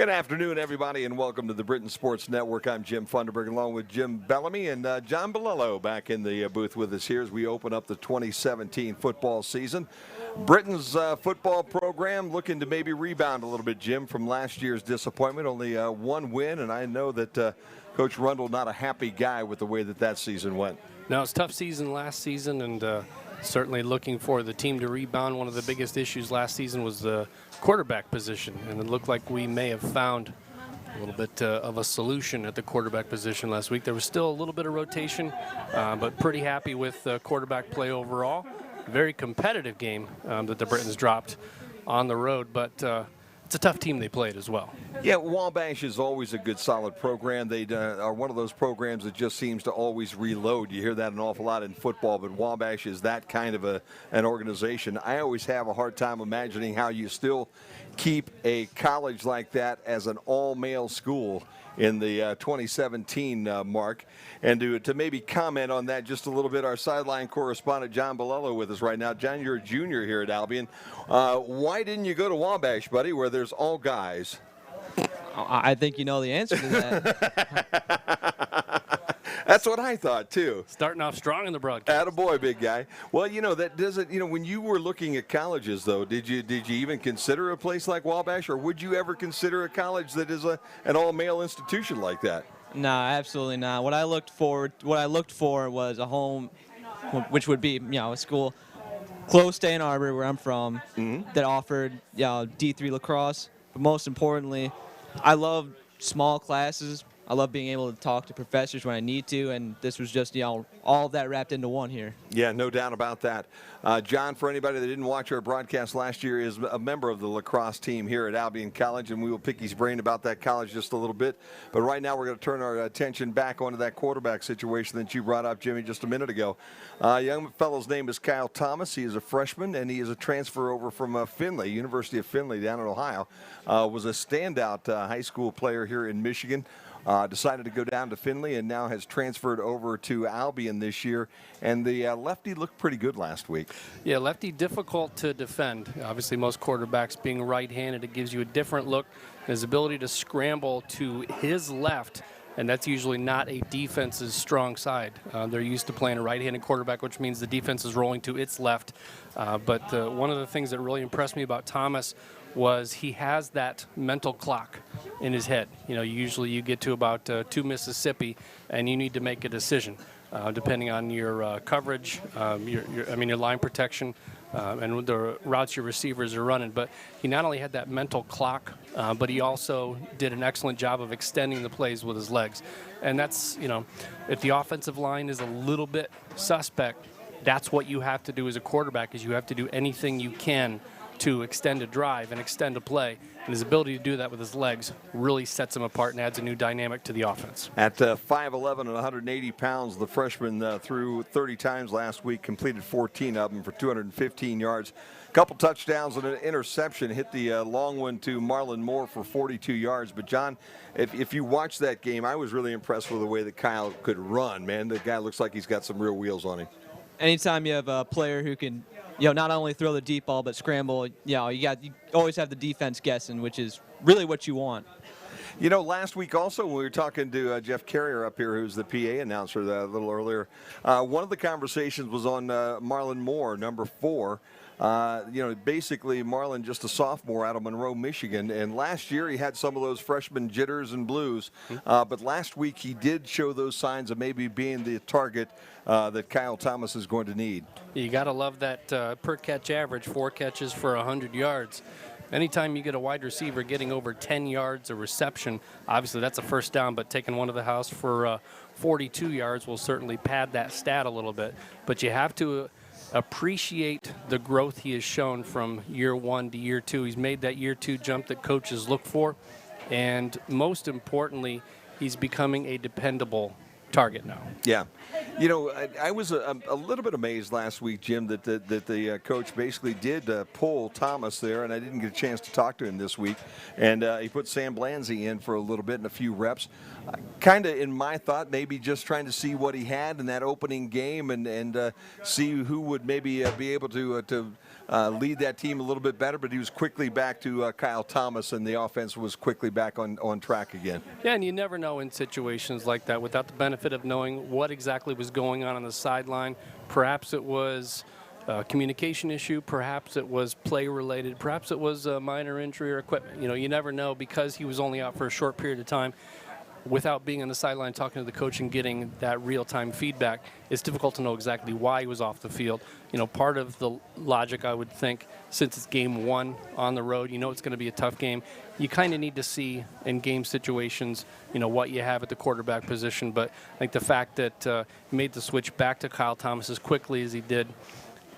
Good afternoon, everybody, and welcome to the Britain Sports Network. I'm Jim Funderburg, along with Jim Bellamy and John Bolello back in the booth with us here as we open up the 2017 football season. Britain's football program looking to maybe rebound a little bit, Jim, from last year's disappointment. Only one win, and I know that Coach Rundle not a happy guy with the way that season went. No, it's a tough season last season, and certainly looking for the team to rebound. One of the biggest issues last season was the quarterback position, and it looked like we may have found a little bit of a solution at the quarterback position last week. There was still a little bit of rotation, but pretty happy with quarterback play overall. Very competitive game that the Britons dropped on the road, but it's a tough team they played as well. Yeah, Wabash is always a good, solid program. They are one of those programs that just seems to always reload. You hear that an awful lot in football, but Wabash is that kind of an organization. I always have a hard time imagining how you still keep a college like that as an all-male school in the 2017 mark. And to maybe comment on that just a little bit, our sideline correspondent John Bolello with us right now. John, you're a junior here at Albion. Why didn't you go to Wabash, buddy, where there's all guys? I think you know the answer to that. That's what I thought, too. Starting off strong in the broadcast. Attaboy, big guy. Well, that doesn't, when you were looking at colleges, though, did you even consider a place like Wabash, or would you ever consider a college that is an all-male institution like that? No, absolutely not. What I looked for was a home, which would be, a school close to Ann Arbor, where I'm from, that offered, D3 lacrosse. But most importantly, I love small classes. I love being able to talk to professors when I need to, and this was just, all of that wrapped into one here. Yeah, no doubt about that. John, for anybody that didn't watch our broadcast last year, is a member of the lacrosse team here at Albion College, and we will pick his brain about that college just a little bit. But right now we're going to turn our attention back onto that quarterback situation that you brought up, Jimmy, just a minute ago. Young fellow's name is Kyle Thomas. He is a freshman, and he is a transfer over from Findlay, University of Findlay down in Ohio. Was a standout high school player here in Michigan. Decided to go down to Findlay and now has transferred over to Albion this year. And the lefty looked pretty good last week. Yeah, lefty difficult to defend. Obviously, most quarterbacks being right-handed, it gives you a different look. His ability to scramble to his left, and that's usually not a defense's strong side. They're used to playing a right-handed quarterback, which means the defense is rolling to its left. But one of the things that really impressed me about Thomas was he has that mental clock in his head. Usually you get to about 2 Mississippi, and you need to make a decision depending on your coverage, your line protection, and the routes your receivers are running. But he not only had that mental clock, but he also did an excellent job of extending the plays with his legs. And that's, if the offensive line is a little bit suspect, that's what you have to do as a quarterback, is you have to do anything you can to extend a drive and extend a play. And his ability to do that with his legs really sets him apart and adds a new dynamic to the offense. At 5'11" and 180 pounds, the freshman threw 30 times last week, completed 14 of them for 215 yards. A couple touchdowns and an interception, hit the long one to Marlon Moore for 42 yards. But, John, if you watch that game, I was really impressed with the way that Kyle could run, man. The guy looks like he's got some real wheels on him. Anytime you have a player who can not only throw the deep ball but scramble, you always have the defense guessing, which is really what you want. Last week also when we were talking to Jeff Carrier up here, who's the PA announcer a little earlier, one of the conversations was on Marlon Moore, number 4. Basically Marlon just a sophomore out of Monroe, Michigan, and last year he had some of those freshman jitters and blues, but last week he did show those signs of maybe being the target that Kyle Thomas is going to need. You got to love that per catch average, 4 catches for 100 yards. Anytime you get a wide receiver getting over 10 yards a reception, obviously that's a first down, but taking one to the house for 42 yards will certainly pad that stat a little bit. But you have to appreciate the growth he has shown from year 1 to year 2. He's made that year 2 jump that coaches look for, and most importantly, he's becoming a dependable target now. Yeah. You know, I was a little bit amazed last week, Jim, that the coach basically did pull Thomas there, and I didn't get a chance to talk to him this week. And he put Sam Blanzy in for a little bit and a few reps. Kind of in my thought, maybe just trying to see what he had in that opening game and see who would maybe be able to lead that team a little bit better. But he was quickly back to Kyle Thomas, and the offense was quickly back on track again. Yeah, and you never know in situations like that without the benefit of knowing what exactly was going on the sideline. Perhaps it was a communication issue, perhaps it was play related, perhaps it was a minor injury or equipment. You know, you never know because he was only out for a short period of time. Without being on the sideline talking to the coach and getting that real-time feedback, it's difficult to know exactly why he was off the field. You know, part of the logic, I would think, since it's game one on the road, you know it's going to be a tough game. You kind of need to see in game situations, you know, what you have at the quarterback position. But I think the fact that he made the switch back to Kyle Thomas as quickly as he did,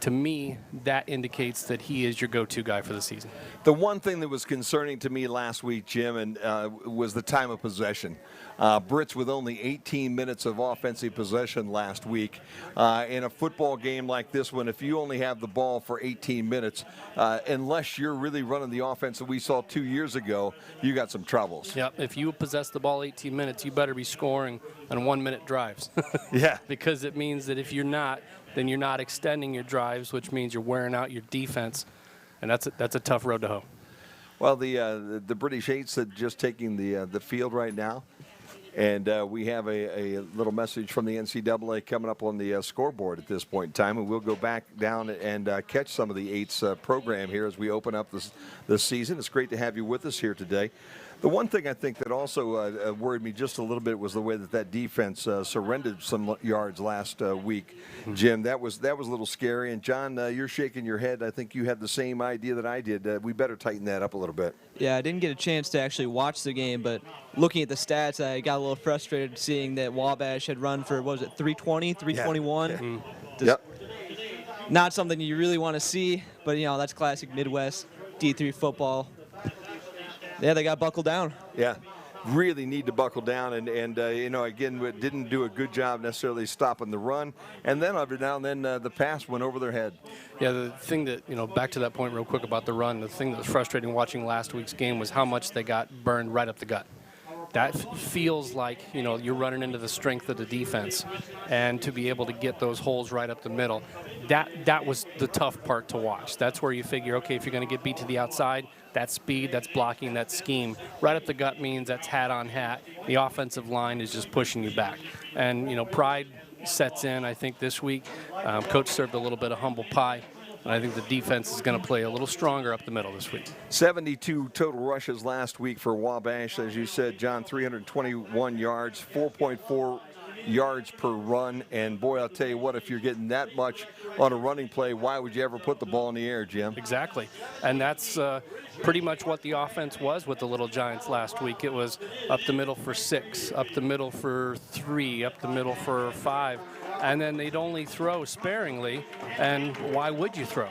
to me, that indicates that he is your go-to guy for the season. The one thing that was concerning to me last week, Jim, and was the time of possession. Brits with only 18 minutes of offensive possession last week. In a football game like this one, if you only have the ball for 18 minutes, unless you're really running the offense that we saw 2 years ago, you got some troubles. Yep. If you possess the ball 18 minutes, you better be scoring on 1-minute drives. Yeah. Because it means that if you're not, then you're not extending your drives, which means you're wearing out your defense, and that's a tough road to hoe. Well, the British Eights are just taking the field right now, and we have a little message from the NCAA coming up on the scoreboard at this point in time, and we'll go back down and catch some of the Eights program here as we open up this season. It's great to have you with us here today. The one thing I think that also worried me just a little bit was the way that defense surrendered some yards last week. Jim, that was a little scary. And John, you're shaking your head. I think you had the same idea that I did. We better tighten that up a little bit. Yeah, I didn't get a chance to actually watch the game, but looking at the stats, I got a little frustrated seeing that Wabash had run for, what was it, 320, 321? Yeah. Yep. Not something you really want to see, but, you know, that's classic Midwest D3 football. Yeah, they got buckled down. Yeah, really need to buckle down, and you know, again, didn't do a good job necessarily stopping the run, and then every now and then the pass went over their head. Yeah, the thing that, you know, back to that point real quick about the run, the thing that was frustrating watching last week's game was how much they got burned right up the gut. That feels like, you know, you're running into the strength of the defense, and to be able to get those holes right up the middle, that was the tough part to watch. That's where you figure, okay, if you're going to get beat to the outside, that's speed, that's blocking, that's scheme. Right up the gut means that's hat on hat. The offensive line is just pushing you back. And, you know, pride sets in, I think, this week. Coach served a little bit of humble pie. And I think the defense is going to play a little stronger up the middle this week. 72 total rushes last week for Wabash. As you said, John, 321 yards, 4.4 yards per run. And, boy, I'll tell you what, if you're getting that much on a running play, why would you ever put the ball in the air, Jim? Exactly. And that's pretty much what the offense was with the Little Giants last week. It was up the middle for 6, up the middle for 3, up the middle for 5. And then they'd only throw sparingly, and why would you throw?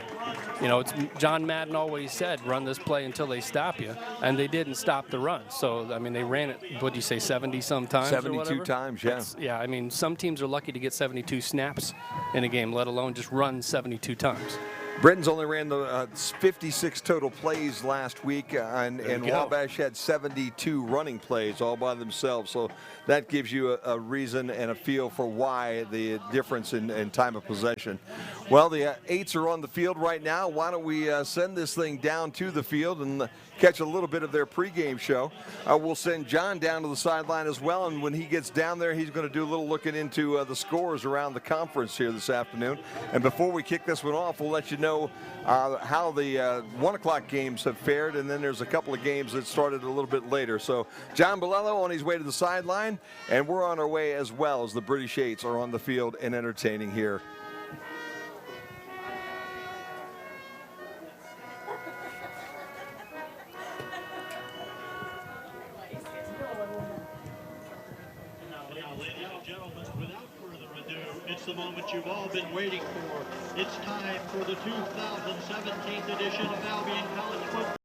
You know, it's John Madden always said, run this play until they stop you, and they didn't stop the run. So, I mean, they ran it, what'd you say, 70-some times 72 times, yeah. Yeah, I mean, some teams are lucky to get 72 snaps in a game, let alone just run 72 times. Britons only ran the 56 total plays last week, and Wabash had 72 running plays all by themselves. So that gives you a reason and a feel for why the difference in time of possession. Well, the Eights are on the field right now. Why don't we send this thing down to the field and catch a little bit of their pregame show. We'll send John down to the sideline as well, and when he gets down there, he's going to do a little looking into the scores around the conference here this afternoon. And before we kick this one off, we'll let you know how the 1 o'clock games have fared, and then there's a couple of games that started a little bit later. So John Bolello on his way to the sideline, and we're on our way as well as the British Eights are on the field and entertaining here. It's the moment you've all been waiting for. It's time for the 2017 edition of Albion College Football.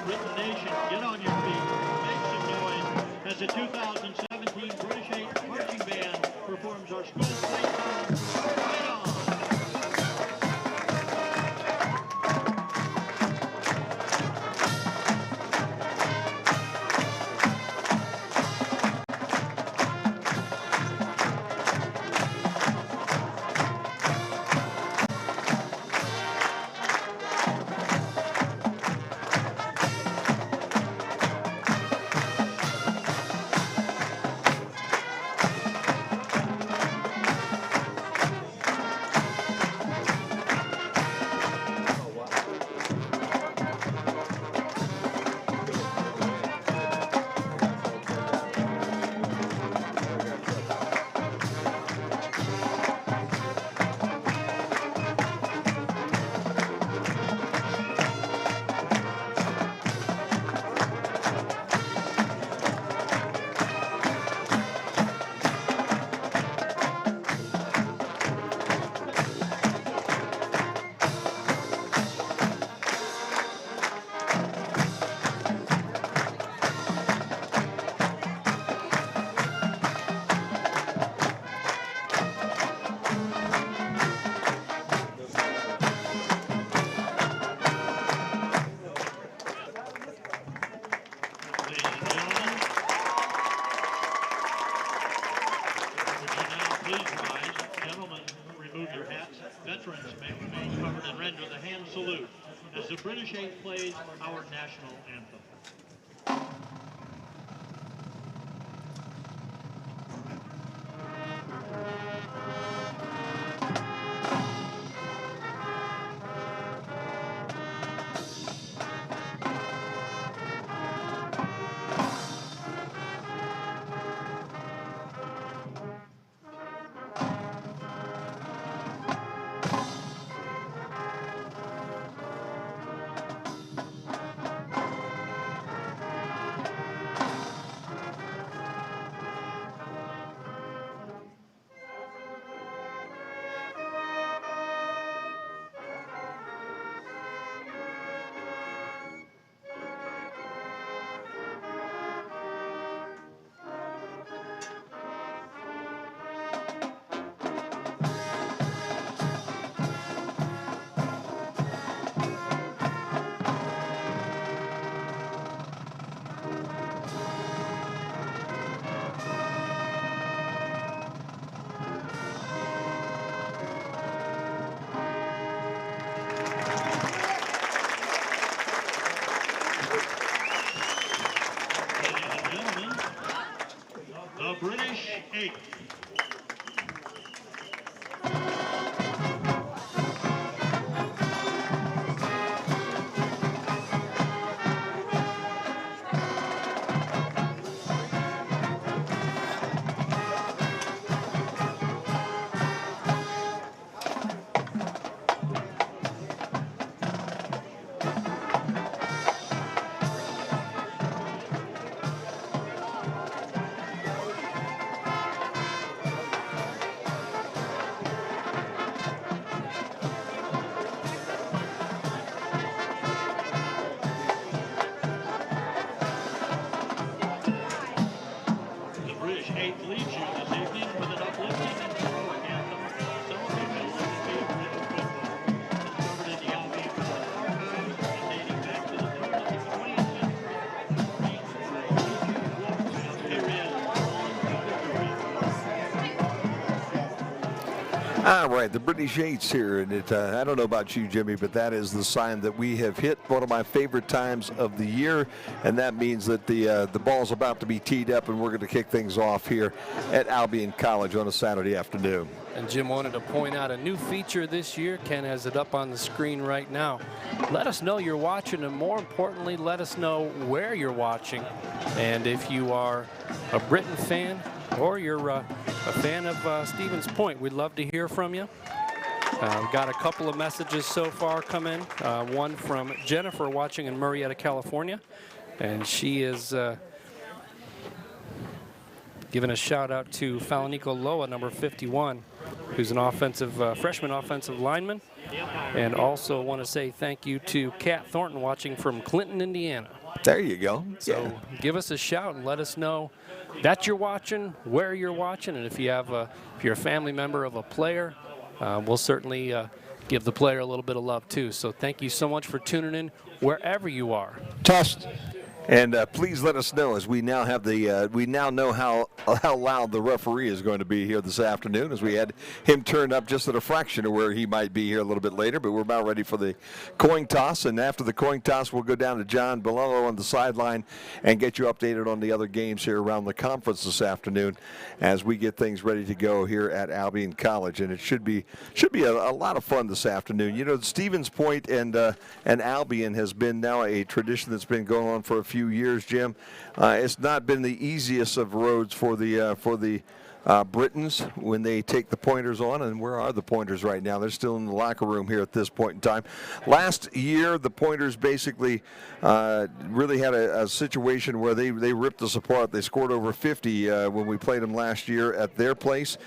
Britain Nation, get on your feet, make some noise as the 2017 British Eights marching band remain covered and render the hand salute as the British 8 plays our national anthem. The British 8. All right, the British 8's here, and I don't know about you, Jimmy, but that is the sign that we have hit one of my favorite times of the year, and that means that the ball's about to be teed up, and we're going to kick things off here at Albion College on a Saturday afternoon. And Jim wanted to point out a new feature this year. Ken has it up on the screen right now. Let us know you're watching, and more importantly, let us know where you're watching. And if you are a Britain fan or you're a fan of Stevens Point, we'd love to hear from you. We've got a couple of messages so far come in. One from Jennifer watching in Murrieta, California. And she is giving a shout out to Falanico Loa, number 51, who's an freshman offensive lineman. And also want to say thank you to Kat Thornton watching from Clinton, Indiana. There you go. So give us a shout and let us know that you're watching, where you're watching, and if you're a family member of a player, we'll certainly give the player a little bit of love too. So thank you so much for tuning in wherever you are. Test. And please let us know, as we now have we now know how loud the referee is going to be here this afternoon, as we had him turned up just at a fraction of where he might be here a little bit later. But we're about ready for the coin toss, and after the coin toss, we'll go down to John Belello on the sideline and get you updated on the other games here around the conference this afternoon, as we get things ready to go here at Albion College. And it should be a lot of fun this afternoon. You know, Stevens Point and Albion has been now a tradition that's been going on for a few years, Jim. It's not been the easiest of roads for the Britons when they take the Pointers on. And where are the Pointers right now? They're still in the locker room here at this point in time. Last year, the Pointers basically really had a situation where they ripped us apart. They scored over 50 when we played them last year at their place.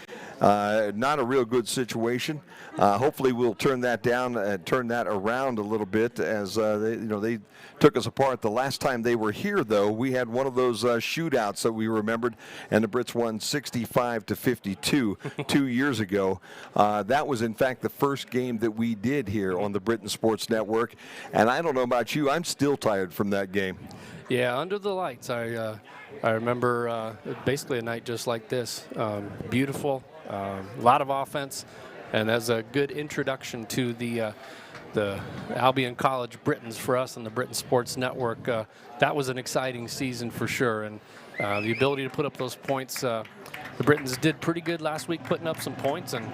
Not a real good situation. Hopefully we'll turn that down and turn that around a little bit, as they took us apart. The last time they were here, though, we had one of those shootouts that we remembered, and the Brits won 65-52 2 years ago. That was, in fact, the first game that we did here on the Britain Sports Network, and I don't know about you, I'm still tired from that game. Yeah, under the lights. I remember basically a night just like this. Beautiful, a lot of offense, And that's a good introduction to the Albion College Britons for us on the Britain Sports Network. That was an exciting season for sure, and the ability to put up those points. The Britons did pretty good last week putting up some points, and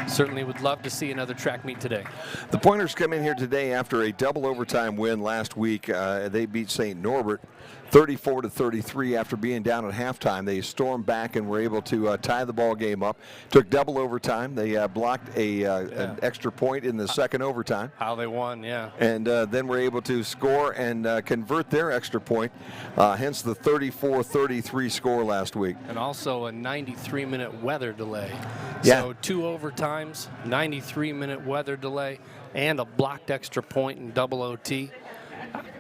certainly would love to see another track meet today. The Pointers come in here today after a double overtime win last week. They beat St. Norbert 34-33 after being down at halftime. They stormed back and were able to tie the ball game up. Took double overtime. They blocked an extra point in the second overtime. How they won, yeah. And then were able to score and convert their extra point, hence the 34-33 score last week. And also a 93-minute weather delay. Yeah. So 2 overtimes, 93-minute weather delay, and a blocked extra point in double OT.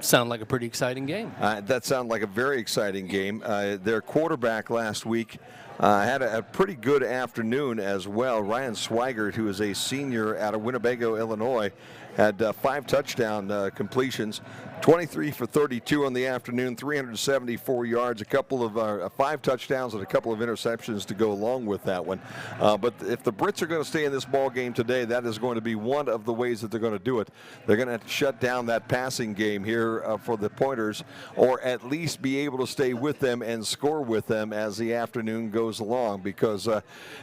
Sound like a pretty exciting game. That sounded like a very exciting game. Their quarterback last week had a pretty good afternoon as well. Ryan Swigert, who is a senior out of Winnebago, Illinois, had 5 touchdown completions, 23 for 32 on the afternoon, 374 yards, a couple of 5 touchdowns and a couple of interceptions to go along with that one. But if the Brits are going to stay in this ball game today, that is going to be one of the ways that they're going to do it. They're going to have to shut down that passing game here for the Pointers, or at least be able to stay with them and score with them as the afternoon goes along, because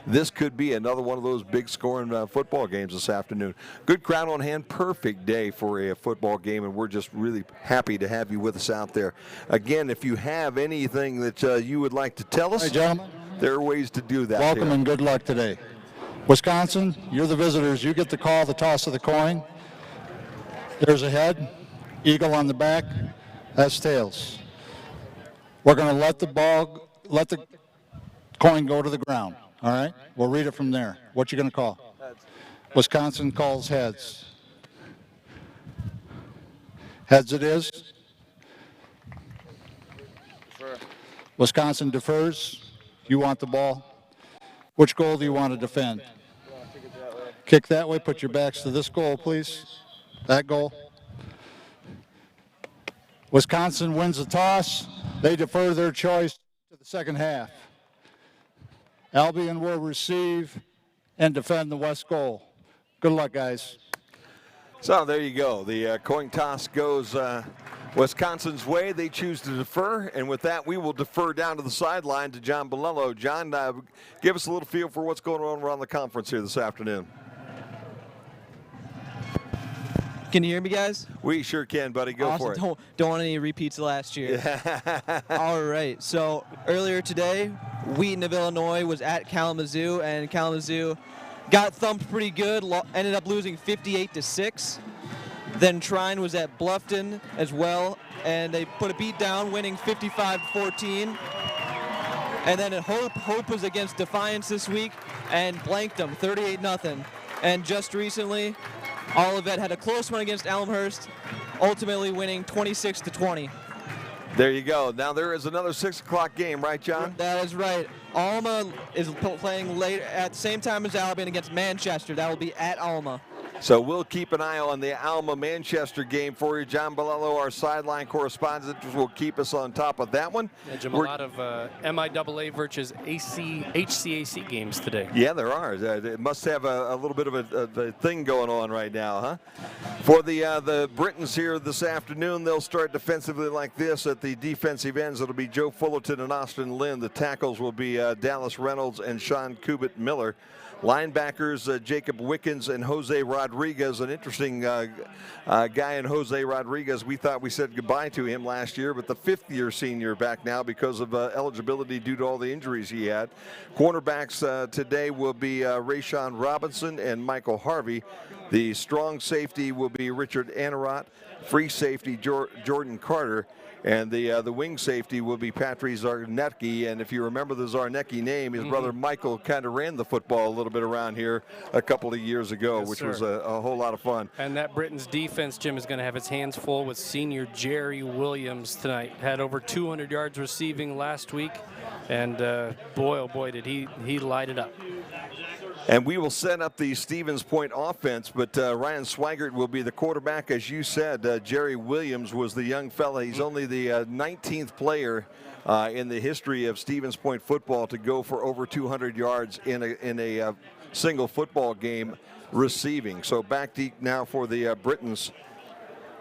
this could be another one of those big scoring football games this afternoon. Good crowd on hand. Perfect day for a football game, and we're just really happy to have you with us out there. Again, if you have anything that you would like to tell us, hey, gentlemen, there are ways to do that. welcome and good luck today. Wisconsin, you're the visitors. You get the call, the toss of the coin. There's a head, eagle on the back, that's tails. We're going to let the coin go to the ground, all right? We'll read it from there. What you going to call? Heads. Wisconsin calls heads. Heads it is. Defer. Wisconsin defers. You want the ball. Which goal do you want to defend? Kick that way. Put your backs to this goal, please. That goal. Wisconsin wins the toss. They defer their choice to the second half. Albion will receive and defend the west goal. Good luck, guys. So there you go. The coin toss goes Wisconsin's way. They choose to defer, and with that, we will defer down to the sideline to John Bolello. John, give us a little feel for what's going on around the conference here this afternoon. Can you hear me, guys? We sure can, buddy. Go awesome. for it. Don't want any repeats of last year. All right. So earlier today, Wheaton of Illinois was at Kalamazoo, and Kalamazoo got thumped pretty good, ended up losing 58-6. Then Trine was at Bluffton as well, and they put a beat down, winning 55-14. And then at Hope was against Defiance this week and blanked them 38-0. And just recently, Olivet had a close one against Elmhurst, ultimately winning 26-20. There you go. Now there is another 6 o'clock game, right, John? That is right. Alma is playing later at the same time as Albion against Manchester. That will be at Alma. So we'll keep an eye on the Alma-Manchester game for you. John Bolello, our sideline correspondent, will keep us on top of that one. Yeah, Jim, a lot of MIAA versus HCAC games today. Yeah, there are. It must have a little bit of a thing going on right now, huh? For the Britons here this afternoon, they'll start defensively like this. At the defensive ends, it'll be Joe Fullerton and Austin Lynn. The tackles will be Dallas Reynolds and Sean Kubit Miller. Linebackers, Jacob Wickens and Jose Rodriguez. An interesting guy in Jose Rodriguez. We thought we said goodbye to him last year, but the fifth-year senior back now because of eligibility due to all the injuries he had. Cornerbacks today will be Rayshawn Robinson and Michael Harvey. The strong safety will be Richard Anarot. Free safety, Jordan Carter. And the wing safety will be Patrick Zarnecki. And if you remember the Zarnecki name, his brother Michael kind of ran the football a little bit around here a couple of years ago, which was a whole lot of fun. And that Britain's defense, Jim, is going to have its hands full with senior Jerry Williams tonight. Had over 200 yards receiving last week. And boy, oh boy, did he light it up. And we will set up the Stevens Point offense, but Ryan Swigert will be the quarterback. As you said, Jerry Williams was the young fella. He's only the 19th player in the history of Stevens Point football to go for over 200 yards in a single football game receiving. So back deep now for the Britons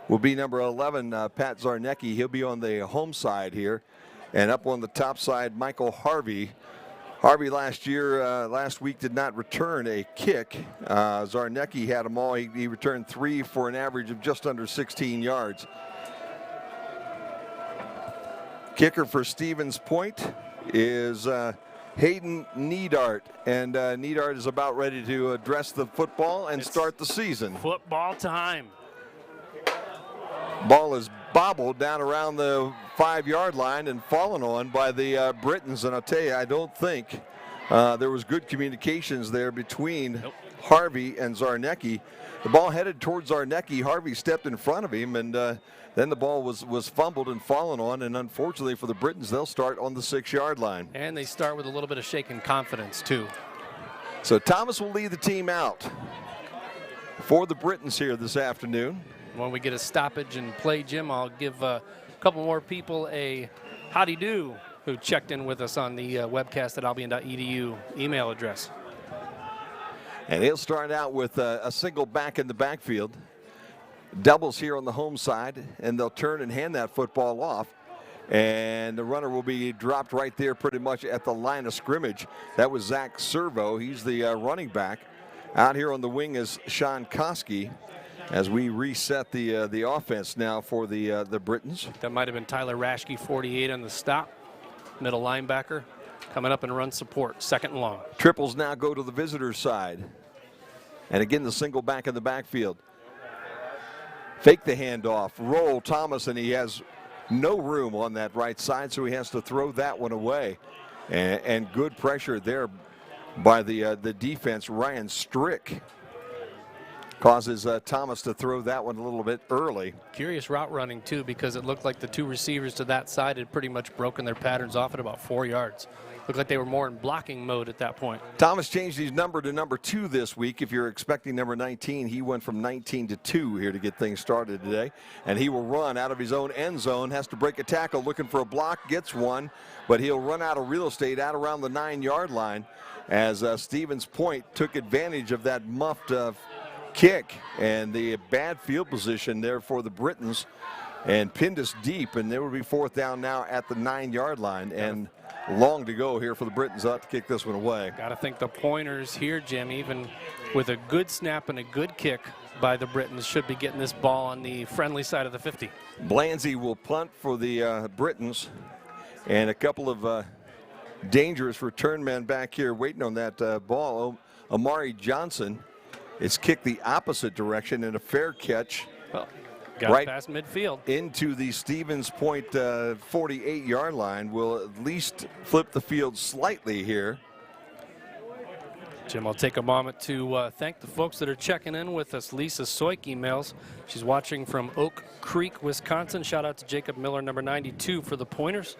will be number 11, Pat Zarnecki. He'll be on the home side here. And up on the top side, Michael Harvey. Harvey last week did not return a kick. Zarnecki had them all. He returned 3 for an average of just under 16 yards. Kicker for Stevens Point is Hayden Needart. And Needart is about ready to address the football and start the season. Football time. Ball is bobbled down around the 5-yard line and fallen on by the Britons. And I'll tell you, I don't think there was good communications there between Harvey and Zarnecki. The ball headed towards Zarnecki. Harvey stepped in front of him, and then the ball was fumbled and fallen on. And unfortunately for the Britons, they'll start on the 6-yard line. And they start with a little bit of shaken confidence, too. So Thomas will lead the team out for the Britons here this afternoon. When we get a stoppage and play, Jim, I'll give a couple more people a howdy do who checked in with us on the webcast at albion.edu email address. And he'll start out with a single back in the backfield. Doubles here on the home side, and they'll turn and hand that football off. And the runner will be dropped right there pretty much at the line of scrimmage. That was Zach Servo. He's the running back. Out here on the wing is Sean Koski. As we reset the offense now for the Britons. That might have been Tyler Rashke, 48 on the stop. Middle linebacker coming up and run support, 2nd and long. Triples now go to the visitor side. And again, the single back in the backfield. Fake the handoff, roll Thomas, and he has no room on that right side, so he has to throw that one away. And good pressure there by the defense. Ryan Strick causes Thomas to throw that one a little bit early. Curious route running, too, because it looked like the 2 receivers to that side had pretty much broken their patterns off at about 4 yards. Looked like they were more in blocking mode at that point. Thomas changed his number to number 2 this week. If you're expecting number 19, he went from 19 to 2 here to get things started today. And he will run out of his own end zone, has to break a tackle, looking for a block, gets one, but he'll run out of real estate out around the 9-yard line as Stevens Point took advantage of that muffed kick and the bad field position there for the Britons and pinned us deep, and there will be 4th down now at the 9-yard line and long to go here for the Britons. They'll have to kick this one away. Got to think the pointers here, Jim, even with a good snap and a good kick by the Britons, should be getting this ball on the friendly side of the 50. Blanzy will punt for the Britons, and a couple of dangerous return men back here waiting on that ball. Amari Johnson is kicked the opposite direction and a fair catch. Well, got right past midfield into the Stevens Point 48-yard line. Will at least flip the field slightly here. Jim, I'll take a moment to thank the folks that are checking in with us. Lisa Soik emails. She's watching from Oak Creek, Wisconsin. Shout out to Jacob Miller, number 92 for the Pointers.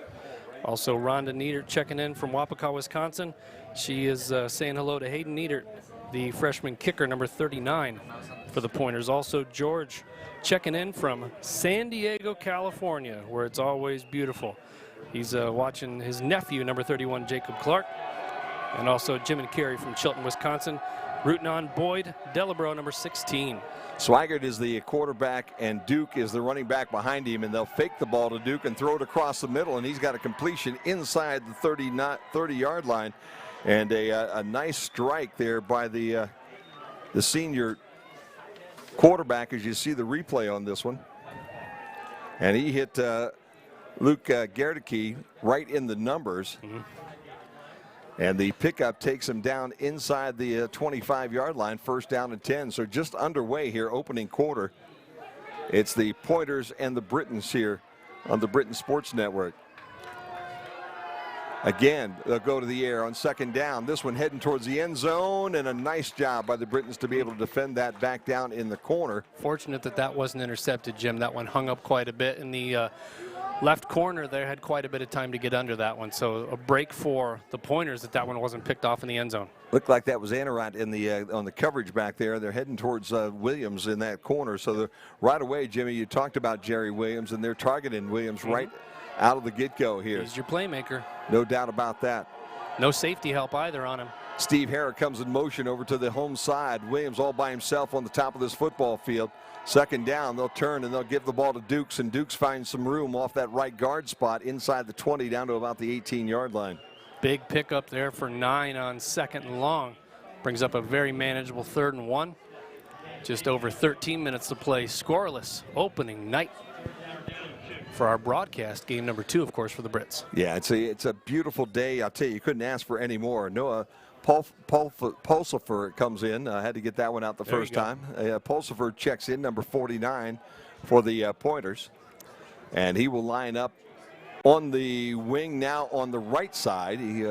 Also, Rhonda Needert checking in from Wapaka, Wisconsin. She is saying hello to Hayden Needert, the freshman kicker, number 39 for the Pointers. Also, George checking in from San Diego, California, where it's always beautiful. He's watching his nephew, number 31, Jacob Clark. And also Jim and Carey from Chilton, Wisconsin, rooting on Boyd Delabro, number 16. Swigert is the quarterback, and Duke is the running back behind him, and they'll fake the ball to Duke and throw it across the middle, and he's got a completion inside the 30-yard line. And a nice strike there by the senior quarterback, as you see the replay on this one. And he hit Luke Gerdicke right in the numbers. Mm-hmm. And the pickup takes him down inside the 25-yard line, 1st down and 10. So just underway here, opening quarter. It's the Pointers and the Britons here on the Britain Sports Network. Again, they'll go to the air on 2nd down. This one heading towards the end zone, and a nice job by the Britons to be able to defend that back down in the corner. Fortunate that that wasn't intercepted, Jim. That one hung up quite a bit in the left corner. There had quite a bit of time to get under that one. So a break for the Pointers that one wasn't picked off in the end zone. Looked like that was Anarot in the on the coverage back there. They're heading towards Williams in that corner. So right away, Jimmy, you talked about Jerry Williams, and they're targeting Williams right out of the get-go here. He's your playmaker. No doubt about that. No safety help either on him. Steve Harrah comes in motion over to the home side. Williams all by himself on the top of this football field. Second down, they'll turn and they'll give the ball to Dukes, and Dukes finds some room off that right guard spot inside the 20 down to about the 18-yard line. Big pickup there for 9 on 2nd and long. Brings up a very manageable 3rd and 1. Just over 13 minutes to play. Scoreless opening night for our broadcast. Game number 2, of course, for the Brits. Yeah, it's a beautiful day. I'll tell you couldn't ask for any more. Noah Pulsifer comes in. Had to get that one out the first time. Pulsifer checks in, number 49 for the Pointers. And he will line up on the wing now on the right side. He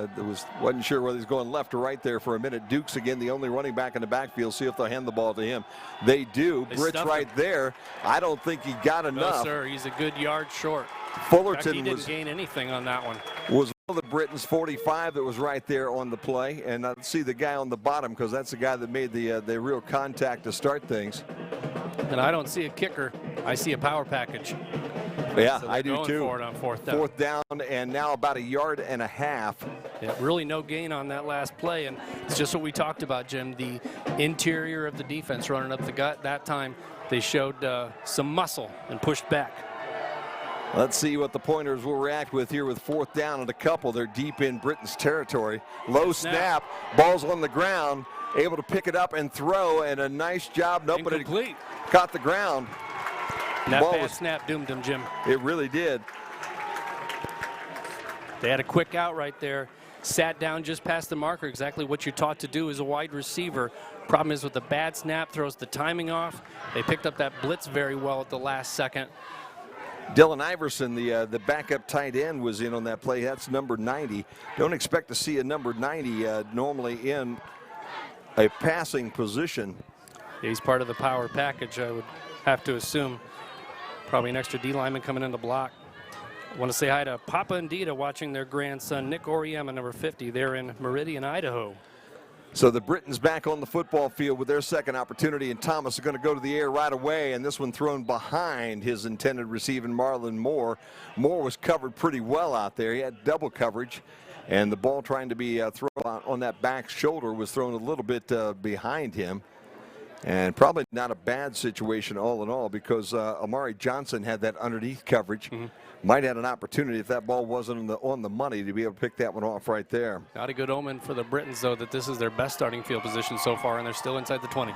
wasn't sure whether he's going left or right there for a minute. Dukes again, the only running back in the backfield. See if they'll hand the ball to him. They do. Brits right there. I don't think he got enough. No, sir. He's a good yard short. Fullerton he didn't gain anything on that one. Was one of the Britons 45 that was right there on the play. And I see the guy on the bottom because that's the guy that made the real contact to start things. And I don't see a kicker. I see a power package. Yeah, so I do too. For it on 4th down. 4th down, and now about 1.5 yards. Yeah, really no gain on that last play, and it's just what we talked about, Jim. The interior of the defense running up the gut. That time they showed some muscle and pushed back. Let's see what the Pointers will react with here with 4th down and a couple. They're deep in Britain's territory. Low snap, ball's on the ground, able to pick it up and throw, and a nice job. Nope, but it caught the ground. And that bad snap doomed him, Jim. It really did. They had a quick out right there. Sat down just past the marker, exactly what you're taught to do as a wide receiver. Problem is with the bad snap, throws the timing off. They picked up that blitz very well at the last second. Dylan Iverson, the backup tight end, was in on that play. That's number 90. Don't expect to see a number 90 normally in a passing position. Yeah, he's part of the power package, I would have to assume. Probably an extra D lineman coming in to block. I want to say hi to Papa and Dita watching their grandson, Nick Oriema, number 50. They're in Meridian, Idaho. So the Britons back on the football field with their second opportunity, and Thomas is going to go to the air right away, and this one thrown behind his intended receiver, Marlon Moore. Moore was covered pretty well out there. He had double coverage, and the ball trying to be thrown on that back shoulder was thrown a little bit behind him. And probably not a bad situation all in all, because Amari Johnson had that underneath coverage. Might have had an opportunity, if that ball wasn't on the money, to be able to pick that one off right there. Not a good omen for the Britons, though, that this is their best starting field position so far, and they're still inside the 20.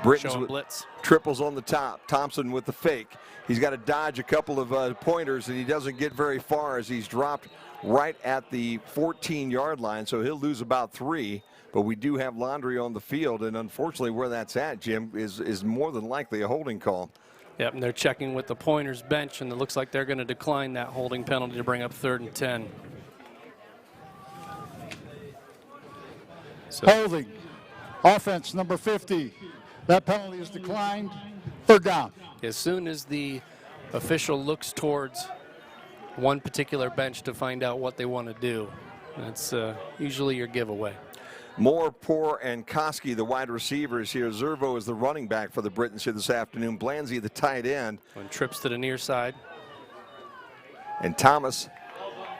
Britons with blitz. Triples on the top. Thompson with the fake. He's got to dodge a couple of pointers, and he doesn't get very far as he's dropped right at the 14-yard line, so he'll lose about 3. But we do have Laundry on the field, and unfortunately where that's at, Jim, is more than likely a holding call. Yep, and they're checking with the Pointers bench, and it looks like they're going to decline that holding penalty to bring up 3rd and 10. So. Holding. Offense number 50. That penalty is declined. 3rd down. As soon as the official looks towards one particular bench to find out what they want to do, that's usually your giveaway. Moore, Poor, and Koski, the wide receivers here. Zervo is the running back for the Britons here this afternoon. Blanzy, the tight end. One trips to the near side. And Thomas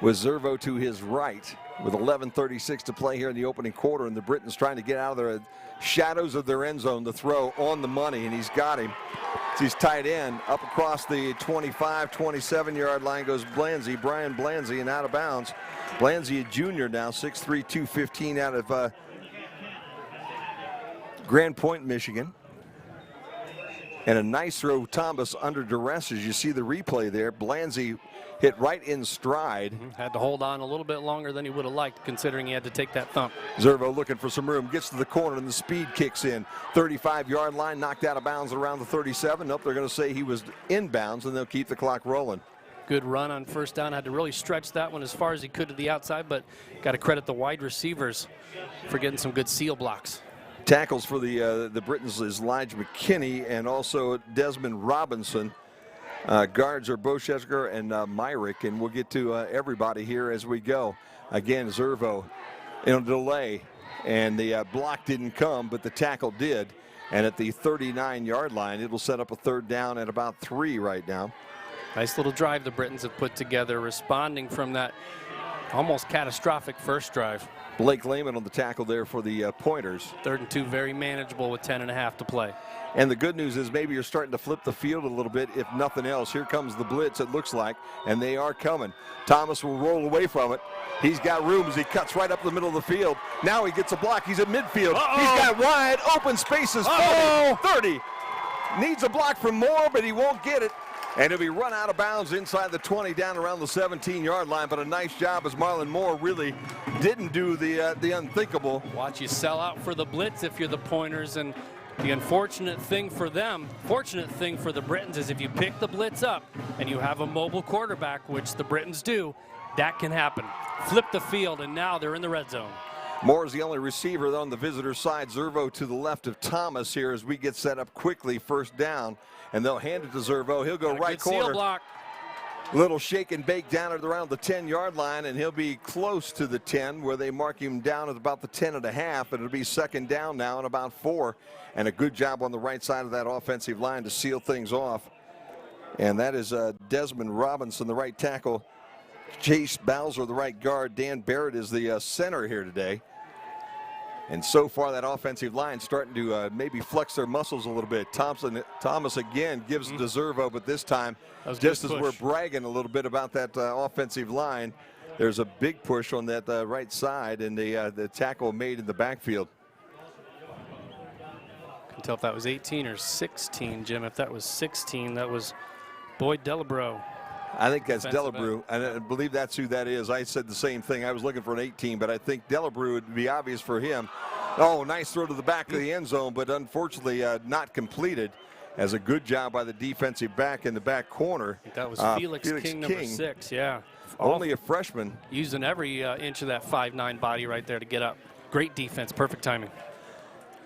with Zervo to his right with 11:36 to play here in the opening quarter. And the Britons trying to get out of the shadows of their end zone to throw on the money. And he's got him. It's his tight end. Up across the 25, 27-yard line goes Blanzy, Brian Blanzy, and out of bounds. Blanzy, a junior now, 6'3", 215 out of Grand Point, Michigan. And a nice throw, Thomas, under duress, as you see the replay there. Blanzy hit right in stride. Had to hold on a little bit longer than he would have liked, considering he had to take that thump. Zervo looking for some room, gets to the corner, and the speed kicks in. 35-yard line, knocked out of bounds around the 37. Nope, they're going to say he was inbounds, and they'll keep the clock rolling. Good run on 1st down. Had to really stretch that one as far as he could to the outside, but got to credit the wide receivers for getting some good seal blocks. Tackles for the Britons is Lige McKinney and also Desmond Robinson. Guards are Boschesker and Myrick, and we'll get to everybody here as we go. Again, Zervo in a delay, and the block didn't come, but the tackle did. And at the 39-yard line, it'll set up a 3rd down at about 3 right now. Nice little drive the Britons have put together, responding from that Almost catastrophic first drive. Blake Lehman on the tackle there for the Pointers. 3rd and 2, very manageable with 10.5 to play. And the good news is maybe you're starting to flip the field a little bit, if nothing else. Here comes the blitz, it looks like, and they are coming. Thomas will roll away from it. He's got room as he cuts right up the middle of the field. Now he gets a block. He's at midfield. He's got wide open spaces. 40, 30. Needs a block from Moore, but he won't get it. And he'll be run out of bounds inside the 20 down around the 17-yard line. But a nice job as Marlon Moore really didn't do the unthinkable. Watch you sell out for the blitz if you're the Pointers. And the unfortunate thing for them, fortunate thing for the Britons, is if you pick the blitz up and you have a mobile quarterback, which the Britons do, that can happen. Flip the field, and now they're in the red zone. Moore is the only receiver on the visitor side. Zervo to the left of Thomas here as we get set up quickly. First down, and they'll hand it to Zervo. He'll go right corner. Seal block. Little shake and bake down at around the 10-yard line, and he'll be close to the 10, where they mark him down at about the 10.5. It'll be second down now and about 4. And a good job on the right side of that offensive line to seal things off. And that is Desmond Robinson, the right tackle. Chase Bowser, the right guard. Dan Barrett is the center here today. And so far, that offensive line starting to maybe flex their muscles a little bit. Thomas again gives it to Zervo, but this time, just as we're bragging a little bit about that offensive line, there's a big push on that right side, and the tackle made in the backfield. Can tell if that was 18 or 16, Jim. If that was 16, that was Boyd Delabro. I think that's Delabrew, and I believe that's who that is. I said the same thing. I was looking for an 18, but I think Delabrew would be obvious for him. Oh, nice throw to the back of the end zone, but unfortunately not completed. As a good job by the defensive back in the back corner. That was Felix King, number 6, yeah. Only a freshman. Using every inch of that 5'9" body right there to get up. Great defense, perfect timing.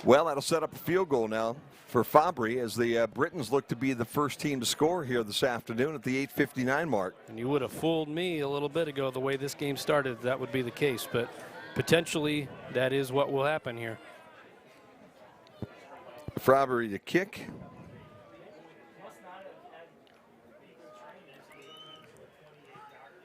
Well, that'll set up a field goal now for Fabry as the Britons look to be the first team to score here this afternoon at the 8:59 mark. And you would have fooled me a little bit ago the way this game started. That would be the case, but potentially that is what will happen here. Fabry to kick.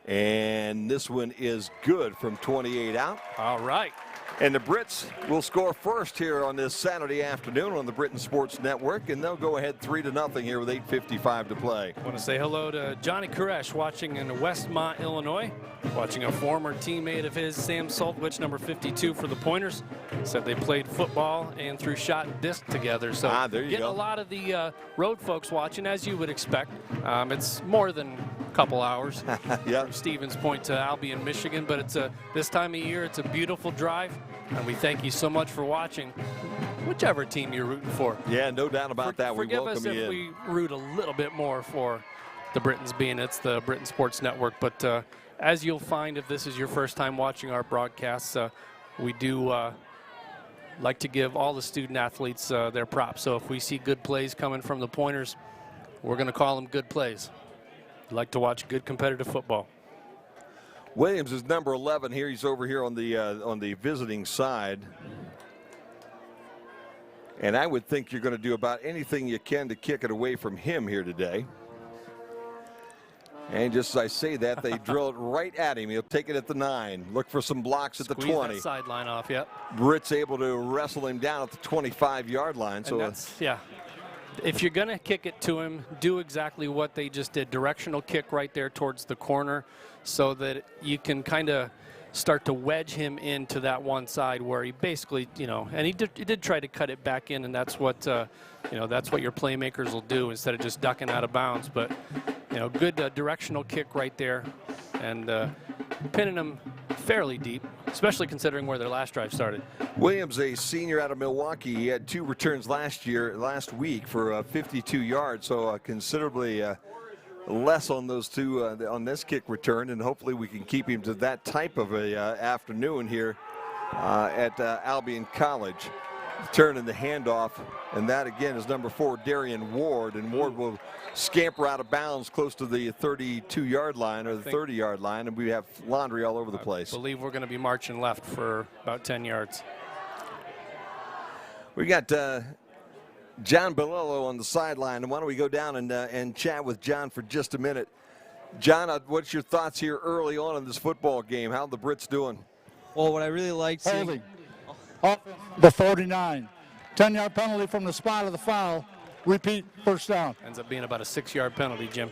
And this one is good from 28 out. All right. And the Brits will score first here on this Saturday afternoon on the Britain Sports Network, and they'll go ahead 3-0 here with 8:55 to play. I want to say hello to Johnny Koresh watching in Westmont, Illinois, watching a former teammate of his, Sam Saltwich, number 52 for the Pointers. Said they played football and threw shot and disc together. So there you getting go. A lot of the road folks watching, as you would expect. It's more than a couple hours from Stevens Point to Albion, Michigan, but it's this time of year, it's a beautiful drive. And we thank you so much for watching, whichever team you're rooting for. Yeah, no doubt about that. We Forgive welcome us you if in. we root a little bit more for the Britons, being it's the Britain Sports Network. But as you'll find, if this is your first time watching our broadcasts, we do like to give all the student athletes their props. So if we see good plays coming from the Pointers, we're going to call them good plays. We like to watch good competitive football. Williams is number 11 here. He's over here on the visiting side. And I would think you're going to do about anything you can to kick it away from him here today. And just as I say that, they drill it right at him. He'll take it at the 9. Look for some blocks at the 20. That sideline off, yep. Britt's able to wrestle him down at the 25-yard line. So that's, yeah. If you're going to kick it to him, do exactly what they just did. Directional kick right there towards the corner so that you can kind of start to wedge him into that one side where he basically, and he did try to cut it back in, and that's what, that's what your playmakers will do instead of just ducking out of bounds. But, good directional kick right there and pinning him fairly deep, especially considering where their last drive started. Williams, a senior out of Milwaukee, he had 2 returns last week for 52 yards, so considerably less on those 2 on this kick return, and hopefully we can keep him to that type of a afternoon here at Albion College. Turning the handoff, and that again is number 4, Darian Ward, and Ward will scamper out of bounds close to the 32-yard line or the 30-yard line, and we have laundry all over the place. I believe we're going to be marching left for about 10 yards. We got John Bilello on the sideline, and why don't we go down and chat with John for just a minute. John, what's your thoughts here early on in this football game? How the Brits doing? Well, what I really liked seeing, Holding. Off the 49. 10-yard penalty from the spot of the foul. Repeat, first down. Ends up being about a 6-yard penalty, Jim.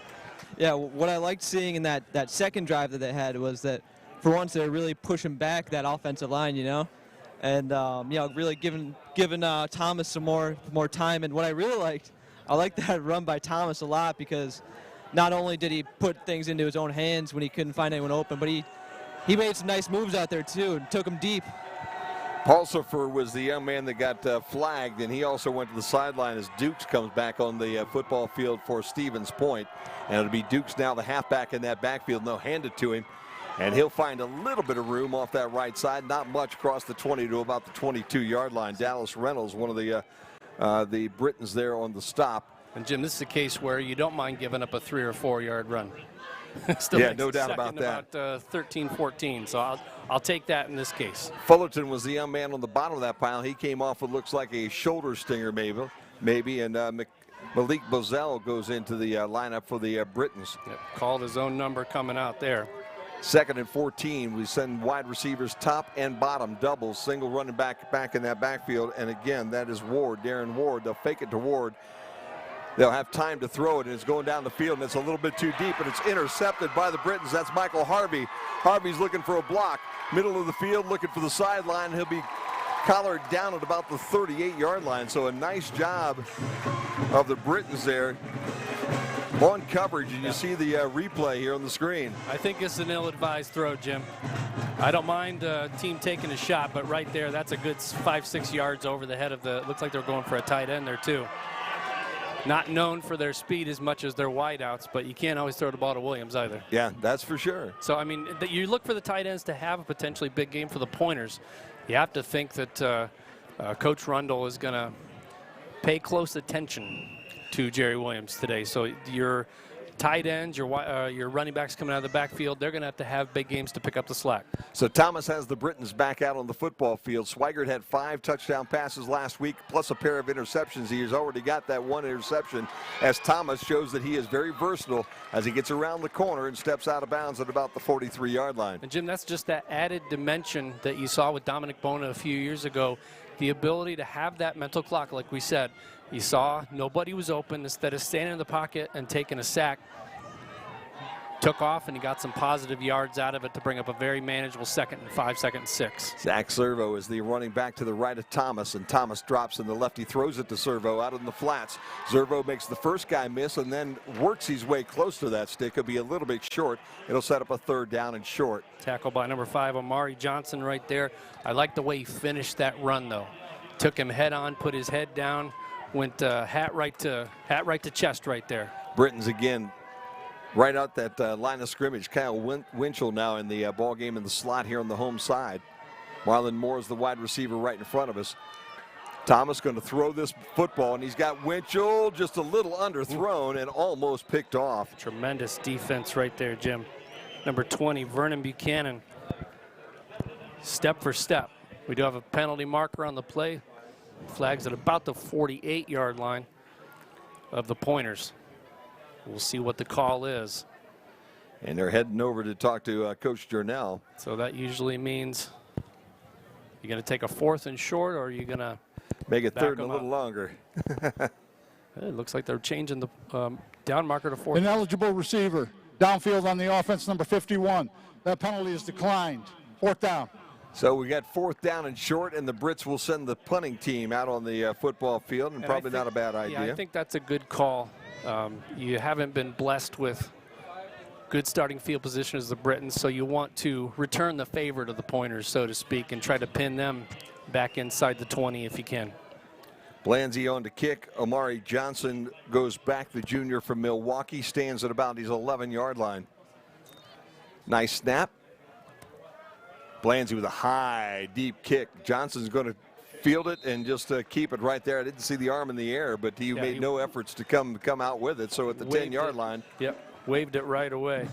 yeah, what I liked seeing in that second drive that they had was that for once they were really pushing back that offensive line, and really giving Thomas some more time. And what I really liked, I liked that run by Thomas a lot, because not only did he put things into his own hands when he couldn't find anyone open, but he made some nice moves out there too and took them deep. Pulsifer was the young man that got flagged, and he also went to the sideline as Dukes comes back on the football field for Stevens Point. And it'll be Dukes now, the halfback in that backfield. They'll hand it to him, and he'll find a little bit of room off that right side. Not much across the 20 to about the 22-yard line. Dallas Reynolds, one of the Britons there on the stop. And, Jim, this is a case where you don't mind giving up a 3 or 4 yard run. Still Yeah, makes no it doubt second about that. About 13-14, so I'll take that in this case. Fullerton was the young man on the bottom of that pile. He came off what looks like a shoulder stinger maybe, and Malik Bozell goes into the lineup for the Britons. Yep, called his own number coming out there. 2nd and 14. We send wide receivers top and bottom doubles, single running back in that backfield, and again, that is Ward, Darren Ward. They'll fake it to Ward. They'll have time to throw it, and it's going down the field, and it's a little bit too deep, and it's intercepted by the Britons. That's Michael Harvey. Harvey's looking for a block. Middle of the field, looking for the sideline. He'll be collared down at about the 38-yard line. So a nice job of the Britons there on coverage, and you see the replay here on the screen. I think it's an ill-advised throw, Jim. I don't mind team taking a shot, but right there, that's a good 5-6 yards over the head of the, looks like they're going for a tight end there too. Not known for their speed as much as their wideouts, but you can't always throw the ball to Williams either. Yeah, that's for sure. So, I mean, you look for the tight ends to have a potentially big game for the Pointers. You have to think that Coach Rundle is going to pay close attention to Jerry Williams today. So your tight ends, your running backs coming out of the backfield, they're going to have big games to pick up the slack. So Thomas has the Britons back out on the football field. Swigert had 5 touchdown passes last week, plus a pair of interceptions. He has already got that 1 interception, as Thomas shows that he is very versatile as he gets around the corner and steps out of bounds at about the 43-yard line. And, Jim, that's just that added dimension that you saw with Dominic Bona a few years ago, the ability to have that mental clock, like we said. You saw nobody was open. Instead of standing in the pocket and taking a sack, took off, and he got some positive yards out of it to bring up a very manageable 2nd and 5, 2nd and 6. Zach Servo is the running back to the right of Thomas, and Thomas drops in the left. He throws it to Servo out in the flats. Servo makes the first guy miss and then works his way close to that stick. He'll be a little bit short. It'll set up a 3rd down and short. Tackled by number 5, Amari Johnson right there. I like the way he finished that run, though. Took him head on, put his head down, went hat right to chest right there. Britons again right out that line of scrimmage. Kyle Winchell now in the ball game in the slot here on the home side. Marlon Moore is the wide receiver right in front of us. Thomas going to throw this football, and he's got Winchell just a little underthrown and almost picked off. Tremendous defense right there, Jim. Number 20, Vernon Buchanan. Step for step. We do have a penalty marker on the play. Flags at about the 48-yard line of the Pointers. We'll see what the call is. And they're heading over to talk to Coach Journell. So that usually means you're going to take a 4th and short, or are you going to make it 3rd and a them little up? longer. It looks like they're changing the down marker to 4th. Ineligible receiver. Downfield on the offense, number 51. That penalty is declined. 4th down. So we got 4th down and short, and the Brits will send the punting team out on the football field, and probably not a bad idea. Yeah, I think that's a good call. You haven't been blessed with good starting field position as the Britons, so you want to return the favor to the Pointers, so to speak, and try to pin them back inside the 20 if you can. Blanzy on to kick. Amari Johnson goes back, the junior from Milwaukee, stands at about his 11-yard line. Nice snap. Blanzy with a high, deep kick. Johnson's going to field it and just keep it right there. I didn't see the arm in the air, but he made no efforts to come out with it. So at the 10-yard line. Yep, waved it right away.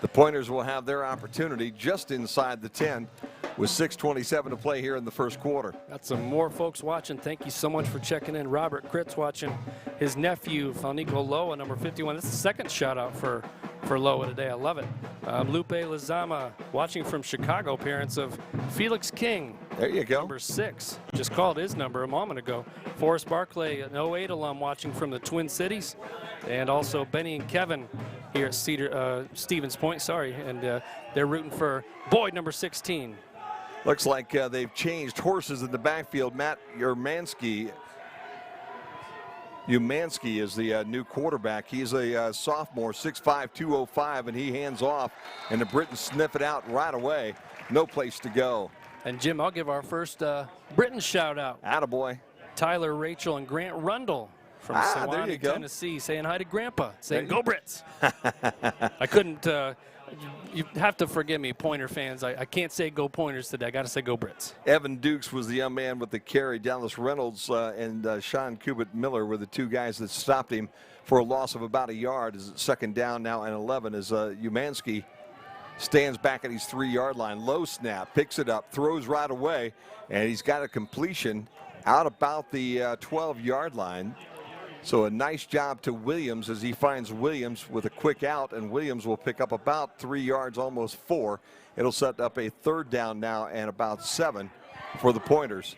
The Pointers will have their opportunity just inside the 10 with 6:27 to play here in the first quarter. Got some more folks watching. Thank you so much for checking in. Robert Kritz watching his nephew, Falnico Loa, number 51. This is the 2nd shout out for for Loa today. I love it. Lupe Lizama watching from Chicago, parents of Felix King. There you go. Number 6. Just called his number a moment ago. Forrest Barclay, an 08 alum watching from the Twin Cities. And also Benny and Kevin here at Stevens Point, and they're rooting for Boyd, number 16. Looks like they've changed horses in the backfield. Matt Umansky is the new quarterback. He's a sophomore, 6'5", 205, and he hands off, and the Britons sniff it out right away. No place to go. And Jim, I'll give our first Britain shout out. Attaboy. Tyler, Rachel, and Grant Rundle from there Sewanee, you go. Tennessee, saying hi to Grandpa, saying go Brits. I couldn't, you have to forgive me, Pointer fans. I can't say go Pointers today. I got to say go Brits. Evan Dukes was the young man with the carry. Dallas Reynolds and Sean Cubitt Miller were the two guys that stopped him for a loss of about a yard. As it's second down now and 11 as Umansky stands back at his 3-yard line. Low snap, picks it up, throws right away, and he's got a completion out about the 12-yard line. So a nice job to Williams as he finds Williams with a quick out, and Williams will pick up about 3 yards, almost 4. It'll set up a third down now and about 7 for the Pointers.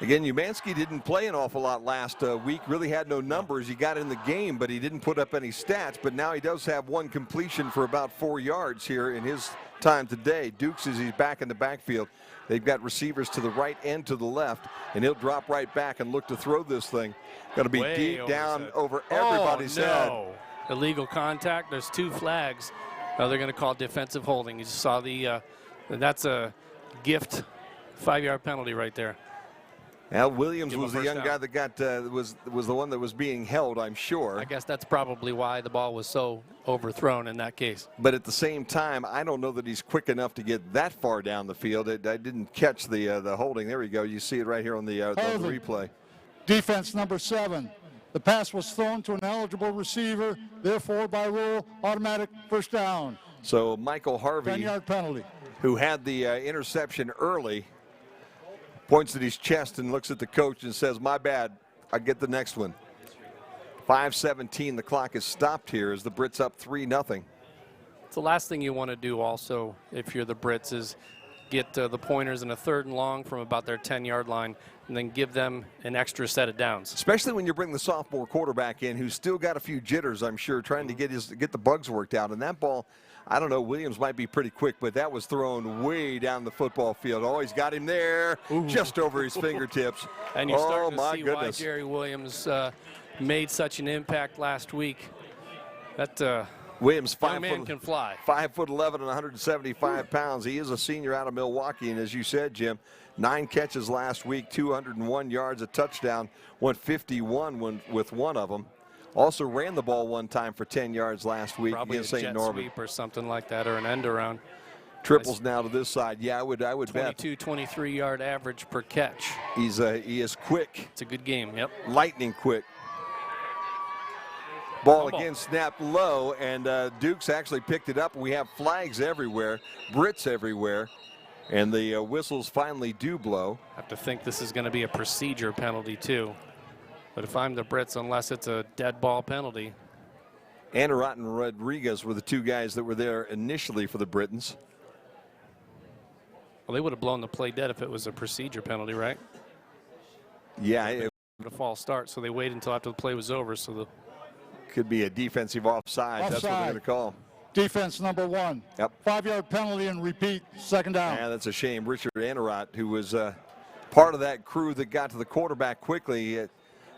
Again, Umansky didn't play an awful lot last week, really had no numbers. He got in the game, but he didn't put up any stats. But now he does have one completion for about 4 yards here in his time today. Dukes, as he's back in the backfield. They've got receivers to the right and to the left, and he'll drop right back and look to throw this thing. Going to be Way deep down over head. everybody's head. Illegal contact. There's 2 flags. They're going to call defensive holding. You just saw that's a gift 5-yard penalty right there. Al Williams Give him was a the first young down. guy that got was the one that was being held, I'm sure. I guess that's probably why the ball was so overthrown in that case. But at the same time, I don't know that he's quick enough to get that far down the field. I didn't catch the holding. There we go. You see it right here on the replay. Defense number 7. The pass was thrown to an eligible receiver. Therefore, by rule, automatic first down. So Michael Harvey, 10-yard penalty. who had the interception early, points at his chest and looks at the coach and says, my bad, I get the next one. 5:17, the clock is stopped here as the Brits up 3-0. It's the last thing you want to do also if you're the Brits is get the Pointers in a 3rd and long from about their 10-yard line and then give them an extra set of downs. Especially when you bring the sophomore quarterback in who's still got a few jitters, I'm sure, trying to get the bugs worked out. And that ball, I don't know, Williams might be pretty quick, but that was thrown way down the football field. Oh, he's got him there, just over his fingertips. And you're starting to my see goodness. why Jerry Williams made such an impact last week. That Williams, young man can fly. 5'11" and 175 pounds. He is a senior out of Milwaukee, and as you said, Jim, 9 catches last week, 201 yards, a touchdown, went 51 with one of them. Also ran the ball one time for 10 yards last week Probably against a St. jet Norbert. sweep or something like that, or an end around. Triples now to this side. Yeah, I would bet. 22, 23-yard average per catch. He is quick, It's a good game. Yep. lightning quick. Ball Fumble. again snapped low, and Dukes actually picked it up. We have flags everywhere, Brits everywhere, and the whistles finally do blow. Have to think this is going to be a procedure penalty too. But if I'm the Brits, unless it's a dead ball penalty. Anarot and Rodriguez were the 2 guys that were there initially for the Britons. Well, they would have blown the play dead if it was a procedure penalty, right? Yeah, it A false start, so they waited until after the play was over. So the could be a defensive offside. That's what they're going to call. Defense number 1. Yep. 5-yard penalty and repeat, 2nd down. Yeah, that's a shame. Richard Anarot, who was part of that crew that got to the quarterback quickly.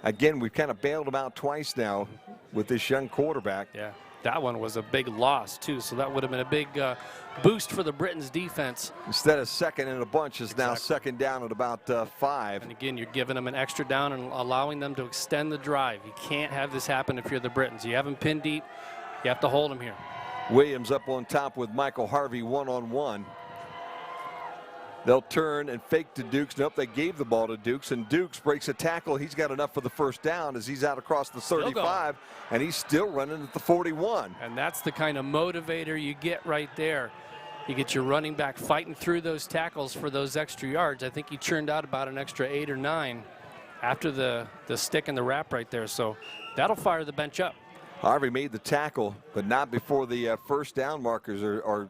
Again, we've kind of bailed him out twice now with this young quarterback. yeah, that one was a big loss too. So that would have been a big boost for the Britons defense. Instead of second in a bunch, is now second down at about 5. And again, you're giving them an extra down and allowing them to extend the drive. You can't have this happen if you're the Britons. You have them pinned deep. You have to hold them here. Williams up on top with Michael Harvey one-on-one. They'll turn and fake to Dukes. Nope, they gave the ball to Dukes, and Dukes breaks a tackle. He's got enough for the first down as he's out across the 35, and he's still running at the 41. And that's the kind of motivator you get right there. You get your running back fighting through those tackles for those extra yards. I think he churned out about an extra 8 or 9 after the stick and the wrap right there. So that'll fire the bench up. Harvey made the tackle, but not before the first down markers are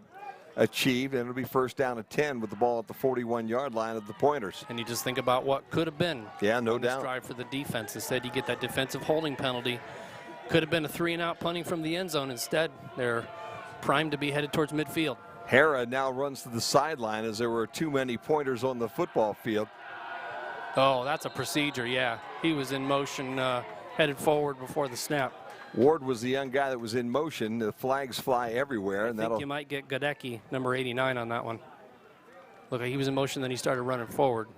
achieved, and it'll be first down at 10 with the ball at the 41-yard line of the Pointers. And you just think about what could have been. Yeah, no on this doubt. drive for the defense. Instead, you get that defensive holding penalty. Could have been a 3-and-out punting from the end zone. Instead, they're primed to be headed towards midfield. Hara now runs to the sideline as there were too many Pointers on the football field. Oh, that's a procedure, yeah. He was in motion, headed forward before the snap. Ward was the young guy that was in motion. The flags fly everywhere, and I think you might get Godecki, number 89, on that one. Look, he was in motion, then he started running forward.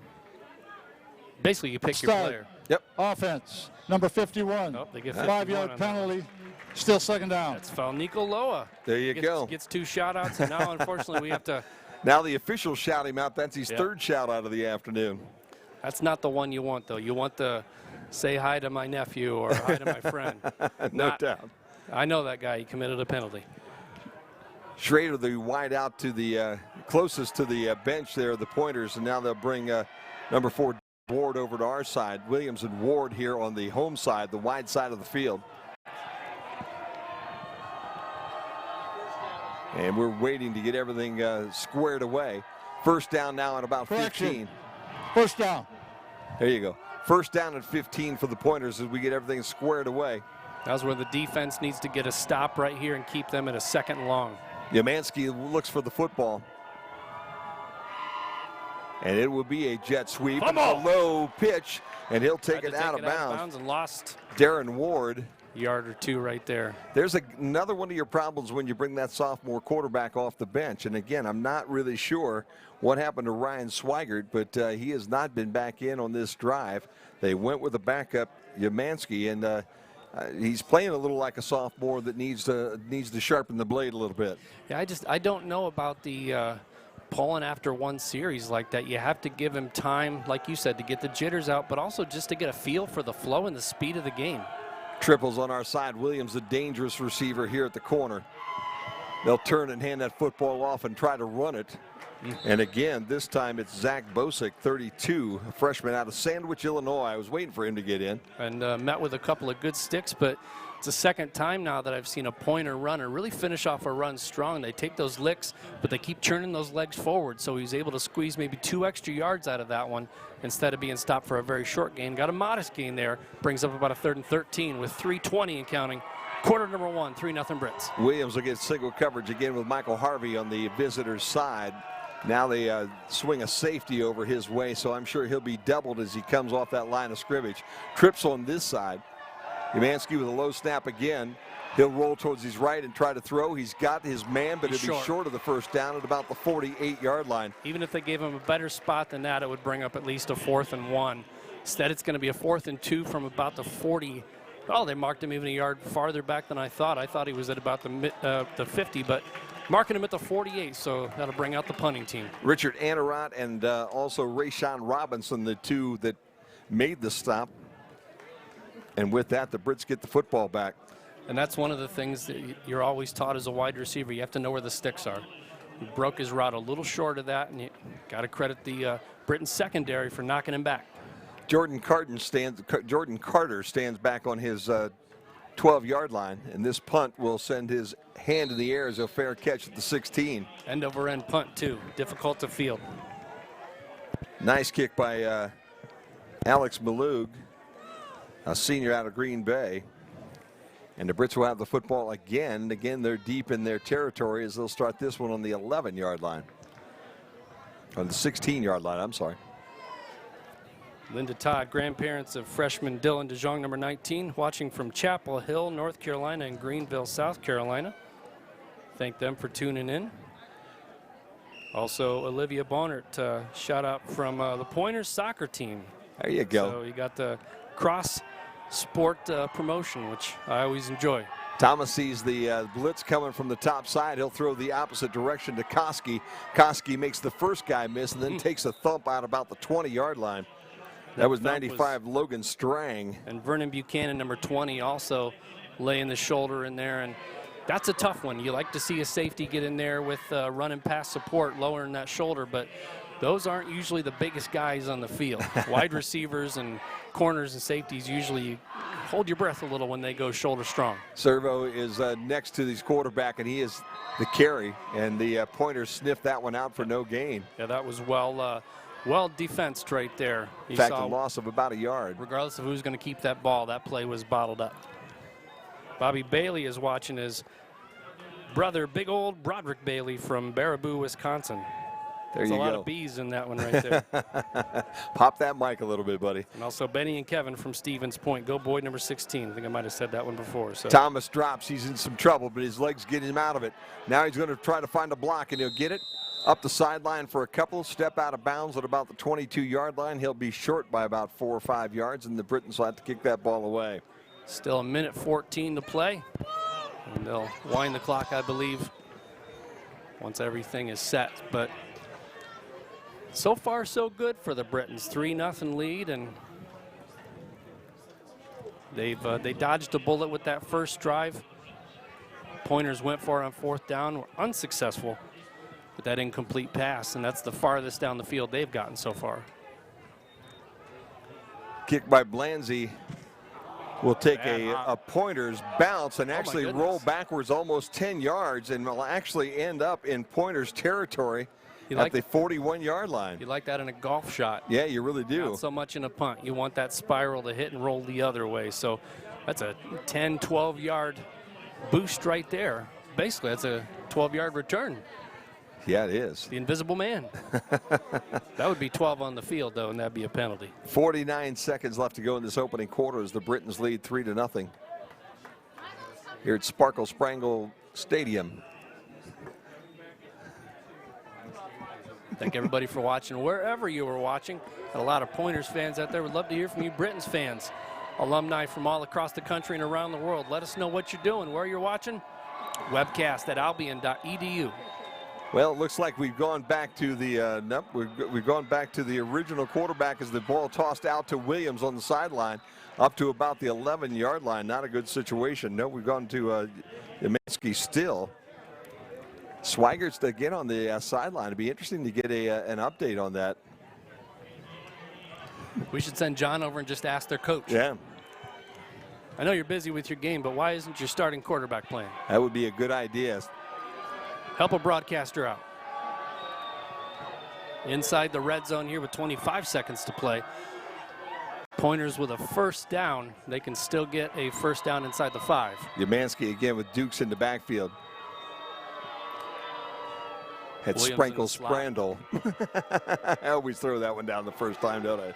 Basically, you pick your Start. player. Yep. Offense, number 51. Oh, they get 51 5-yard on that. penalty. Still second down. That's foul. Nico Loa. There you go. Gets 2 shout-outs, and now, unfortunately, we have to. Now the officials shout him out. That's his Yep. third shout out of the afternoon. That's not the one you want, though. You want the say hi to my nephew or hi to my friend. No Not- doubt. I know that guy. He committed a penalty. Schrader, the wide out to the closest to the bench there, the Pointers, and now they'll bring number 4 Ward over to our side. Williams and Ward here on the home side, the wide side of the field. And we're waiting to get everything squared away. First down now at about 15. First down. There you go. First down at 15 for the Pointers as we get everything squared away. That's where the defense needs to get a stop right here and keep them at a 2nd and long. Yamansky looks for the football. And it will be a jet sweep. A low pitch, and he'll take it out of bounds. And lost Darren Ward. a yard or 2 right there. There's another one of your problems when you bring that sophomore quarterback off the bench. And again, I'm not really sure what happened to Ryan Swigert, but he has not been back in on this drive. They went with a backup, Yamansky, and he's playing a little like a sophomore that needs to sharpen the blade a little bit. Yeah, I don't know about the pulling after one series like that. You have to give him time, like you said, to get the jitters out, but also just to get a feel for the flow and the speed of the game. Triples on our side. Williams, the dangerous receiver here at the corner. They'll turn and hand that football off and try to run it. And again, this time it's Zach Bosick, 32, a freshman out of Sandwich, Illinois. I was waiting for him to get in. And met with a couple of good sticks, but it's the 2nd time now that I've seen a Pointer runner really finish off a run strong. They take those licks, but they keep churning those legs forward, so he's able to squeeze maybe 2 extra yards out of that one instead of being stopped for a very short gain. Got a modest gain there, brings up about a 3rd and 13 with 3:20 and counting. Quarter number 1, 3-0 Brits. Williams will get single coverage again with Michael Harvey on the visitors' side. Now they swing a safety over his way, so I'm sure he'll be doubled as he comes off that line of scrimmage. Trips on this side. Yamansky with a low snap again. He'll roll towards his right and try to throw. He's got his man, but it'll be short of the first down at about the 48-yard line. Even if they gave him a better spot than that, it would bring up at least a 4th and 1. Instead, it's going to be a 4th and 2 from about the 40. Oh, they marked him even a yard farther back than I thought. I thought he was at about the 50, but marking him at the 48, so that'll bring out the punting team. Richard Anarot and also Rayshawn Robinson, the 2 that made the stop. And with that, the Brits get the football back. And that's one of the things that you're always taught as a wide receiver. You have to know where the sticks are. He broke his route a little short of that, and you got to credit the Britain secondary for knocking him back. Jordan Carter stands back on his 12-yard line, and this punt will send his hand in the air as a fair catch at the 16. End over end punt, too. Difficult to field. Nice kick by Alex Malug, a senior out of Green Bay. And the Brits will have the football again. Again, they're deep in their territory as they'll start this one on the 11-yard line. On the 16-yard line, I'm sorry. Linda Todd, grandparents of freshman Dylan DeJong, number 19, watching from Chapel Hill, North Carolina, and Greenville, South Carolina. Thank them for tuning in. Also, Olivia Bonnert, shout out from the Pointers soccer team. There you go. So you got the cross sport promotion, which I always enjoy. Thomas sees the blitz coming from the top side. He'll throw the opposite direction to Koski. Koski makes the first guy miss and then takes a thump out about the 20-yard line. That was 95 Logan Strang. And Vernon Buchanan, number 20, also laying the shoulder in there. And that's a tough one. You like to see a safety get in there with run and pass support, lowering that shoulder, but those aren't usually the biggest guys on the field. Wide receivers and corners and safeties usually hold your breath a little when they go shoulder strong. Servo is next to his quarterback, and he is the carry, and the Pointers sniffed that one out for no gain. Yeah, that was well defensed right there. In fact, a loss of about a yard. Regardless of who's going to keep that ball, that play was bottled up. Bobby Bailey is watching his brother, big old Broderick Bailey from Baraboo, Wisconsin. There There's you a lot go. of B's in that one right there. Pop that mic a little bit, buddy. And also Benny and Kevin from Stevens Point. Go boy number 16. I think I might have said that one before. So Thomas drops. He's in some trouble, but his legs get him out of it. Now he's going to try to find a block, and he'll get it up the sideline for a couple. Step out of bounds at about the 22-yard line. He'll be short by about 4 or 5 yards, and the Britons will have to kick that ball away. Still a minute 14 to play. And they'll wind the clock, I believe, once everything is set. But so far, so good for the Britons. 3-0 lead, and they dodged a bullet with that first drive. Pointers went for it on 4th down, were unsuccessful with that incomplete pass, and that's the farthest down the field they've gotten so far. Kick by Blanzy will take a Pointers bounce and actually roll backwards almost 10 yards, and will actually end up in Pointers territory at the 41-yard line. You like that in a golf shot. Yeah, you really do. Not so much in a punt. You want that spiral to hit and roll the other way. So that's a 10, 12-yard boost right there. Basically, that's a 12-yard return. Yeah, it is. The invisible man. That would be 12 on the field, though, and that'd be a penalty. 49 seconds left to go in this opening quarter as the Britons lead 3-0 here at Sprankle-Sprandel Stadium. Thank everybody for watching wherever you were watching. Got a lot of Pointers fans out there. Would love to hear from you Britons fans, alumni from all across the country and around the world. Let us know what you're doing, where you're watching. Webcast at albion.edu. Well, it looks like we've gone back to the we've gone back to the original quarterback as the ball tossed out to Williams on the sideline up to about the 11-yard line. Not a good situation. No, we've gone to Yemansky still. Swiggert's again on the sideline. It'd be interesting to get an update on that. We should send John over and just ask their coach. Yeah. I know you're busy with your game, but why isn't your starting quarterback playing? That would be a good idea. Help a broadcaster out. Inside the red zone here with 25 seconds to play. Pointers with a 1st down. They can still get a 1st down inside the 5. Yemansky again with Dukes in the backfield. Had Sprankle-Sprandel. I always throw that one down the first time, don't I?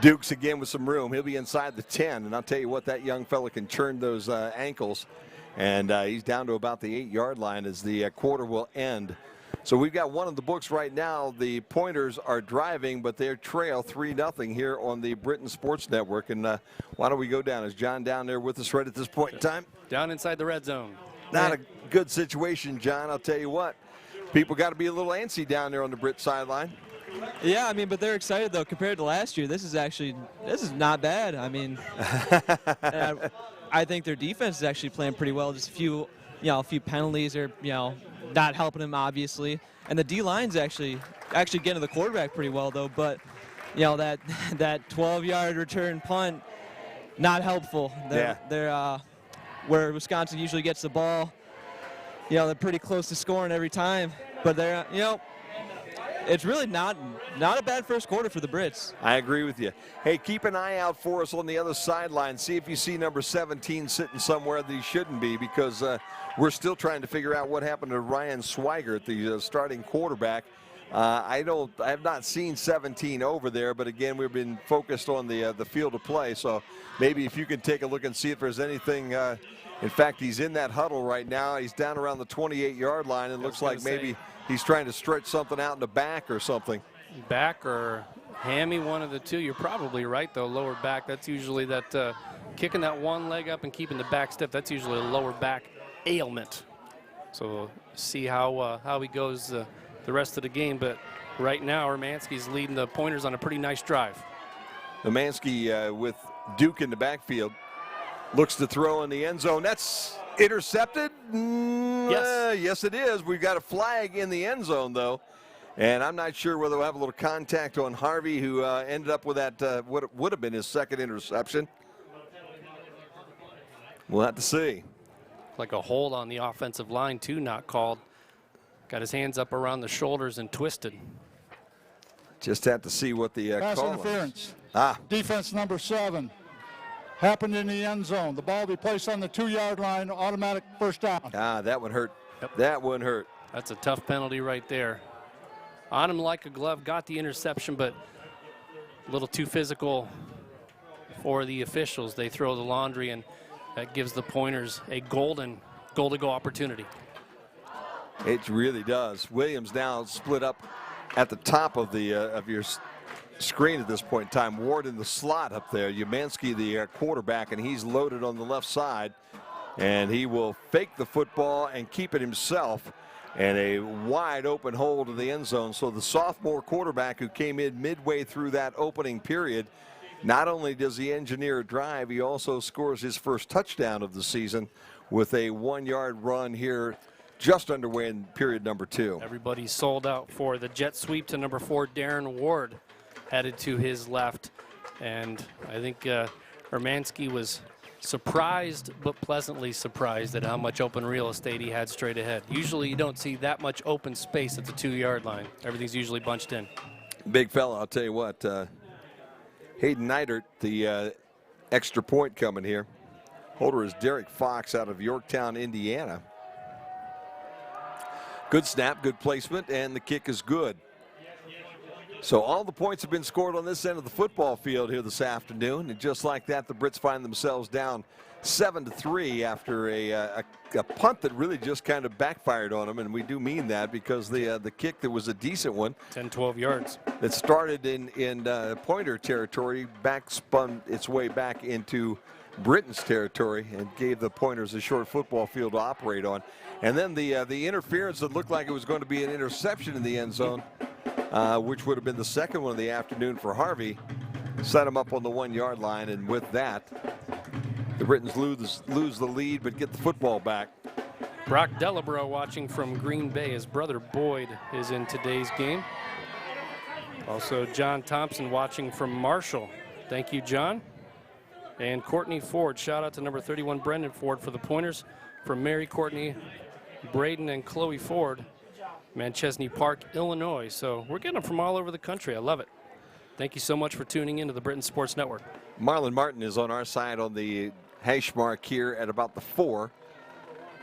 Dukes again with some room. He'll be inside the 10, and I'll tell you what, that young fella can churn those ankles. And he's down to about the 8-yard line as the quarter will end. So we've got one of the books right now. The Pointers are driving, but they trail 3-0 here on the Britain Sports Network. And why don't we go down? Is John down there with us right at this point in time? Down inside the red zone. Not a good situation, John. I'll tell you what. People got to be a little antsy down there on the Brit sideline. Yeah, I mean, but they're excited though. Compared to last year, this is not bad. I mean, I think their defense is actually playing pretty well. Just a few penalties are not helping them obviously, and the D line's actually getting to the quarterback pretty well though. But that 12-yard return punt, not helpful. They're where Wisconsin usually gets the ball. They're pretty close to scoring every time, but they're it's really not a bad first quarter for the Brits. I agree with you. Hey, keep an eye out for us on the other sideline. See if you see number 17 sitting somewhere that he shouldn't be, because we're still trying to figure out what happened to Ryan Swigert, the starting quarterback. I have not seen 17 over there, but again, we've been focused on the field of play. So maybe if you can take a look and see if there's anything. In fact, he's in that huddle right now. He's down around the 28-yard line. It looks like maybe he's trying to stretch something out in the back or something. Back or hammy, one of the two. You're probably right, though. Lower back, that's usually that kicking that one leg up and keeping the back stiff. That's usually a lower back ailment. So we'll see how he goes the rest of the game. But right now, Hermansky's leading the Pointers on a pretty nice drive. Hermansky with Duke in the backfield. Looks to throw in the end zone. That's intercepted. Yes, it is. We've got a flag in the end zone, though. And I'm not sure whether we'll have a little contact on Harvey, who ended up with that what would have been his second interception. We'll have to see. Like a hold on the offensive line, too, not called. Got his hands up around the shoulders and twisted. Just have to see what the Pass call interference. is. Defense number 7. Happened in the end zone. The ball will be placed on the 2-yard line, automatic first down. That one hurt. Yep. That one hurt. That's a tough penalty right there. On him like a glove, got the interception, but a little too physical for the officials. They throw the laundry, and that gives the Pointers a golden goal-to-go opportunity. It really does. Williams now split up at the top of the of your screen at this point in time. Ward in the slot up there. Umansky, the quarterback, and he's loaded on the left side. And he will fake the football and keep it himself. And a wide open hole to the end zone. So the sophomore quarterback who came in midway through that opening period, not only does he engineer a drive, he also scores his first touchdown of the season with a 1-yard run here just underway in period number 2. Everybody's sold out for the jet sweep to number 4, Darren Ward, headed to his left. And I think Hermansky was surprised, but pleasantly surprised at how much open real estate he had straight ahead. Usually you don't see that much open space at the 2-yard line. Everything's usually bunched in. Big fella, I'll tell you what. Hayden Neidert, the extra point coming here. Holder is Derek Fox out of Yorktown, Indiana. Good snap, good placement, and the kick is good. So all the points have been scored on this end of the football field here this afternoon. And just like that, the Brits find themselves down 7-3 after a punt that really just kind of backfired on them. And we do mean that because the kick that was a decent one. 10, 12 yards. That started in Pointer territory, spun its way back into Britain's territory and gave the Pointers a short football field to operate on. And then the interference that looked like it was going to be an interception in the end zone, which would have been the second one of the afternoon for Harvey, set him up on the 1-yard line. And with that, the Britons lose the lead but get the football back. Brock Delabro watching from Green Bay. His brother Boyd is in today's game. Also John Thompson watching from Marshall. Thank you, John. And Courtney Ford. Shout out to number 31, Brendan Ford, for the Pointers. From Mary, Courtney, Braden, and Chloe Ford, Manchesney Park, Illinois. So we're getting them from all over the country. I love it. Thank you so much for tuning into the Britain Sports Network. Marlon Martin is on our side on the hash mark here at about the 4.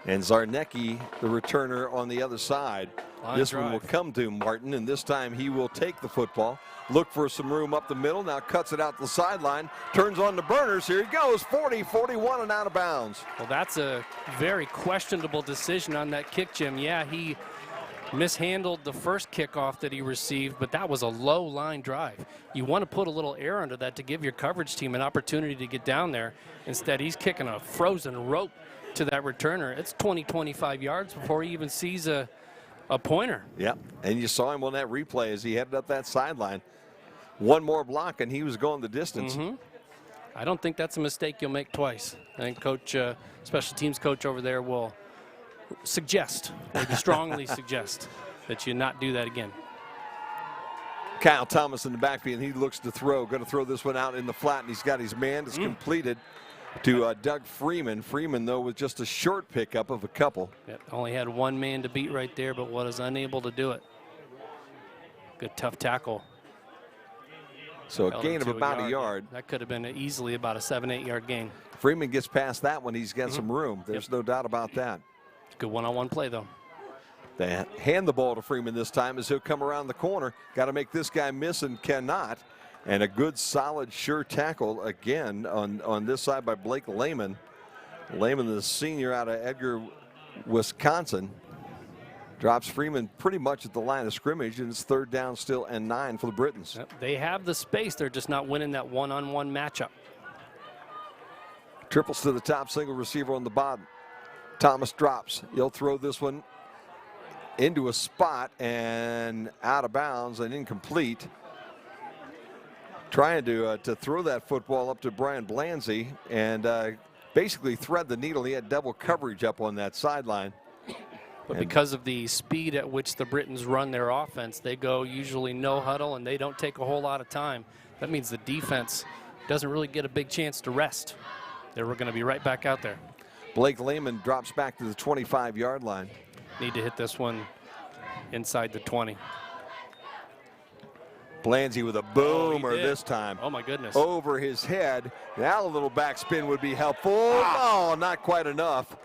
And Zarnecki, the returner, on the other side. This one will come to Martin, and this time he will take the football, look for some room up the middle, now cuts it out the sideline, turns on the burners. Here he goes, 40, 41, and out of bounds. Well, that's a very questionable decision on that kick, Jim. Yeah, he mishandled the first kickoff that he received, but that was a low line drive. You want to put a little air under that to give your coverage team an opportunity to get down there. Instead, he's kicking a frozen rope to that returner. It's 20, 25 yards before he even sees a pointer. Yeah, and you saw him on that replay as he headed up that sideline. One more block, and he was going the distance. I don't think that's a mistake you'll make twice. I think coach, special teams coach over there will suggest, maybe strongly suggest, that you not do that again. Kyle Thomas in the backfield. He looks to throw. Going to throw this one out in the flat, and he's got his man. It's completed to Doug Freeman. Freeman, though, with just a short pickup of a couple. Yep, only had one man to beat right there, but was unable to do it. Good tough tackle. So a gain of about a yard. That could have been easily about a 7-8 yard gain. Freeman gets past that one. He's got some room. There's no doubt about that. Good one-on-one play, though. They hand the ball to Freeman this time as he'll come around the corner. Got to make this guy miss and cannot. And a good, solid, sure tackle again on this side by Blake Lehman. Lehman, the senior out of Edgar, Wisconsin, drops Freeman pretty much at the line of scrimmage, and it's 3rd down still and 9 for the Britons. Yep, they have the space. They're just not winning that one-on-one matchup. Triples to the top, single receiver on the bottom. Thomas drops. He'll throw this one into a spot and out of bounds and incomplete. Trying to throw that football up to Brian Blanzy and basically thread the needle. He had double coverage up on that sideline. But because of the speed at which the Britons run their offense, they go usually no huddle and they don't take a whole lot of time. That means the defense doesn't really get a big chance to rest. They were going to be right back out there. Blake Lehman drops back to the 25-yard line. Need to hit this one inside the 20. Blanzy with a boomer did. this time. Oh, my goodness. Over his head. Now a little backspin would be helpful. Oh, not quite enough.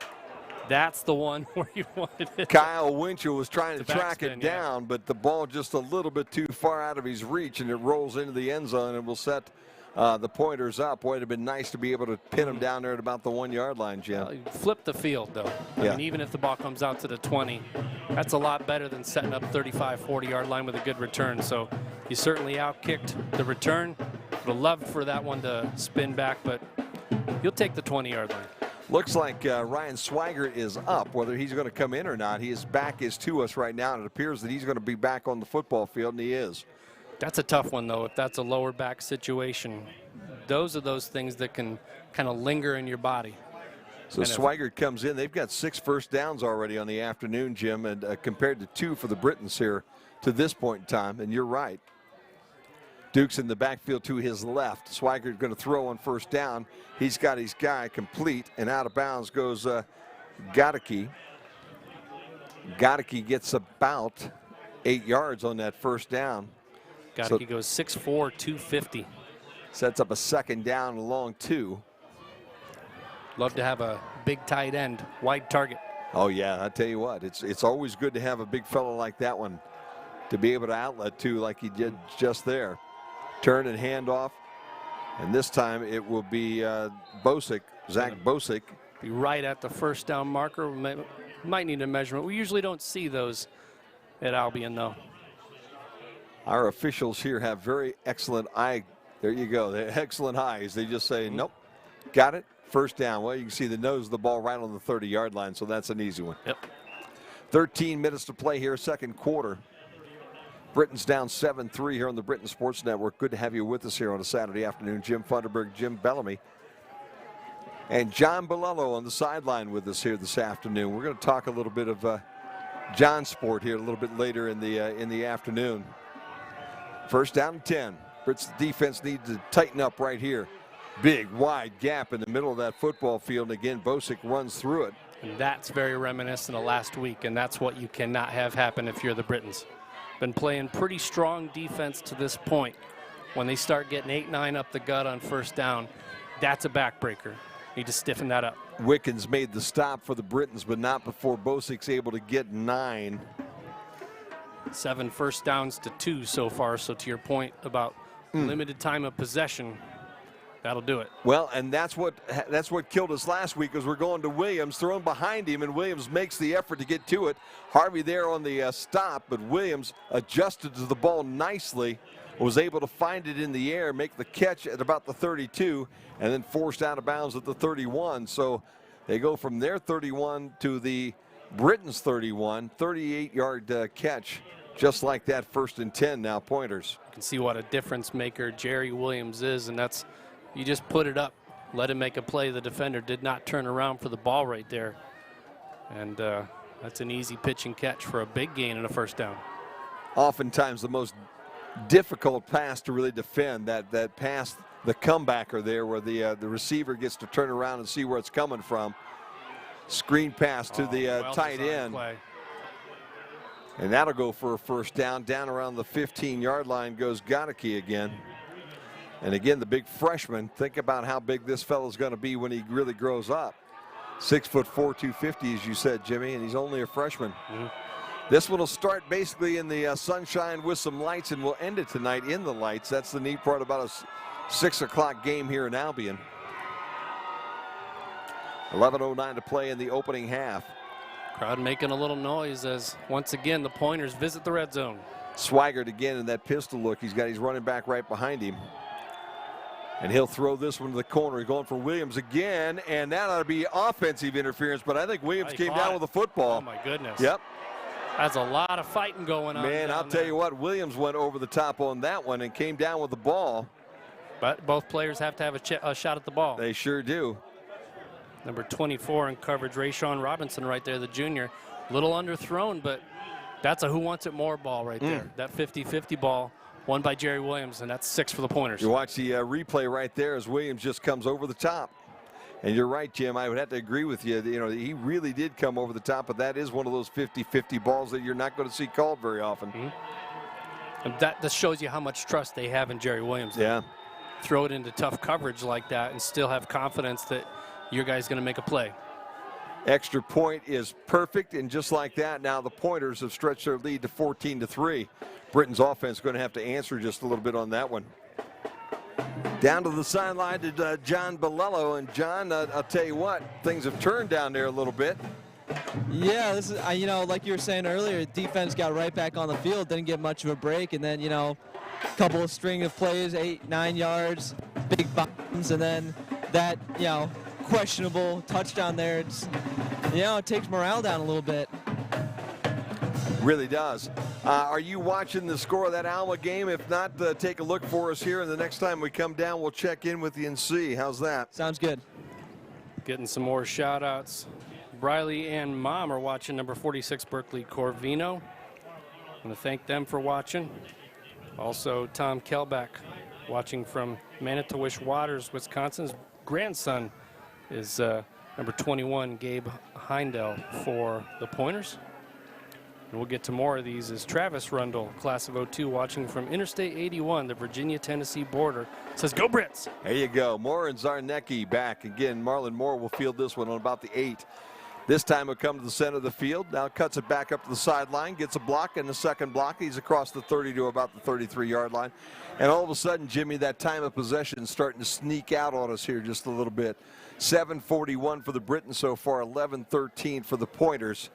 That's the one where you wanted it. Kyle Winchell was trying to The track backspin, it down, but the ball just a little bit too far out of his reach, and it rolls into the end zone and will set the Pointers up. Boy, it'd have been nice to be able to pin him down there at about the 1-yard line, Jim. Flip the field, though. I mean, even if the ball comes out to the 20, that's a lot better than setting up 35, 40-yard line with a good return. So you certainly outkicked the return. Would have loved for that one to spin back, but you'll take the 20-yard line. Looks like Ryan Swigert is up. Whether he's going to come in or not, his back is to us right now, and it appears that he's going to be back on the football field, and he is. That's a tough one, though, if that's a lower back situation. Those are those things that can kind of linger in your body. So Swigert comes in. They've got 6 first downs already on the afternoon, Jim, and compared to 2 for the Britons here to this point in time, and you're right. Duke's in the backfield to his left. Swigert going to throw on first down. He's got his guy complete, and out of bounds goes Godeke. Godeke gets about 8 yards on that first down. Godeke goes 6'4", 250. Sets up a second down and a long 2. Love to have a big tight end, wide target. Oh, yeah, I tell you what, it's always good to have a big fellow like that one to be able to outlet to like he did just there. Turn and hand off, and this time it will be Bosick, Zach Bosick. Be right at the first down marker. Might need a measurement. We usually don't see those at Albion, though. Our officials here have very excellent eye. There you go. They're excellent eyes. They just say, nope, got it, first down. Well, you can see the nose of the ball right on the 30-yard line, so that's an easy one. Yep. 13 minutes to play here, second quarter. Britain's down 7-3 here on the Britain Sports Network. Good to have you with us here on a Saturday afternoon. Jim Funderburg, Jim Bellamy, and John Bolello on the sideline with us here this afternoon. We're going to talk a little bit of John Sport here a little bit later in the afternoon. First down and 10. Brits defense needs to tighten up right here. Big, wide gap in the middle of that football field. And again, Bosick runs through it. And that's very reminiscent of last week, and that's what you cannot have happen if you're the Britons. Been playing pretty strong defense to this point. When they start getting 8-9 up the gut on first down, that's a backbreaker. Need to stiffen that up. Wickens made the stop for the Britons, but not before Bosick's able to get 9. 7 first downs to 2 so far. So to your point about limited time of possession, that'll do it. Well, and that's what killed us last week, as we're going to Williams, thrown behind him, and Williams makes the effort to get to it. Harvey there on the stop, but Williams adjusted to the ball nicely, was able to find it in the air, make the catch at about the 32, and then forced out of bounds at the 31. So they go from their 31 to the Britons' 31, 38-yard catch. Just like that, first and 10 now, Pointers. You can see what a difference maker Jerry Williams is, and that's, you just put it up, let him make a play. The defender did not turn around for the ball right there. And that's an easy pitch and catch for a big gain and a first down. Oftentimes the most difficult pass to really defend, that pass, the comebacker there where the receiver gets to turn around and see where it's coming from. Screen pass to the tight end. Play. And that'll go for a first down. Down around the 15-yard line goes Godeke again. And again, the big freshman. Think about how big this fellow's going to be when he really grows up. 6'4", 250, as you said, Jimmy, and he's only a freshman. This one will start basically in the sunshine with some lights, and we'll end it tonight in the lights. That's the neat part about a 6 o'clock game here in Albion. 11:09 to play in the opening half. Crowd making a little noise as, once again, the Pointers visit the red zone. Swigert again in that pistol look. He's got his running back right behind him. And he'll throw this one to the corner. He's going for Williams again, and that ought to be offensive interference, but I think Williams came down with the football. Oh, my goodness. Yep. That's a lot of fighting going on. Man, I'll tell you what, Williams went over the top on that one and came down with the ball. But both players have to have a shot at the ball. They sure do. Number 24 in coverage, Rayshawn Robinson right there, the junior. Little underthrown, but that's a who wants it more ball right there. That 50-50 ball won by Jerry Williams, and that's 6 for the Pointers. You watch the replay right there as Williams just comes over the top. And you're right, Jim. I would have to agree with you. You know, he really did come over the top, but that is one of those 50-50 balls that you're not going to see called very often. And that shows you how much trust they have in Jerry Williams. Yeah. Throw it into tough coverage like that and still have confidence that your guy's going to make a play. Extra point is perfect, and just like that, now the Pointers have stretched their lead to 14-3. Britain's offense is going to have to answer just a little bit on that one. Down to the sideline to John Bolello, and John, I'll tell you what, things have turned down there a little bit. Yeah, this is, you know, like you were saying earlier, defense got right back on the field, didn't get much of a break, and then, you know, a couple of string of plays, 8-9 yards, big bombs, and then that, you know, questionable touchdown there. It's, you know, it takes morale down a little bit. Really does. Are you watching the score of that Alma game? If not, take a look for us here, and the next time we come down, we'll check in with you and see. How's that? Sounds good. Getting some more shout outs. Briley and Mom are watching number 46 Berkeley Corvino. I want to thank them for watching. Also, Tom Kelbeck watching from Manitowish Waters, Wisconsin's grandson is number 21, Gabe Heindel for the Pointers. And we'll get to more of these as Travis Rundle, class of 02, watching from Interstate 81, the Virginia-Tennessee border. Says, go Brits! There you go. Moore and Zarnecki back. Again, Marlon Moore will field this one on about the 8. This time he'll come to the center of the field. Now cuts it back up to the sideline, gets a block, and the second block. He's across the 30 to about the 33-yard line. And all of a sudden, Jimmy, that time of possession is starting to sneak out on us here just a little bit. 7:41 for the Britons so far, 11:13 for the Pointers.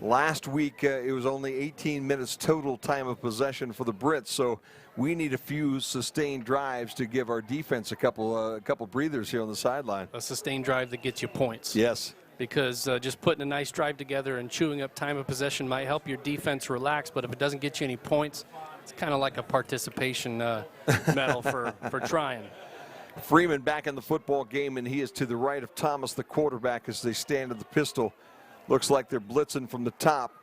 Last week, it was only 18 minutes total time of possession for the Brits, so we need a few sustained drives to give our defense a couple breathers here on the sideline. A sustained drive that gets you points. Yes. Because just putting a nice drive together and chewing up time of possession might help your defense relax, but if it doesn't get you any points, it's kind of like a participation medal for trying. Freeman back in the football game, and he is to the right of Thomas, the quarterback, as they stand at the pistol. Looks like they're blitzing from the top.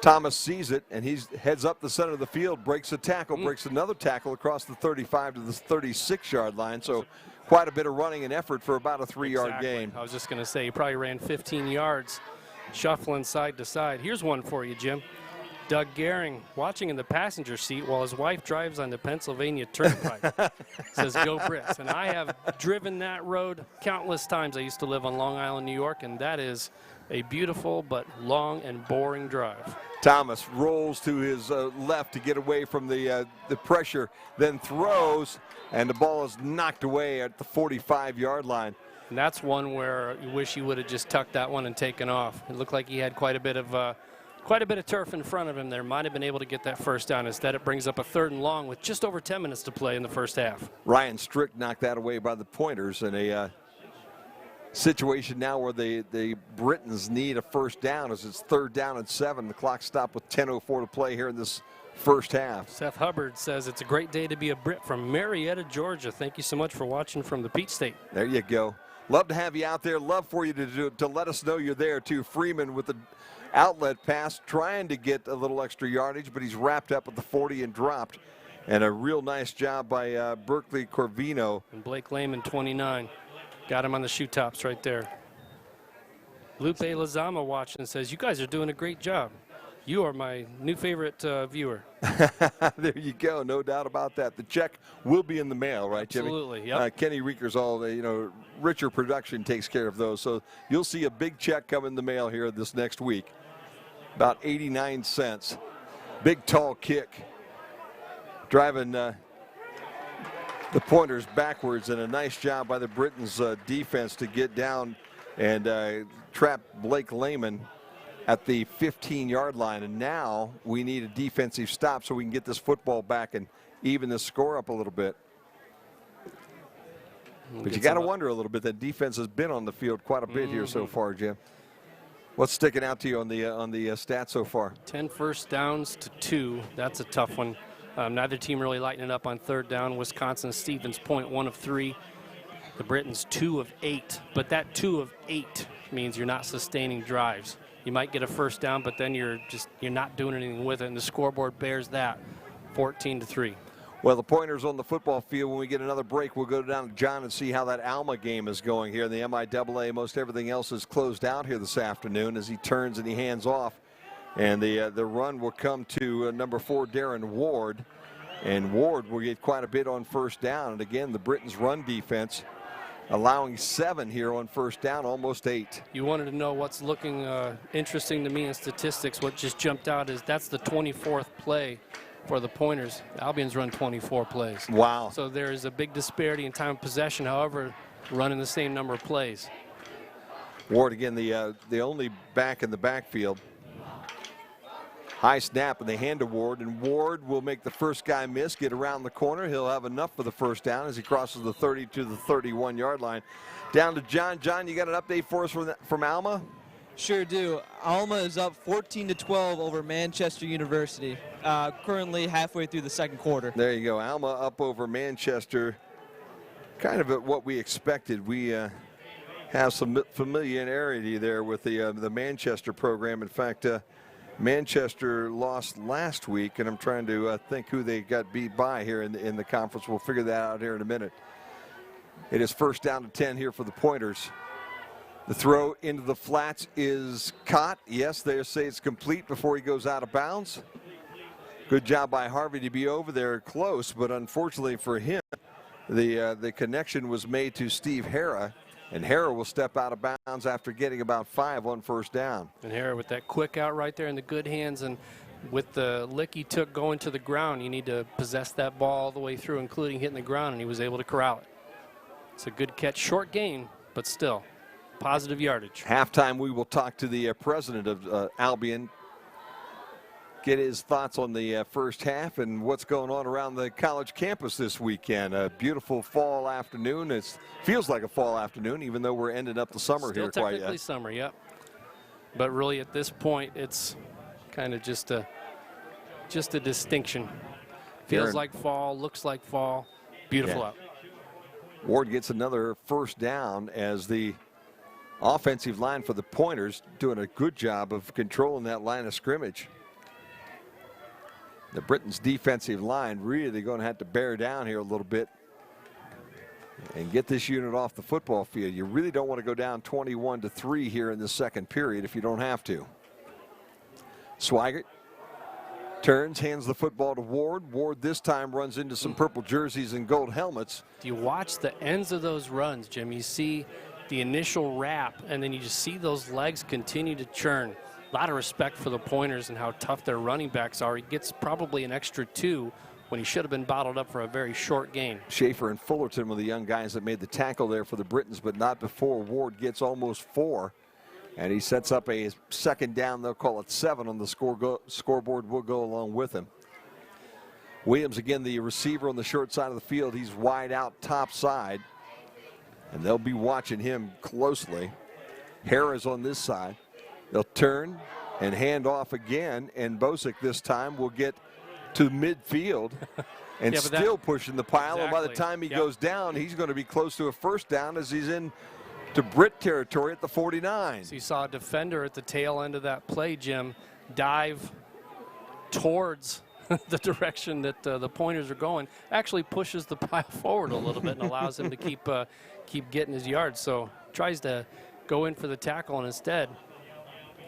Thomas sees it, and he heads up the center of the field, breaks a tackle, breaks another tackle across the 35 to the 36-yard line. So quite a bit of running and effort for about a 3-yard gain. I was just going to say, he probably ran 15 yards, shuffling side to side. Here's one for you, Jim. Doug Gehring watching in the passenger seat while his wife drives on the Pennsylvania Turnpike. Says, go Brits. And I have driven that road countless times. I used to live on Long Island, New York, and that is a beautiful but long and boring drive. Thomas rolls to his left to get away from the pressure, then throws, and the ball is knocked away at the 45-yard line. And that's one where you wish he would have just tucked that one and taken off. It looked like he had quite a bit of turf in front of him there. Might have been able to get that first down. Instead, it brings up a 3rd and long with just over 10 minutes to play in the first half. Ryan Strick knocked that away by the Pointers in a situation now where the Britons need a first down as it's 3rd down and 7. The clock stopped with 10:04 to play here in this first half. Seth Hubbard says it's a great day to be a Brit from Marietta, Georgia. Thank you so much for watching from the Peach State. There you go. Love to have you out there. Love for you to let us know you're there too. Freeman with the outlet pass, trying to get a little extra yardage, but he's wrapped up at the 40 and dropped. And a real nice job by Berkeley Corvino. And Blake Lehman, 29. Got him on the shoe tops right there. Lupe Lazama watching says, you guys are doing a great job. You are my new favorite viewer. There you go. No doubt about that. The check will be in the mail, right, Jimmy? Absolutely, yep. Kenny Reekers, Richer Production takes care of those. So you'll see a big check come in the mail here this next week. About 89 cents. Big, tall kick. Driving the Pointers backwards, and a nice job by the Britons defense to get down and trap Blake Lehman at the 15-yard line. And now we need a defensive stop so we can get this football back and even the score up a little bit. But you got to wonder a little bit. That defense has been on the field quite a bit here so far, Jim. What's sticking out to you on the stats so far? 10 first downs to 2. That's a tough one. Neither team really lighting it up on 3rd down. Wisconsin Stevens Point 1 of 3. The Britons 2 of 8. But that 2 of 8 means you're not sustaining drives. You might get a first down, but then you're not doing anything with it. And the scoreboard bears that. 14-3. Well, the Pointers on the football field. When we get another break, we'll go down to John and see how that Alma game is going here in the MIAA. Most everything else is closed out here this afternoon as he turns and he hands off. And the run will come to number 4, Darren Ward. And Ward will get quite a bit on first down. And again, the Britons' run defense allowing 7 here on first down, almost 8. You wanted to know what's looking interesting to me in statistics. What just jumped out is that's the 24th play for the Pointers. Albion's run 24 plays. Wow. So there is a big disparity in time of possession, however, running the same number of plays. Ward, again, the only back in the backfield. High snap, and they hand to Ward, and Ward will make the first guy miss, get around the corner. He'll have enough for the first down as he crosses the 30 to the 31-yard line. Down to John. John, you got an update for us from Alma? Sure do. Alma is up 14-12 over Manchester University, currently halfway through the second quarter. There you go. Alma up over Manchester. Kind of what we expected. We have some familiarity there with the Manchester program. In fact, Manchester lost last week, and I'm trying to think who they got beat by here in the conference. We'll figure that out here in a minute. It is first down to 10 here for the Pointers. The throw into the flats is caught. Yes, they say it's complete before he goes out of bounds. Good job by Harvey to be over there close, but unfortunately for him, the connection was made to Steve Hara, and Hara will step out of bounds after getting about 5 on first down. And Hara with that quick out right there in the good hands, and with the lick he took going to the ground, you need to possess that ball all the way through, including hitting the ground, and he was able to corral it. It's a good catch, short gain, but still positive yardage. Halftime, we will talk to the president of Albion, get his thoughts on the first half and what's going on around the college campus this weekend. A beautiful fall afternoon. It feels like a fall afternoon, even though we're ending up the summer Still here quite yet. technically summer, yep. But really at this point, it's kind of just a distinction. Feels like fall, looks like fall, beautiful out. Ward gets another first down as the offensive line for the Pointers doing a good job of controlling that line of scrimmage. The Britons' defensive line really going to have to bear down here a little bit and get this unit off the football field. You really don't want to go down 21-3 here in the second period if you don't have to. Swigert turns, hands the football to Ward. Ward this time runs into some purple jerseys and gold helmets. Do you watch the ends of those runs, Jim? You see the initial wrap, and then you just see those legs continue to churn. A lot of respect for the Pointers and how tough their running backs are. He gets probably an extra 2 when he should have been bottled up for a very short gain. Schaefer and Fullerton were the young guys that made the tackle there for the Britons, but not before Ward gets almost 4. And he sets up a second down. They'll call it 7 on the scoreboard. Will go along with him. Williams, again, the receiver on the short side of the field. He's wide out top side. And they'll be watching him closely. Harris on this side. They'll turn and hand off again. And Bosick this time will get to midfield and still pushing the pile. Exactly. And by the time he goes down, he's going to be close to a first down as he's in to Brit territory at the 49. So you saw a defender at the tail end of that play, Jim, dive towards the direction that the Pointers are going. Actually pushes the pile forward a little bit and allows him to keep getting his yards. So tries to go in for the tackle and instead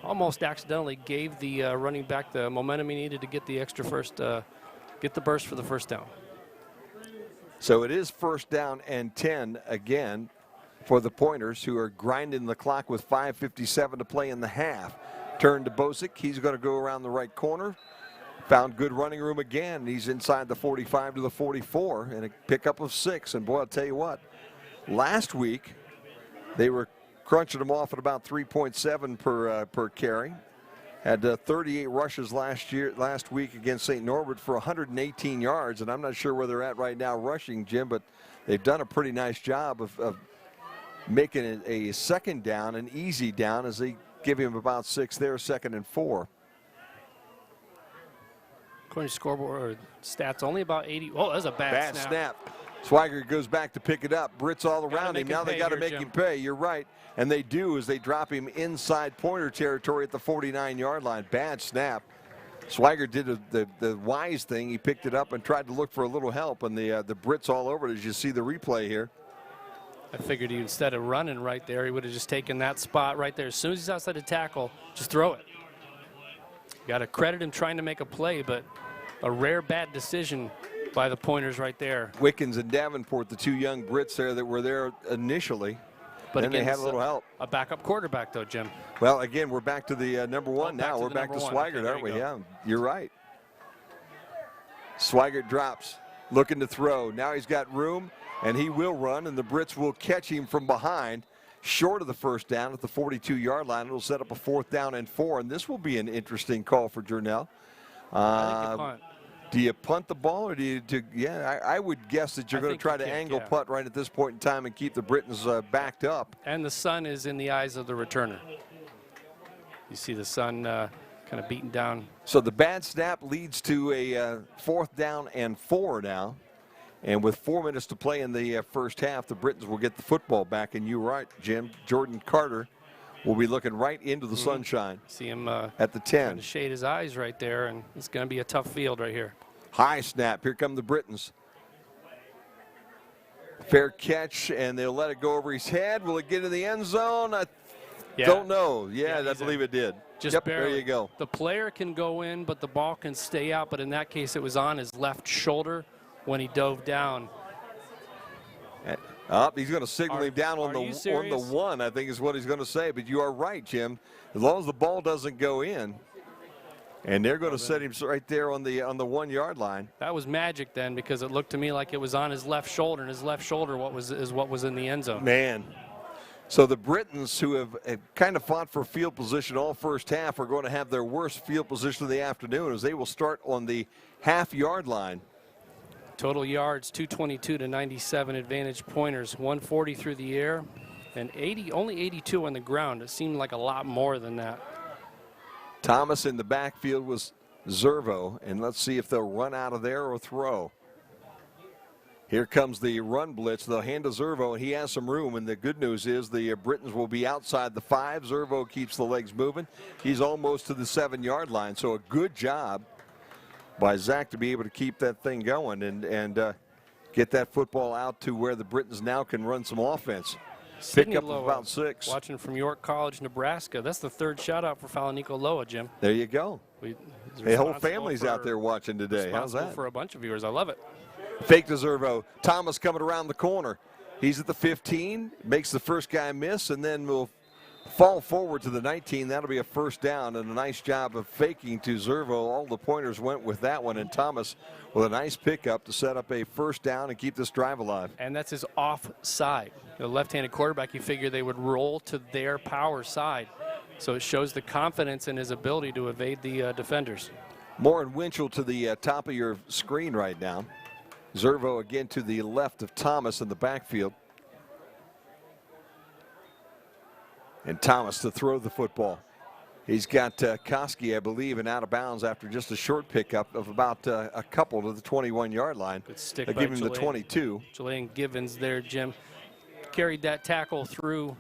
almost accidentally gave the running back the momentum he needed to get the extra get the burst for the first down. So it is first down and 10 again for the Pointers, who are grinding the clock with 5:57 to play in the half. Turn to Bosick. He's going to go around the right corner. Found good running room again. He's inside the 45 to the 44 and a pickup of 6. And boy, I'll tell you what, last week they were crunching them off at about 3.7 per carry. Had 38 rushes last week against St. Norbert for 118 yards. And I'm not sure where they're at right now rushing, Jim, but they've done a pretty nice job of making it a second down, an easy down, as they give him about 6 there, 2nd and 4. According to scoreboard stats, only about 80. Oh, that's a bad snap. Swigert goes back to pick it up. Brits all around him. Now they got to make him pay. You're right. And they do as they drop him inside Pointer territory at the 49-yard line. Bad snap. Swigert did the wise thing. He picked it up and tried to look for a little help, and the Brits all over it as you see the replay here. I figured instead of running right there, he would have just taken that spot right there. As soon as he's outside the tackle, just throw it. Got to credit him trying to make a play, but a rare bad decision by the Pointers right there. Wickens and Davenport, the two young Brits there that were there initially. But then again, they had a little help. A backup quarterback, though, Jim. Well, again, we're back to the number one now. We're back to Swigert, okay, aren't we? Yeah, you're right. Swigert drops, looking to throw. Now he's got room, and he will run, and the Brits will catch him from behind, short of the first down at the 42-yard line. It'll set up a 4th down and 4, and this will be an interesting call for Journell. I think you punt. Do you punt the ball, or do you? I would guess that you're going to try to angle punt right at this point in time and keep the Britons backed up. And the sun is in the eyes of the returner. You see the sun kind of beating down. So the bad snap leads to a 4th down and 4 now. And with 4 minutes to play in the first half, the Britons will get the football back. And you're right, Jim. Jordan Carter will be looking right into the sunshine. See him at the 10. To shade his eyes right there, and it's going to be a tough field right here. High snap. Here come the Britons. Fair catch, and they'll let it go over his head. Will it get in the end zone? I don't know. Yeah, I believe it did. Just barely. There you go. The player can go in, but the ball can stay out. But in that case, it was on his left shoulder when he dove down. He's going to signal him down on the 1, I think is what he's going to say. But you are right, Jim. As long as the ball doesn't go in, and they're going to set him right there on the 1-yard line. That was magic then, because it looked to me like it was on his left shoulder, and his left shoulder is what was in the end zone. Man. So the Britons, who have kind of fought for field position all first half, are going to have their worst field position of the afternoon as they will start on the half-yard line. Total yards, 222 to 97 advantage Pointers, 140 through the air, and only 82 on the ground. It seemed like a lot more than that. Thomas in the backfield was Zervo, and let's see if they'll run out of there or throw. Here comes the run blitz. They'll hand to Zervo, and he has some room. And the good news is the Britons will be outside the 5. Zervo keeps the legs moving. He's almost to the 7-yard line. So a good job by Zach to be able to keep that thing going and get that football out to where the Britons now can run some offense. Pick up about 6. Watching from York College, Nebraska. That's the 3rd shout-out for Falanico Loa, Jim. There you go. The whole family's out there watching today. How's that? For a bunch of viewers. I love it. Fake to Zervo. Thomas coming around the corner. He's at the 15, makes the first guy miss, and then will fall forward to the 19. That'll be a 1st down, and a nice job of faking to Zervo. All the Pointers went with that one, and Thomas with a nice pickup to set up a 1st down and keep this drive alive. And that's his offside. The left-handed quarterback, you figure they would roll to their power side. So it shows the confidence in his ability to evade the defenders. Moore and Winchell to the top of your screen right now. Zervo again to the left of Thomas in the backfield. And Thomas to throw the football. He's got Koski, I believe, and out of bounds after just a short pickup of about a couple to the 21-yard line. Good stick they by give him the 22. Julian Givens there, Jim. Carried that tackle through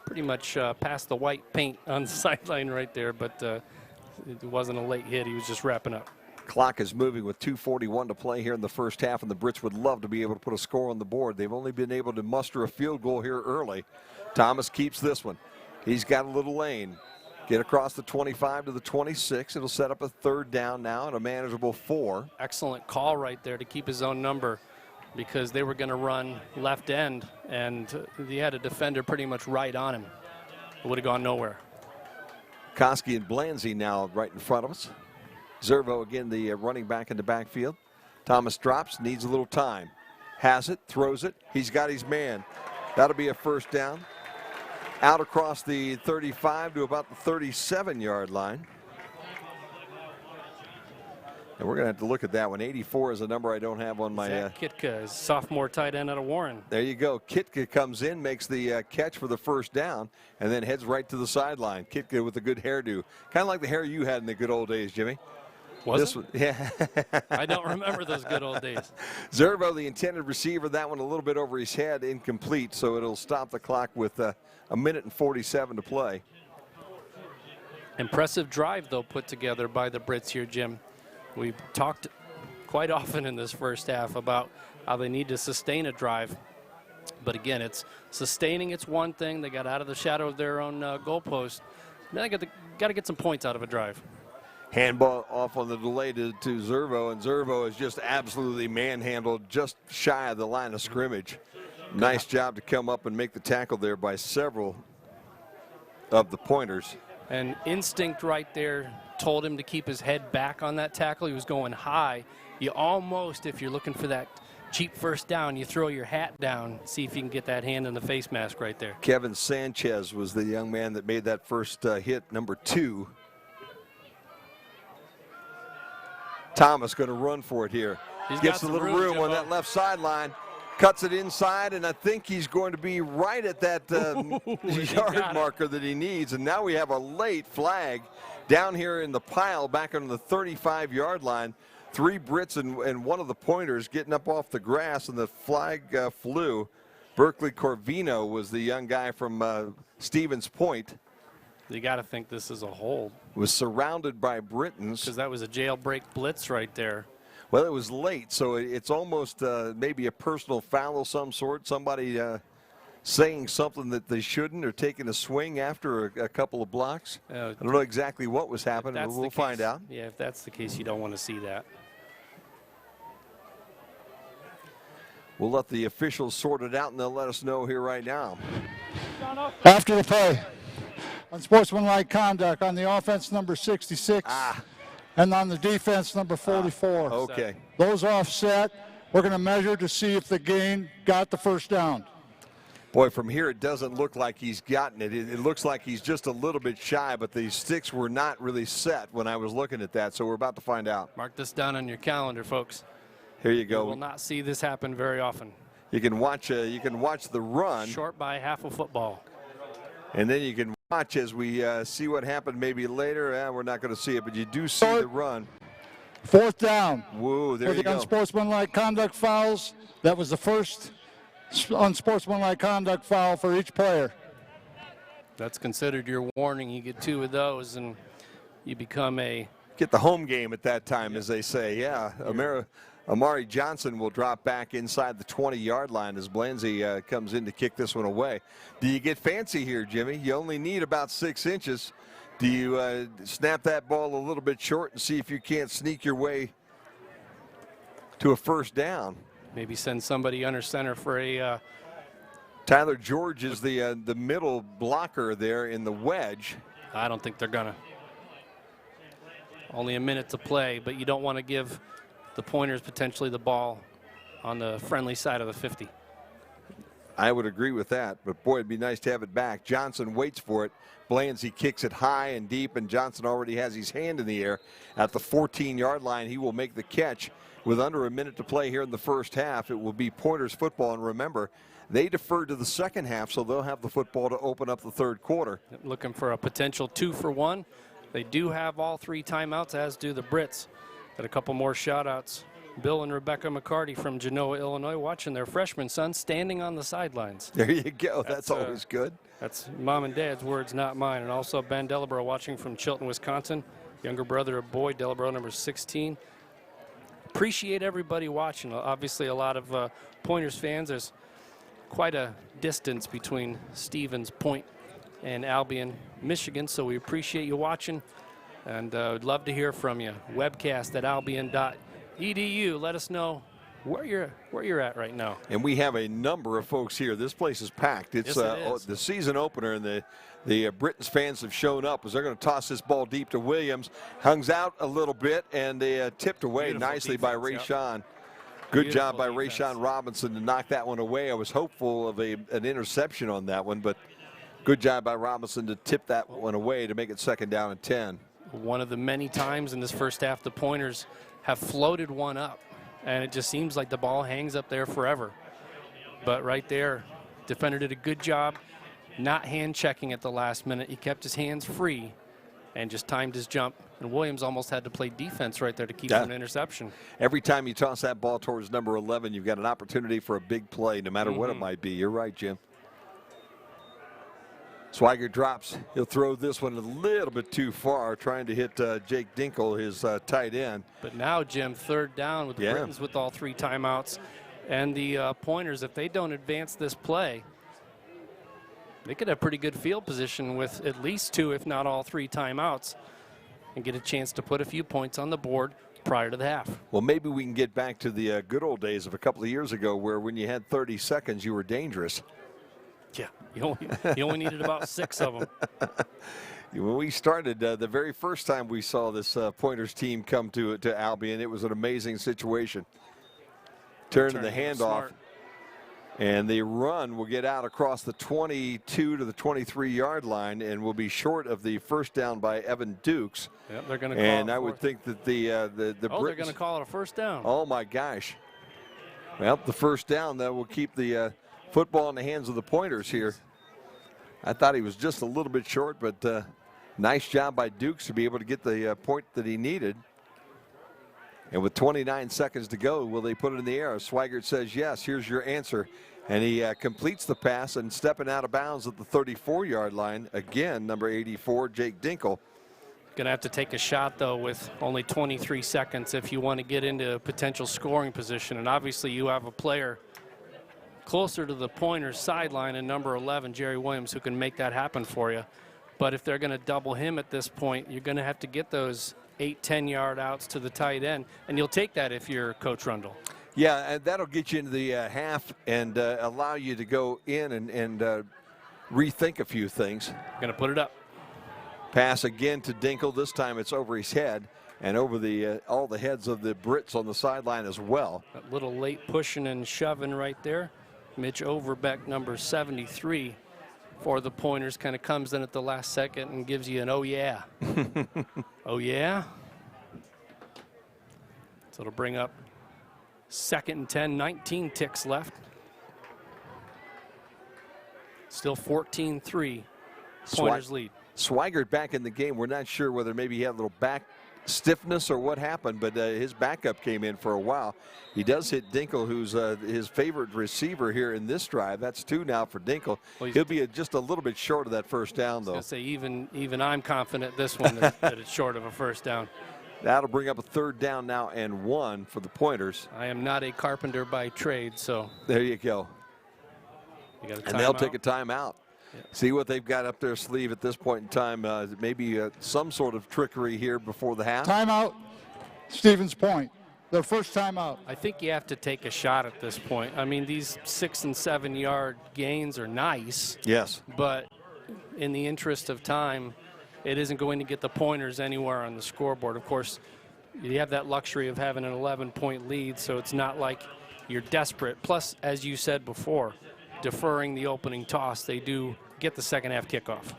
pretty much past the white paint on the sideline right there, but it wasn't a late hit. He was just wrapping up. Clock is moving with 2:41 to play here in the first half, and the Brits would love to be able to put a score on the board. They've only been able to muster a field goal here early. Thomas keeps this one. He's got a little lane. Get across the 25 to the 26. It'll set up a 3rd down now and a manageable 4. Excellent call right there to keep his own number, because they were going to run left end, and he had a defender pretty much right on him. It would have gone nowhere. Koski and Blanzy now right in front of us. Zervo again, the running back in the backfield. Thomas drops, needs a little time. Has it, throws it. He's got his man. That'll be a 1st down. Out across the 35 to about the 37-yard line. And we're going to have to look at that one. 84 is a number I don't have on my... Zach Kitka is sophomore tight end out of Warren. There you go. Kitka comes in, makes the catch for the 1st down, and then heads right to the sideline. Kitka with a good hairdo. Kind of like the hair you had in the good old days, Jimmy. Was it? Yeah. I don't remember those good old days. Zervo, the intended receiver, that one a little bit over his head, incomplete, so it'll stop the clock with a minute and 47 to play. Impressive drive, though, put together by the Brits here, Jim. We've talked quite often in this first half about how they need to sustain a drive. But again, it's sustaining. It's one thing. They got out of the shadow of their own goalpost. Now they got to get some points out of a drive. Handball off on the delay to Zervo, and Zervo is just absolutely manhandled just shy of the line of scrimmage. Nice job to come up and make the tackle there by several of the Pointers. And instinct right there told him to keep his head back on that tackle. He was going high. You almost, if you're looking for that cheap first down, you throw your hat down, see if you can get that hand in the face mask right there. Kevin Sanchez was the young man that made that first hit, number 2. Thomas going to run for it here. Gets a little room on that left sideline, cuts it inside, and I think he's going to be right at that yard marker that he needs. And now we have a late flag down here in the pile back on the 35-yard line. 3 Brits and one of the Pointers getting up off the grass, and the flag flew. Berkeley Corvino was the young guy from Stevens Point. You got to think this is a hold. Was surrounded by Britons. Because that was a jailbreak blitz right there. Well, it was late, so it's almost maybe a personal foul of some sort. Somebody saying something that they shouldn't, or taking a swing after a couple of blocks. I don't know exactly what was happening, but we'll find out. Yeah, if that's the case, you don't want to see that. We'll let the officials sort it out, and they'll let us know here right now. After the play, unsportsmanlike conduct on the offense, number 66, and on the defense, number 44. Okay. Those offset, we're going to measure to see if the gain got the first down. Boy, from here it doesn't look like he's gotten it. It looks like he's just a little bit shy, but the sticks were not really set when I was looking at that, so we're about to find out. Mark this down on your calendar, folks. Here you go. You will not see this happen very often. You can watch the run. Short by half a football. And then you can watch as we see what happened maybe later. We're not going to see it, but you do see the run. 4th down. Whoa, there for you the go. Unsportsmanlike conduct fouls. That was the first unsportsmanlike conduct foul for each player. That's considered your warning. You get 2 of those, and you become a... Get the home game at that time, as they say. Yeah, Amari Johnson will drop back inside the 20-yard line as Blanzy comes in to kick this one away. Do you get fancy here, Jimmy? You only need about 6 inches. Do you snap that ball a little bit short and see if you can't sneak your way to a first down? Maybe send somebody under center for a... Tyler George is the middle blocker there in the wedge. I don't think they're going to. Only a minute to play, but you don't want to give the Pointers potentially the ball on the friendly side of the 50. I would agree with that, but boy, it'd be nice to have it back. Johnson waits for it. Blanzy kicks it high and deep, and Johnson already has his hand in the air at the 14-yard line. He will make the catch with under a minute to play here in the first half. It will be Pointers football, and remember, they deferred to the second half, so they'll have the football to open up the third quarter. Looking for a potential 2-for-1. They do have all 3 timeouts, as do the Brits. Got a couple more shout-outs. Bill and Rebecca McCarty from Genoa, Illinois, watching their freshman son standing on the sidelines. There you go. That's always good. That's mom and dad's words, not mine. And also Ben Delabro watching from Chilton, Wisconsin. Younger brother of Boyd Delabro, number 16. Appreciate everybody watching. Obviously, a lot of Pointers fans. There's quite a distance between Stevens Point and Albion, Michigan. So we appreciate you watching. And I'd love to hear from you. Webcast at albion.edu. Let us know where you're at right now. And we have a number of folks here. This place is packed. It's Yes, it is. The season opener, and the Britons fans have shown up as they're going to toss this ball deep to Williams. Hungs out a little bit, and they tipped away Beautiful nicely by defense, Rayshawn. Good job by Beautiful defense. Rayshawn Robinson to knock that one away. I was hopeful of an interception on that one, but good job by Robinson to tip that one away to make it 2nd down and 10. One of the many times in this first half the Pointers have floated one up, and it just seems like the ball hangs up there forever. But right there, defender did a good job not hand checking at the last minute. He kept his hands free and just timed his jump. And Williams almost had to play defense right there to keep an interception. Every time you toss that ball towards number 11, you've got an opportunity for a big play, no matter what it might be. You're right, Jim. Swigert drops. He'll throw this one a little bit too far, trying to hit Jake Dinkle, his tight end. But now, Jim, third down with the Britons with all 3 timeouts. And the Pointers, if they don't advance this play, they could have pretty good field position with at least 2, if not all 3 timeouts, and get a chance to put a few points on the board prior to the half. Well, maybe we can get back to the good old days of a couple of years ago where when you had 30 seconds, you were dangerous. Yeah, you only needed about 6 of them. When we started, the very first time we saw this Pointers team come to Albion, it was an amazing situation. Turning the handoff, and the run will get out across the 22 to the 23-yard line, and will be short of the first down by Evan Dukes. Yep, they're going to call and it I would think that the they're going to call it a first down. Oh my gosh! Well, the first down that will keep the football in the hands of the Pointers here. I thought he was just a little bit short, but nice job by Dukes to be able to get the point that he needed. And with 29 seconds to go, will they put it in the air? Swigert says yes. Here's your answer. And he completes the pass and stepping out of bounds at the 34-yard line. Again, number 84, Jake Dinkle. Going to have to take a shot, though, with only 23 seconds if you want to get into a potential scoring position. And obviously you have a player closer to the Pointers sideline in number 11, Jerry Williams, who can make that happen for you. But if they're going to double him at this point, you're going to have to get those 8-10-yard outs to the tight end, and you'll take that if you're Coach Rundle. Yeah, and that'll get you into the half and allow you to go in and rethink a few things. Going to put it up. Pass again to Dinkle. This time it's over his head and over the all the heads of the Brits on the sideline as well. A little late pushing and shoving right there. Mitch Overbeck, number 73, for the Pointers, kind of comes in at the last second and gives you an oh yeah. Oh yeah. So it'll bring up 2nd and 10, 19 ticks left. Still 14-3, Pointers lead. Swigert back in the game. We're not sure whether maybe he had a little back stiffness or what happened, but his backup came in for a while. He does hit Dinkle, who's his favorite receiver here in this drive. That's 2 now for Dinkle. Well, he'll be just a little bit short of that first down, though. I was going to say, even I'm confident this one that it's short of a first down. That'll bring up a 3rd down now and 1 for the Pointers. I am not a carpenter by trade, so. There you go. You got a and they'll take a timeout. Yep. See what they've got up their sleeve at this point in time. Maybe some sort of trickery here before the half. Timeout. Stevens Point. Their first timeout. I think you have to take a shot at this point. I mean, these 6- and 7-yard gains are nice. Yes. But in the interest of time, it isn't going to get the Pointers anywhere on the scoreboard. Of course, you have that luxury of having an 11-point lead, so it's not like you're desperate. Plus, as you said before, deferring the opening toss, they do get the second half kickoff.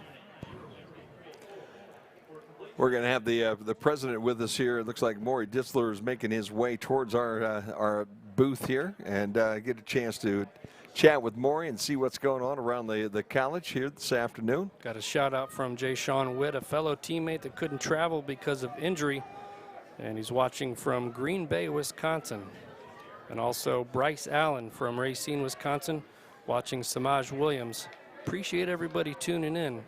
We're going to have the president with us here. It looks like Maury Ditzler is making his way towards our booth here, and get a chance to chat with Maury and see what's going on around the college here this afternoon. Got a shout out from Jay Sean Witt, a fellow teammate that couldn't travel because of injury, and he's watching from Green Bay, Wisconsin. And also Bryce Allen from Racine, Wisconsin, watching Samaj Williams. Appreciate everybody tuning in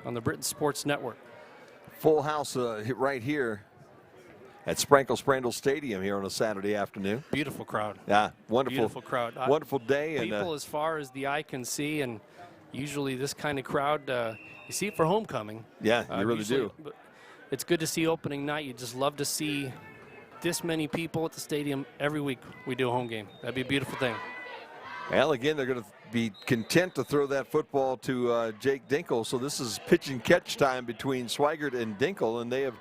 on the Britain Sports Network. Full house right here at Sprankle-Sprandel Stadium here on a Saturday afternoon. Beautiful crowd. Yeah, wonderful. Beautiful crowd. Wonderful day. People as far as the eye can see, and usually this kind of crowd, you see it for homecoming. Yeah, you really do. But it's good to see opening night. You just love to see this many people at the stadium every week we do a home game. That'd be a beautiful thing. Well, again, they're going to be content to throw that football to Jake Dinkle. So this is pitch and catch time between Swigert and Dinkle, and they have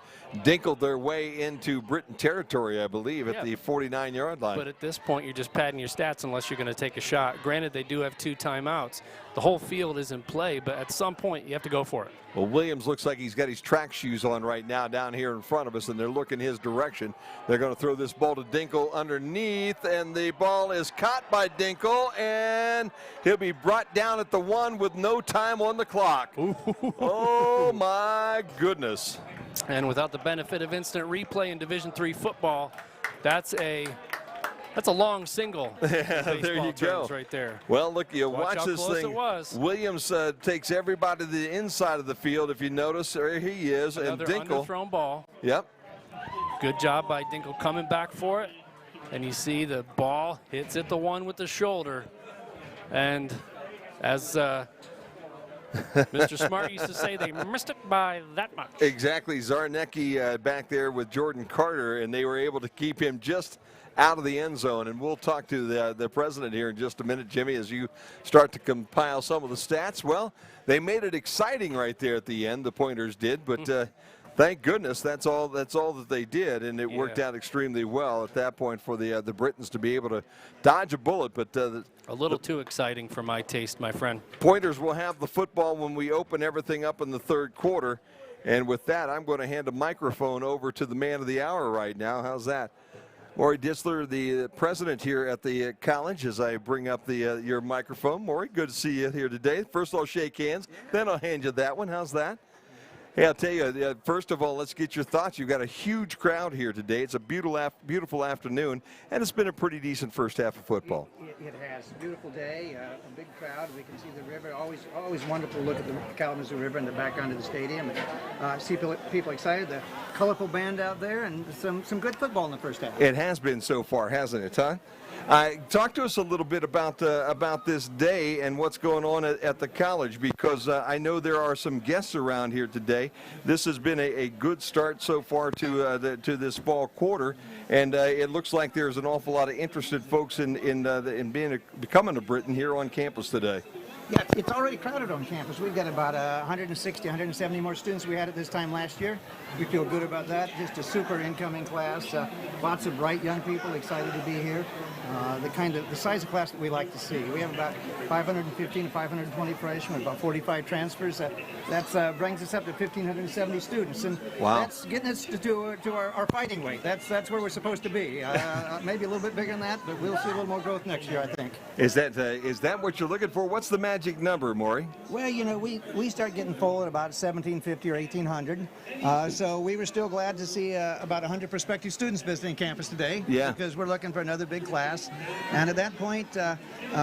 dinkled their way into Britain territory, I believe, at the 49-yard line. But at this point, you're just padding your stats unless you're going to take a shot. Granted, they do have 2 timeouts. The whole field is in play, but at some point, you have to go for it. Well, Williams looks like he's got his track shoes on right now down here in front of us, and they're looking his direction. They're going to throw this ball to Dinkle underneath, and the ball is caught by Dinkle, and he'll be brought down at the 1 with no time on the clock. Oh, my goodness. And without the benefit of instant replay in Division III football, that's a That's a long single. There you go. Right there. Well, look, you Watch watch how this close thing. it was. Williams takes everybody to the inside of the field. If you notice, there he is. Another and Dinkle. underthrown ball. Yep. Good job by Dinkle coming back for it. And you see the ball hits at the one with the shoulder. And as Mr. Smart used to say, they missed it by that much. Exactly. Zarnecki back there with Jordan Carter, and they were able to keep him just out of the end zone. And we'll talk to the president here in just a minute, Jimmy, as you start to compile some of the stats. Well, they made it exciting right there at the end, the Pointers did, but thank goodness that's all that they did, and it worked out extremely well at that point for the Britons to be able to dodge a bullet. But a little too exciting for my taste, my friend. Pointers will have the football when we open everything up in the third quarter. And with that, I'm going to hand a microphone over to the man of the hour right now. How's that? Maury Ditzler, the president here at the college, as I bring up your microphone. Maury, good to see you here today. First I'll shake hands, then I'll hand you that one. How's that? Hey, I'll tell you, first of all, let's get your thoughts. You've got a huge crowd here today. It's a beautiful afternoon, and it's been a pretty decent first half of football. It has. Beautiful day, a big crowd. We can see the river. Always wonderful to look at the Kalamazoo River in the background of the stadium. And see people excited. The colorful band out there, and some good football in the first half. It has been so far, hasn't it, Todd? Talk to us a little bit about this day and what's going on at the college, because I know there are some guests around here today. This has been a good start so far to this fall quarter, and it looks like there's an awful lot of interested folks in becoming a Briton here on campus today. Yeah, it's already crowded on campus. We've got about 160, 170 more students we had at this time last year. We feel good about that. Just a super incoming class. Lots of bright young people excited to be here. The size of class that we like to see. We have about 515 to 520 freshmen, about 45 transfers. That brings us up to 1,570 students, and that's getting us to our fighting weight. That's where we're supposed to be. Maybe a little bit bigger than that, but we'll see a little more growth next year, I think. Is that what you're looking for? What's the magic number, Maury? Well, you know, we start getting full at about 1,750 or 1,800. So we were still glad to see about 100 prospective students visiting campus today. Yeah. Because we're looking for another big class. And at that point,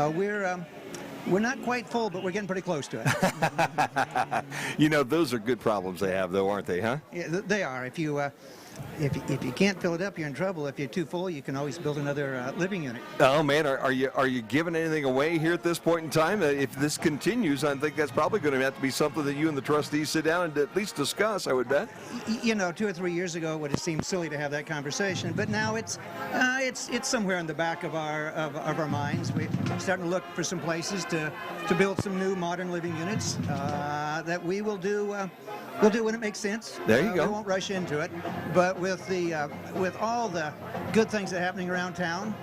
we're not quite full, but we're getting pretty close to it. You know, those are good problems they have, though, aren't they, huh? Yeah, they are. If you can't fill it up, you're in trouble. If you're too full, you can always build another living unit. Oh man, are you giving anything away here at this point in time? If this continues, I think that's probably going to have to be something that you and the trustees sit down and at least discuss, I would bet. You know, 2 or 3 years ago, it would have seemed silly to have that conversation, but now it's somewhere in the back of our minds. We're starting to look for some places to build some new modern living units that we will do. We'll do when it makes sense. There you go. We won't rush into it, but with all the good things that are happening around town,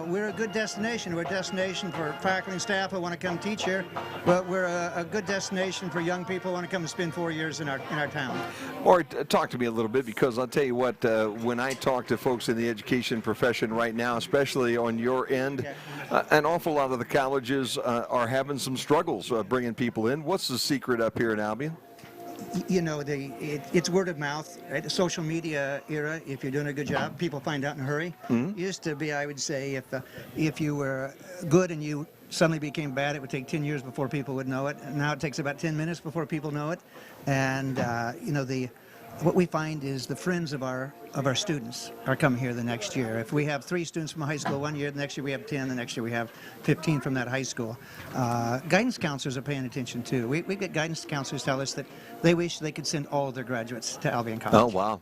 we're a good destination. We're a destination for faculty and staff who want to come teach here, but we're a good destination for young people who want to come and spend 4 years in our town. Or talk to me a little bit, because I'll tell you what, when I talk to folks in the education profession right now, especially on your end, an awful lot of the colleges are having some struggles bringing people in. What's the secret up here in Albion? You know, it's word of mouth, right? The social media era, if you're doing a good job, people find out in a hurry. Mm-hmm. Used to be, I would say, if you were good and you suddenly became bad, it would take 10 years before people would know it. And now it takes about 10 minutes before people know it. And, you know, what we find is the friends of our students are coming here the next year. If we have 3 students from a high school one year, the next year we have 10, the next year we have 15 from that high school. Guidance counselors are paying attention too. We get guidance counselors tell us that they wish they could send all of their graduates to Albion College. Oh, wow.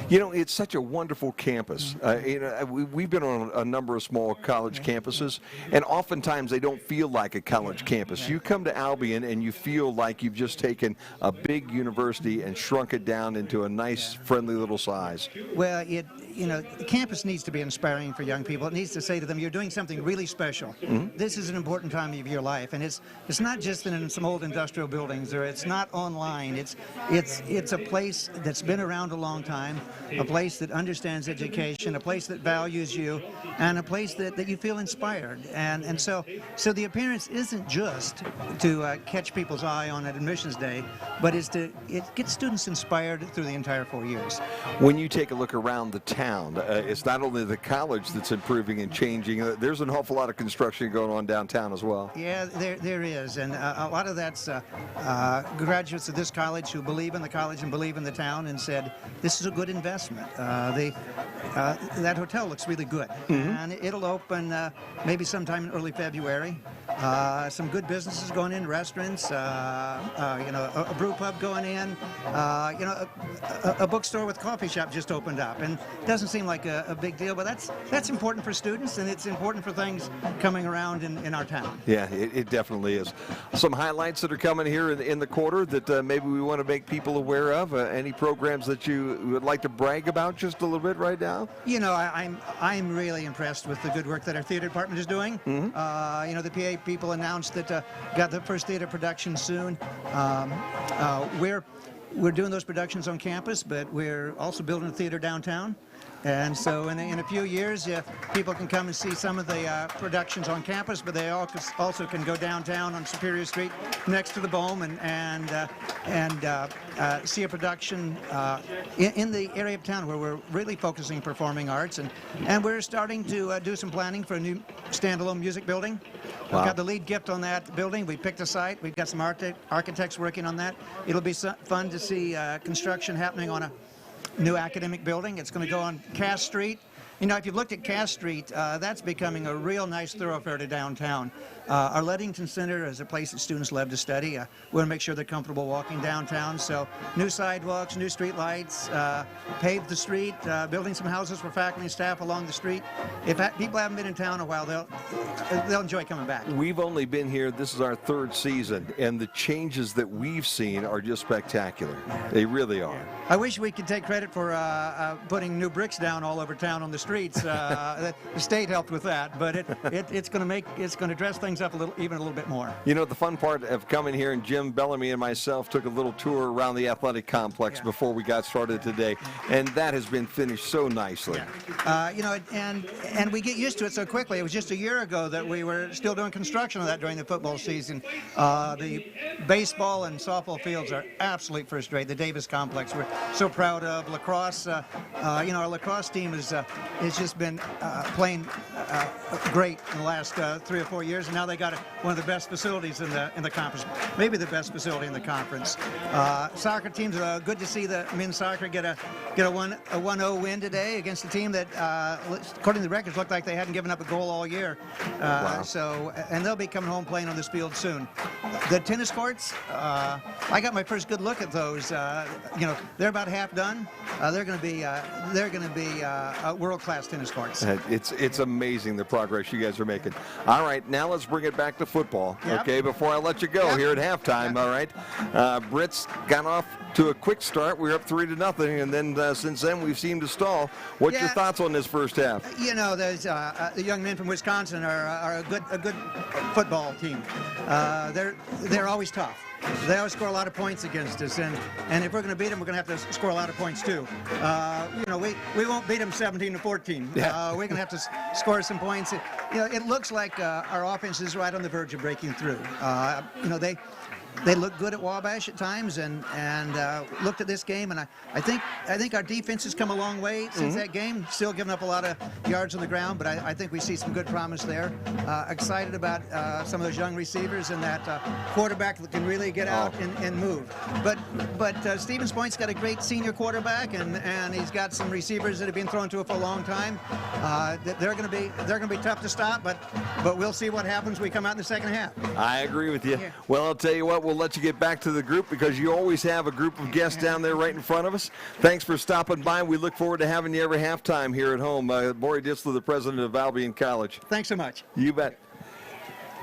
You know, it's such a wonderful campus. You know, we've been on a number of small college campuses, and oftentimes they don't feel like a college campus. You come to Albion and you feel like you've just taken a big university and shrunk it down into a nice, friendly little size. Well, you know, the campus needs to be inspiring for young people. It needs to say to them, you're doing something really special. Mm-hmm. This is an important time of your life, and it's not just in some old industrial buildings, or it's not online. It's a place that's been around a long time, a place that understands education, a place that values you, and a place that you feel inspired. And so the appearance isn't just to catch people's eye on an admissions day, but it gets students inspired through through the entire 4 years. When you take a look around the town, it's not only the college that's improving and changing. There's an awful lot of construction going on downtown as well. Yeah, there is, and a lot of that's graduates of this college who believe in the college and believe in the town and said, this is a good investment. That hotel looks really good, and it'll open maybe sometime in early February. Some good businesses going in, restaurants, a brew pub going in, a bookstore with coffee shop just opened up, and it doesn't seem like a big deal, but that's important for students, and it's important for things coming around in our town. Yeah, it definitely is. Some highlights that are coming here in the quarter that maybe we want to make people aware of. Any programs that you would like to brag about just a little bit right now? You know, I'm really impressed with the good work that our theater department is doing. The PA people announced that got the first theater production soon. We're doing those productions on campus, but we're also building a theater downtown. And so in a few years, people can come and see some of the productions on campus, but they also can go downtown on Superior Street next to the Bohm and see a production in the area of town where we're really focusing performing arts. And we're starting to do some planning for a new standalone music building. Wow. We've got the lead gift on that building. We picked a site. We've got some architects working on that. It'll be fun to see construction happening on a new academic building. It's going to go on Cass Street. You know, if you've looked at Cass Street, that's becoming a real nice thoroughfare to downtown. Our Leadington Center is a place that students love to study. We want to make sure they're comfortable walking downtown. So new sidewalks, new street lights, paved the street, building some houses for faculty and staff along the street. If people haven't been in town a while, they'll enjoy coming back. We've only been here, this is our third season, and the changes that we've seen are just spectacular. They really are. I wish we could take credit for putting new bricks down all over town on the streets. The state helped with that, but it's going to dress things up even a little bit more. You know, the fun part of coming here, and Jim Bellamy and myself took a little tour around the athletic complex before we got started today, and that has been finished so nicely. And we get used to it so quickly. It was just a year ago that we were still doing construction on that during the football season. The baseball and softball fields are absolute first rate. The Davis complex we're so proud of. Lacrosse, our lacrosse team has just been playing great in the last 3 or 4 years, and now they got one of the best facilities in the conference, maybe the best facility in the conference. Soccer teams, good to see the men's soccer get a 1-0 win today against a team that, according to the records, looked like they hadn't given up a goal all year. Wow. And they'll be coming home playing on this field soon. The tennis courts, I got my first good look at those. They're about half done. They're going to be world-class tennis courts. It's amazing the progress you guys are making. All right, now let's bring it back to football. Yep. Okay, before I let you go here at halftime. All right, Britt's got off to a quick start. We're up 3-0, and then since then we've seemed to stall. What's your thoughts on this first half? You know, there's the young men from Wisconsin are a good football team. They're always tough. They always score a lot of points against us, and if we're going to beat them, we're going to have to score a lot of points too. We won't beat them 17-14. We're going to have to score some points. It looks like our offense is right on the verge of breaking through. They look good at Wabash at times, and looked at this game, and I think our defense has come a long way since that game. Still giving up a lot of yards on the ground, but I think we see some good promise there. Excited about some of those young receivers and that quarterback that can really get out and move. But Stevens Point's got a great senior quarterback, and he's got some receivers that have been thrown to it for a long time. They're going to be tough to stop, but we'll see what happens when we come out in the second half. I agree with you. Yeah. Well, I'll tell you what. We'll let you get back to the group because you always have a group of guests down there right in front of us. Thanks for stopping by. We look forward to having you every halftime here at home. Maury Disler, the president of Albion College. Thanks so much. You bet.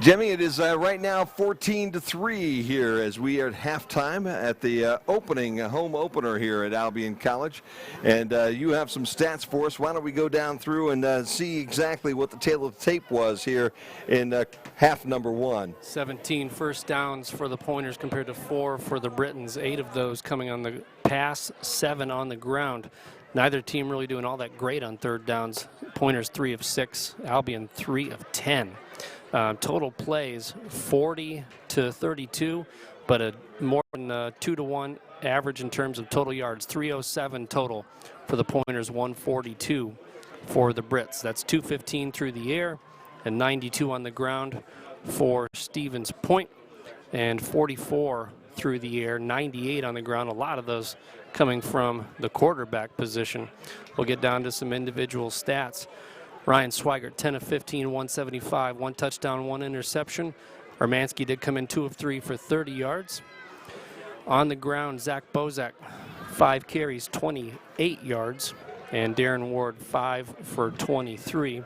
Jimmy, it is right now 14-3 here as we are at halftime at the opening home opener here at Albion College. And you have some stats for us. Why don't we go down through and see exactly what the tale of the tape was here in half number 1. 17 first downs for the Pointers compared to 4 for the Britons. 8 of those coming on the pass, 7 on the ground. Neither team really doing all that great on third downs. Pointers 3 of 6, Albion 3 of 10. Total plays 40-32. but a more than 2-to-1 average in terms of total yards. 307 total for the Pointers, 142 for the Brits. That's 215 through the air and 92 on the ground for Stevens Point, and 44 through the air, 98 on the ground. A lot of those coming from the quarterback position. We'll get down to some individual stats. Ryan Swigert, 10 of 15, 175, 1 touchdown, 1 interception. Armansky did come in 2 of 3 for 30 yards. On the ground, Zach Bozak, 5 carries, 28 yards. And Darren Ward, 5 for 23.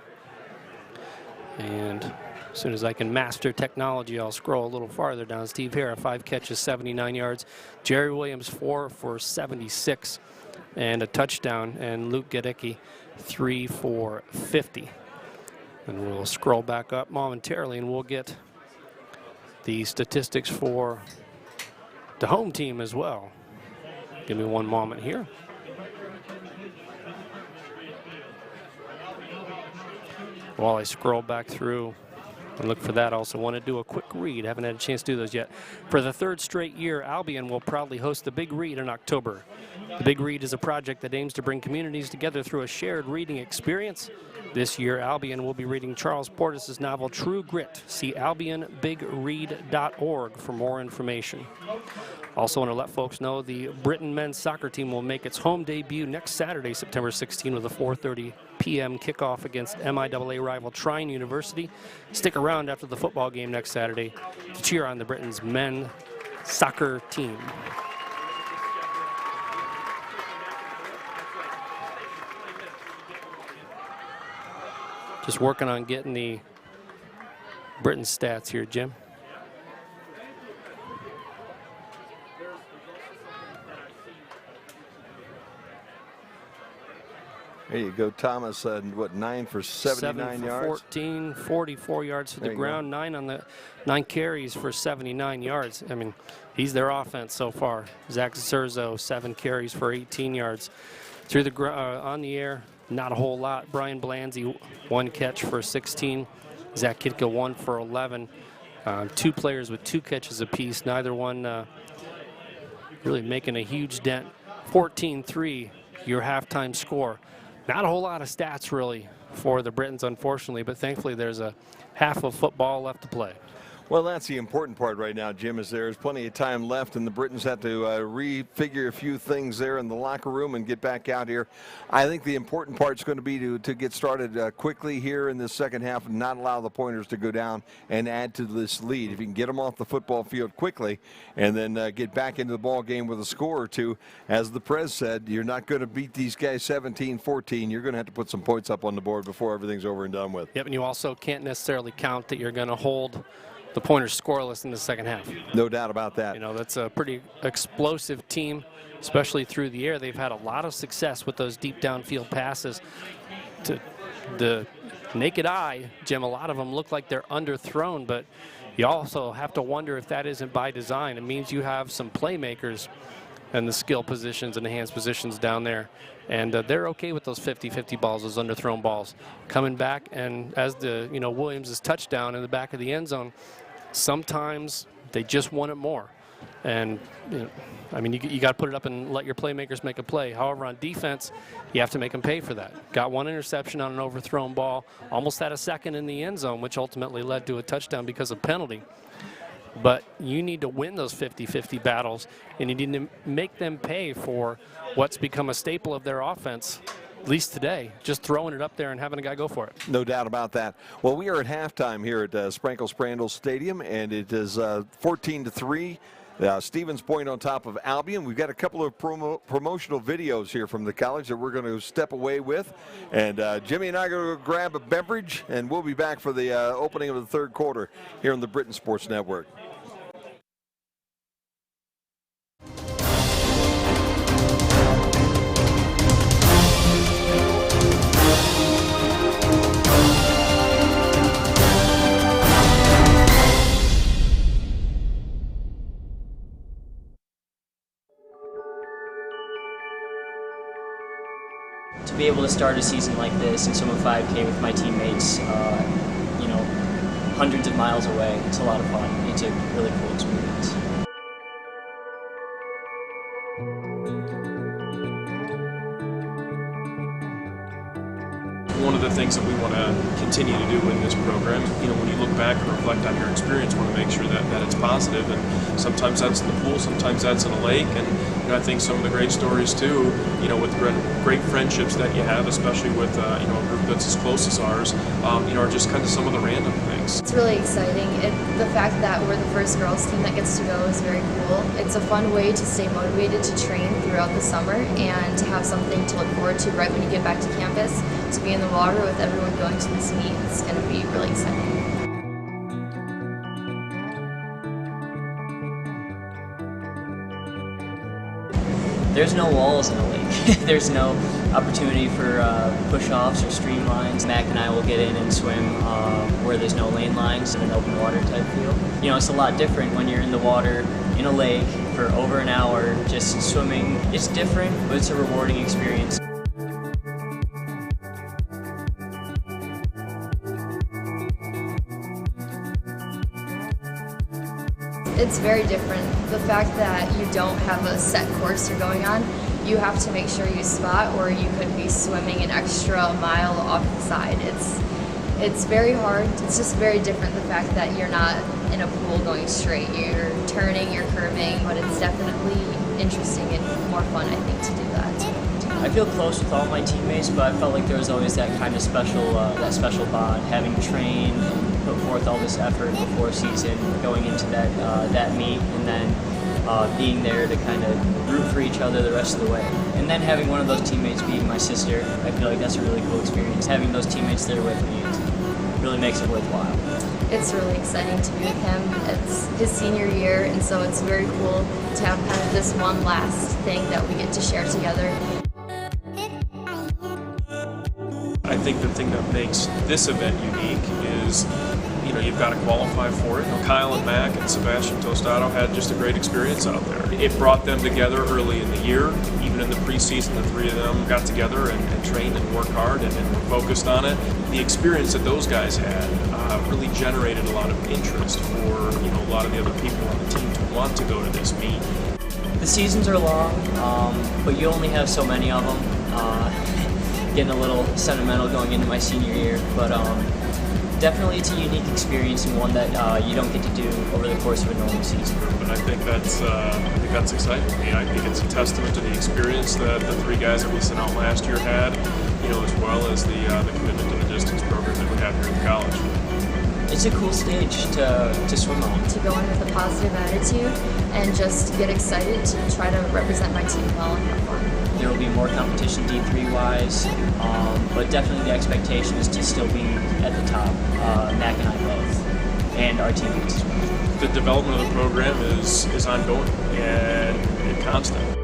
And as soon as I can master technology, I'll scroll a little farther down. Steve Hara, 5 catches, 79 yards. Jerry Williams, 4 for 76 and a touchdown. And Luke Gadecki, 3 for 50. And we'll scroll back up momentarily and we'll get the statistics for the home team as well. Give me one moment here. While I scroll back through and look for that, also want to do a quick read. Haven't had a chance to do those yet. For the 3rd straight year, Albion will proudly host the Big Read in October. The Big Read is a project that aims to bring communities together through a shared reading experience. This year, Albion will be reading Charles Portis' novel True Grit. See albionbigread.org for more information. Also want to let folks know the Britain men's soccer team will make its home debut next Saturday, September 16, with a 4:30 p.m. kickoff against MIAA rival Trine University. Stick around after the football game next Saturday to cheer on the Britain's men's soccer team. Just working on getting the Britain stats here, Jim. There you go, Thomas. What, 9 for 79 7 for yards? 14, 44 yards for the ground, 9 carries for 79 yards. I mean, he's their offense so far. Zach Zerzo, 7 carries for 18 yards. Through the on the air, not a whole lot. Brian Blanzy, 1 catch for 16. Zach Kitka, 1 for 11. 2 players with 2 catches apiece. Neither one really making a huge dent. 14-3, your halftime score. Not a whole lot of stats really for the Britons, unfortunately, but thankfully there's a half of football left to play. Well, that's the important part right now, Jim, is there's plenty of time left, and the Britons have to refigure a few things there in the locker room and get back out here. I think the important part is going to be to get started quickly here in the second half and not allow the Pointers to go down and add to this lead. If you can get them off the football field quickly and then get back into the ball game with a score or two, as the Prez said, you're not going to beat these guys 17-14. You're going to have to put some points up on the board before everything's over and done with. Yep, and you also can't necessarily count that you're going to hold the Pointers scoreless in the second half. No doubt about that. You know, that's a pretty explosive team, especially through the air. They've had a lot of success with those deep downfield passes. To the naked eye, Jim, a lot of them look like they're underthrown, but you also have to wonder if that isn't by design. It means you have some playmakers and the skill positions and the hands positions down there. And they're okay with those 50-50 balls, those underthrown balls. Coming back, and as the, Williams' touchdown in the back of the end zone, sometimes they just want it more. And, I mean, you got to put it up and let your playmakers make a play. However, on defense, you have to make them pay for that. Got 1 interception on an overthrown ball, almost had a second in the end zone, which ultimately led to a touchdown because of penalty. But you need to win those 50-50 battles, and you need to make them pay for what's become a staple of their offense, at least today, just throwing it up there and having a guy go for it. No doubt about that. Well, we are at halftime here at Sprankle-Sprandel Stadium, and it is 14-3. Stevens Point on top of Albion. We've got a couple of promotional videos here from the college that we're going to step away with. And Jimmy and I are going to grab a beverage, and we'll be back for the opening of the third quarter here on the Britain Sports Network. To be able to start a season like this and swim a 5K with my teammates, hundreds of miles away, it's a lot of fun. It's a really cool experience. One of the things that we want to continue to do in this program, when you look back and reflect on your experience, want to make sure that it's positive. And sometimes that's in the pool, sometimes that's in a lake. And I think some of the great stories too, with great friendships that you have, especially with a group that's as close as ours, are just kind of some of the random things. It's really exciting. The fact that we're the first girls team that gets to go is very cool. It's a fun way to stay motivated to train throughout the summer and to have something to look forward to right when you get back to campus. To be in the water with everyone going to this meet, it's going to be really exciting. There's no walls in a lake. There's no opportunity for push-offs or streamlines. Mac and I will get in and swim where there's no lane lines in an open water type field. It's a lot different when you're in the water in a lake for over an hour just swimming. It's different, but it's a rewarding experience. It's very different. The fact that you don't have a set course you're going on, you have to make sure you spot, or you could be swimming an extra mile off the side. It's very hard. It's just very different, the fact that you're not in a pool going straight. You're turning, you're curving, but it's definitely interesting and more fun, I think, to do that. I feel close with all my teammates, but I felt like there was always that kind of special bond, having trained and put forth all this effort before season, going into that meet, and then being there to kind of root for each other the rest of the way. And then having one of those teammates being my sister, I feel like that's a really cool experience. Having those teammates there with me really makes it worthwhile. It's really exciting to be with him. It's his senior year, and so it's very cool to have kind of this one last thing that we get to share together. I think the thing that makes this event unique is, you've got to qualify for it. Kyle and Mac and Sebastian Tostado had just a great experience out there. It brought them together early in the year. Even in the preseason, the three of them got together and trained and worked hard and were focused on it. The experience that those guys had really generated a lot of interest for a lot of the other people on the team to want to go to this meet. The seasons are long, but you only have so many of them. Getting a little sentimental going into my senior year, but definitely it's a unique experience and one that you don't get to do over the course of a normal season. And I think that's exciting to me. I think it's a testament to the experience that the three guys that we sent out last year had, as well as the commitment to the distance program that we have here at the college. It's a cool stage to swim on. To go in with a positive attitude and just get excited to try to represent my team well and have fun. There will be more competition D3-wise, but definitely the expectation is to still be at the top, Mac and I both, and our teammates as well. The development of the program is ongoing and constant.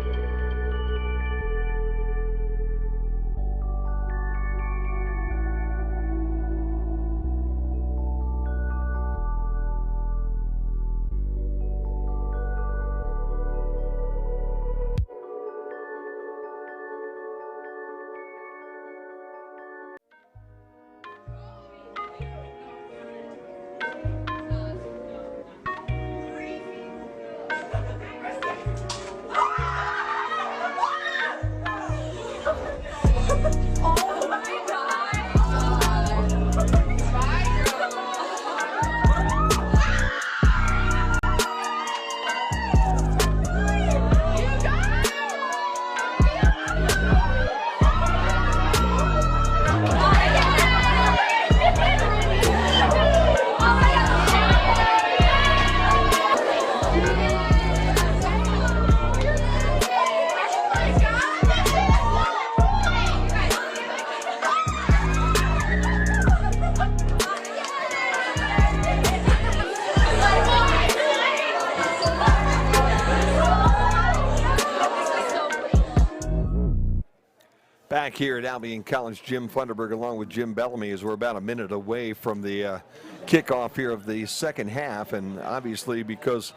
Back here at Albion College, Jim Funderburg along with Jim Bellamy, as we're about a minute away from the kickoff here of the second half. And obviously because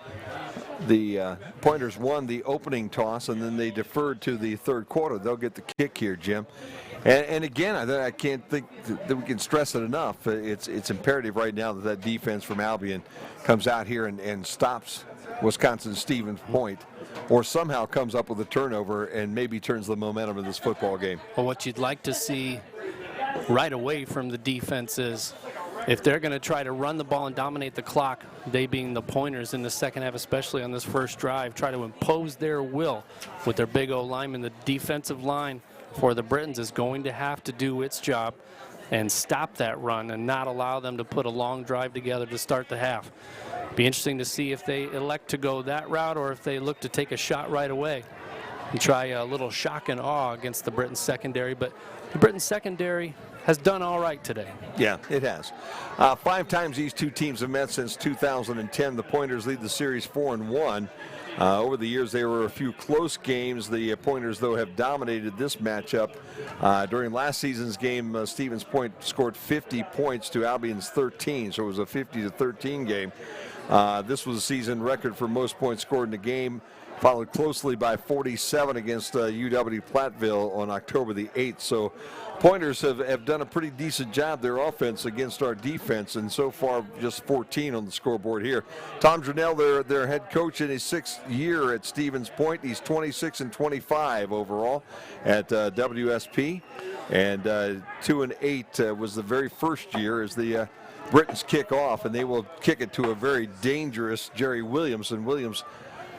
the Pointers won the opening toss and then they deferred to the third quarter, they'll get the kick here, Jim. And again, I can't think that we can stress it enough. It's imperative right now that defense from Albion comes out here and stops Wisconsin's Stevens Point, or somehow comes up with a turnover and maybe turns the momentum of this football game. Well, what you'd like to see right away from the defense is if they're going to try to run the ball and dominate the clock, they being the Pointers in the second half, especially on this first drive, try to impose their will with their big O lineman. The defensive line for the Britons is going to have to do its job and stop that run and not allow them to put a long drive together to start the half. Be interesting to see if they elect to go that route or if they look to take a shot right away and try a little shock and awe against the Britons secondary. But the Britons secondary has done all right today. Yeah, it has. 5 times these two teams have met since 2010. The Pointers lead the series 4-1. Over the years, there were a few close games. The Pointers, though, have dominated this matchup. During last season's game, Stevens Point scored 50 points to Albion's 13, so it was a 50-13 game. This was a season record for most points scored in a game, followed closely by 47 against UW-Platteville on October the 8th. So Pointers have done a pretty decent job, their offense, against our defense, and so far just 14 on the scoreboard here. Tom Dronell, their head coach in his 6th year at Stevens Point. He's 26-25 overall at WSP, and 2-8 was the very first year as the Britons kick off, and they will kick it to a very dangerous Jerry Williams. And Williams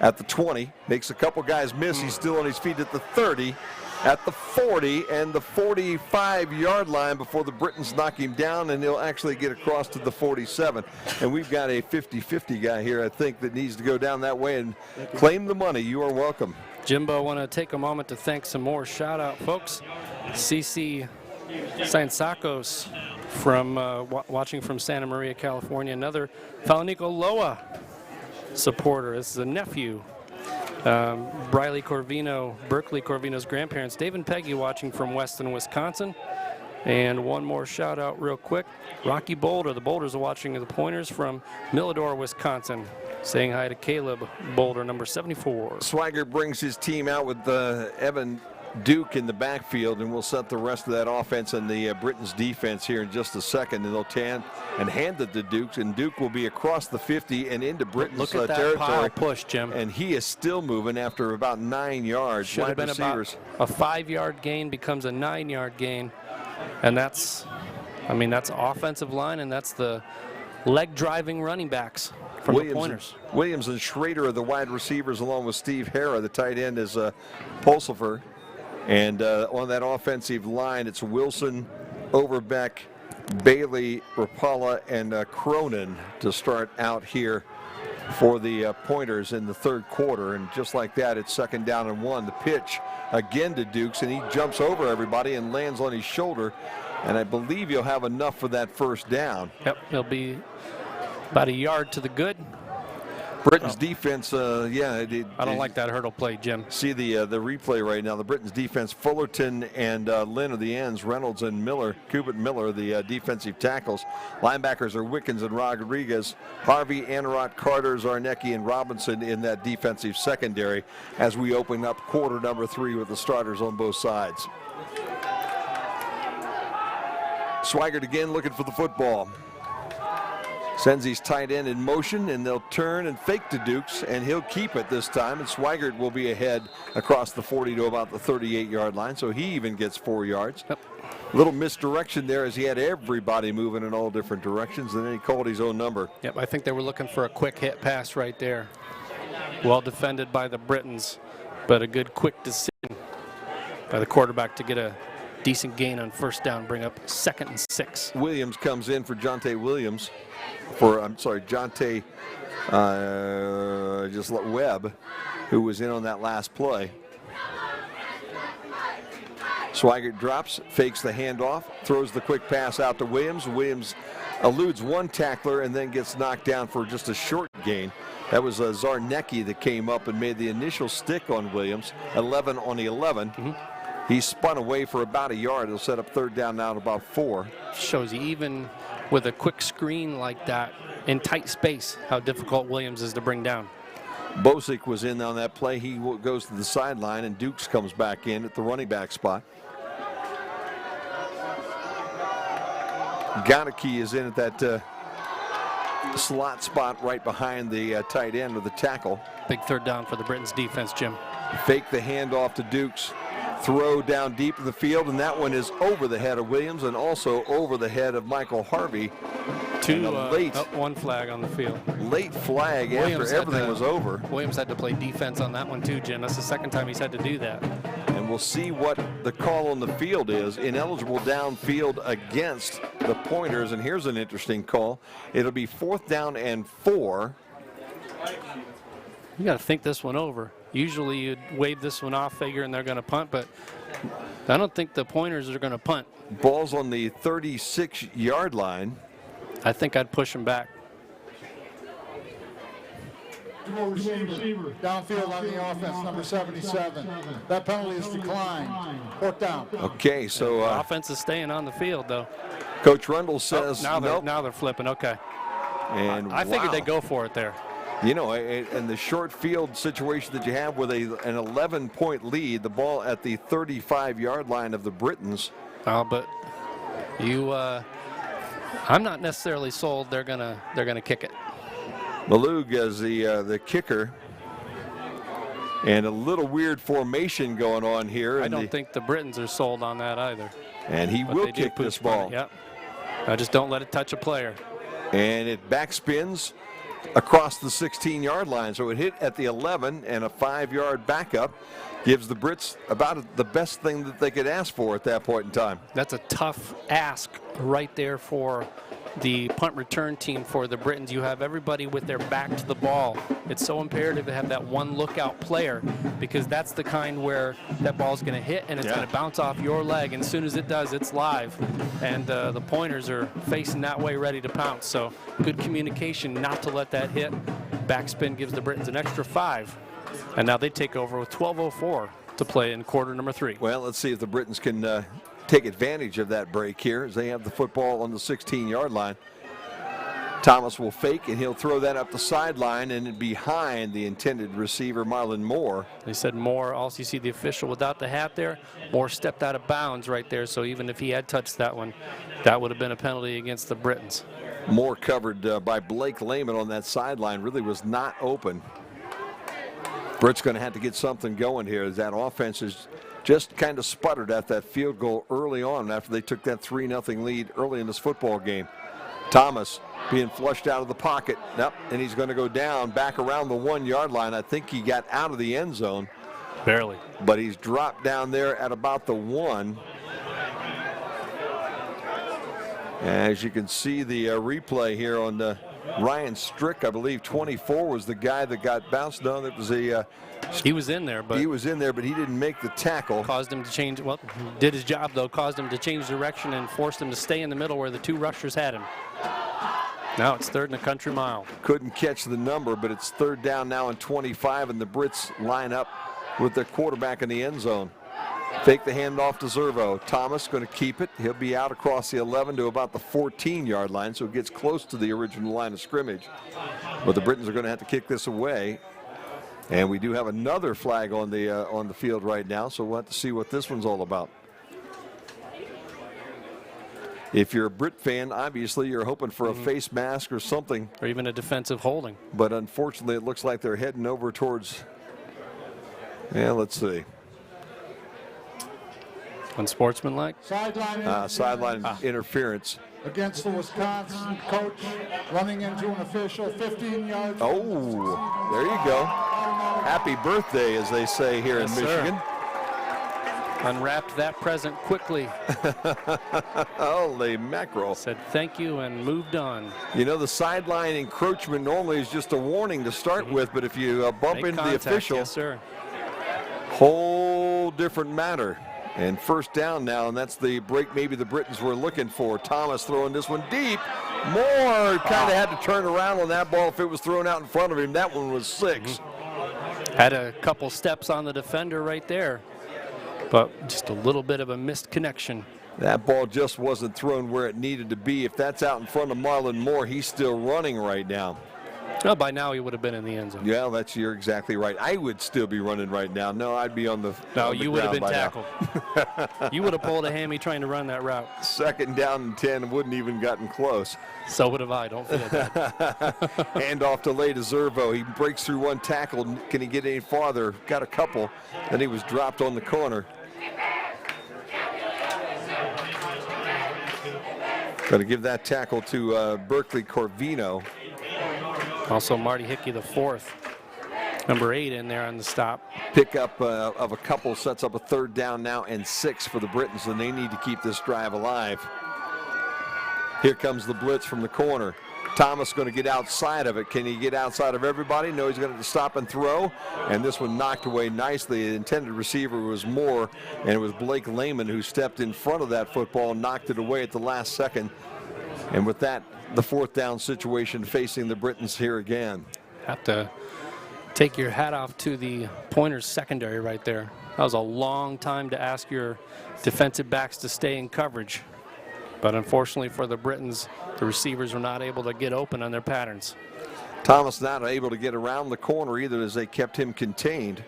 at the 20, makes a couple guys miss. He's still on his feet at the 30, at the 40, and the 45-yard line before the Britons knock him down, and he'll actually get across to the 47. And we've got a 50-50 guy here, I think, that needs to go down that way and claim the money. You are welcome. Jimbo, I want to take a moment to thank some more shout-out folks. CC Sansacos from watching from Santa Maria, California. Another Falanico Loa supporter. This is a nephew. Briley Corvino, Berkeley Corvino's grandparents. Dave and Peggy watching from Weston, Wisconsin. And one more shout out real quick. Rocky Boulder. The Boulders are watching the Pointers from Milladore, Wisconsin. Saying hi to Caleb Boulder, number 74. Swigert brings his team out with Evan Duke in the backfield, and we'll set the rest of that offense and the Britons defense here in just a second, and they'll hand it to Duke, and Duke will be across the 50 and into Britons territory. territory. Pile push, Jim. And he is still moving after about 9 yards. Should have been about a 5-yard gain, becomes a 9-yard gain, and that's offensive line, and that's the leg driving running backs from the Pointers. Williams and Schrader are the wide receivers, along with Steve Hara. The tight end is Pulsifer. And on that offensive line, it's Wilson, Overbeck, Bailey, Rapala, and Cronin to start out here for the Pointers in the third quarter. And just like that, it's 2nd down and 1. The pitch again to Dukes, and he jumps over everybody and lands on his shoulder. And I believe he'll have enough for that first down. Yep, he'll be about a yard to the good. Britons defense, I don't like that hurdle play, Jim. See the replay right now. The Britons defense, Fullerton and Lynn are the ends. Reynolds and Miller, Kubit Miller, the defensive tackles. Linebackers are Wickens and Rodriguez. Harvey, Anarot, Carter, Zarnecki, and Robinson in that defensive secondary as we open up quarter number 3 with the starters on both sides. Swigert again looking for the football. Sends his tight end in motion, and they'll turn and fake to Dukes, and he'll keep it this time. And Swigert will be ahead across the 40 to about the 38-yard line, so he even gets 4 yards. Yep. A little misdirection there as he had everybody moving in all different directions, and then he called his own number. Yep, I think they were looking for a quick hit pass right there. Well defended by the Britons, but a good quick decision by the quarterback to get a decent gain on first down, bring up 2nd and 6. Williams comes in for Jonte Williams. Jonte Webb, who was in on that last play. Swigert drops, fakes the handoff, throws the quick pass out to Williams. Williams eludes one tackler and then gets knocked down for just a short gain. That was Zarnecki that came up and made the initial stick on Williams, 11 on the 11. He spun away for about a yard. He'll set up 3rd down now at about 4. Shows you even with a quick screen like that in tight space how difficult Williams is to bring down. Bosick was in on that play. He goes to the sideline, and Dukes comes back in at the running back spot. Ganeke is in at that slot spot right behind the tight end of the tackle. Big third down for the Britons defense, Jim. Fake the handoff to Dukes. Throw down deep in the field, and that one is over the head of Williams and also over the head of Michael Harvey. One flag on the field. Late flag Williams after everything was over. Williams had to play defense on that one too, Jim. That's the second time he's had to do that. And we'll see what the call on the field is. Ineligible downfield against the Pointers, and here's an interesting call. It'll be 4th down and 4. You got to think this one over. Usually you'd wave this one off figuring they're going to punt, but I don't think the Pointers are going to punt. Ball's on the 36-yard line. I think I'd push him back. Receiver. Downfield on the offense, number 77. That penalty is declined. 4th down. Okay, so offense is staying on the field, though. Coach Rundle says now nope. they're flipping. Okay. And I figured they'd go for it there. You know, in the short field situation that you have with an 11-point lead, the ball at the 35-yard line of the Britons. But I'm not necessarily sold they're gonna kick it. Malug is the kicker, and a little weird formation going on here. I don't think the Britons are sold on that either. And he will kick this ball. Yep. I just don't let it touch a player. And it backspins across the 16-yard line. So it hit at the 11, and a 5-yard backup gives the Brits about the best thing that they could ask for at that point in time. That's a tough ask right there for the punt return team for the Britons. You have everybody with their back to the ball. It's so imperative to have that one lookout player, because that's the kind where that ball's going to hit and it's going to bounce off your leg, and as soon as it does, it's live. And the Pointers are facing that way, ready to pounce. So good communication not to let that hit. Backspin gives the Britons an extra 5, and now they take over with 12:04 to play in quarter number 3. Well, let's see if the Britons can take advantage of that break here as they have the football on the 16-yard line. Thomas will fake, and he'll throw that up the sideline and behind the intended receiver, Marlon Moore. They said Moore, also you see the official without the hat there. Moore stepped out of bounds right there, so even if he had touched that one, that would have been a penalty against the Britons. Moore covered by Blake Lehman on that sideline, really was not open. Britt's going to have to get something going here as that offense is just kind of sputtered at that field goal early on after they took that 3-0 lead early in this football game. Thomas being flushed out of the pocket. Yep, and he's going to go down back around the 1-yard line. I think he got out of the end zone. Barely. But he's dropped down there at about the 1. As you can see the replay here on the Ryan Strick, I believe 24 was the guy that got bounced. No, that was a he was in there, but he didn't make the tackle. Caused him to change. Well, did his job though. Caused him to change direction and forced him to stay in the middle where the 2 rushers had him. Now it's 3rd and a country mile. Couldn't catch the number, but it's 3rd down now and 25, and the Brits line up with the quarterback in the end zone. Fake the handoff to Zervo. Thomas going to keep it. He'll be out across the 11 to about the 14-yard line, so it gets close to the original line of scrimmage. But the Britons are going to have to kick this away. And we do have another flag on the field right now, so we'll have to see what this one's all about. If you're a Brit fan, obviously you're hoping for a face mask or something. Or even a defensive holding. But unfortunately, it looks like they're heading over towards, let's see. Unsportsmanlike? Sideline interference. Against the Wisconsin coach, running into an official, 15 yards. Oh, there you go. Happy birthday, as they say here in Michigan. Unwrapped that present quickly. Holy mackerel. Said thank you and moved on. You know, the sideline encroachment normally is just a warning to start with, but if you bump Make into contact, the official, yes, sir. Whole different matter. And 1st down now, and that's the break maybe the Britons were looking for. Thomas throwing this one deep. Moore kind of had to turn around on that ball if it was thrown out in front of him. That one was 6. Had a couple steps on the defender right there, but just a little bit of a missed connection. That ball just wasn't thrown where it needed to be. If that's out in front of Marlon Moore, he's still running right now. Well, by now he would have been in the end zone. Yeah, you're exactly right. I would still be running right now. No, I'd be on the No, on the you would have been ground by tackled. You would have pulled a hammy trying to run that route. now. Second down and 10, wouldn't even gotten close. So would have I. Don't forget that. Handoff delay to Zervo. He breaks through one tackle. Can he get any farther? Got a couple. Then he was dropped on the corner. Going to give that tackle to Berkeley Corvino. Also, Marty Hickey, the fourth. Number 8 in there on the stop. Pickup of a couple sets up a third down now and 6 for the Britons, and they need to keep this drive alive. Here comes the blitz from the corner. Thomas going to get outside of it. Can he get outside of everybody? No, he's going to stop and throw. And this one knocked away nicely. The intended receiver was Moore, and it was Blake Lehman who stepped in front of that football and knocked it away at the last second. And with that, the fourth down situation facing the Britons here again. Have to take your hat off to the Pointers secondary right there. That was a long time to ask your defensive backs to stay in coverage. But unfortunately for the Britons, the receivers were not able to get open on their patterns. Thomas not able to get around the corner either as they kept him contained.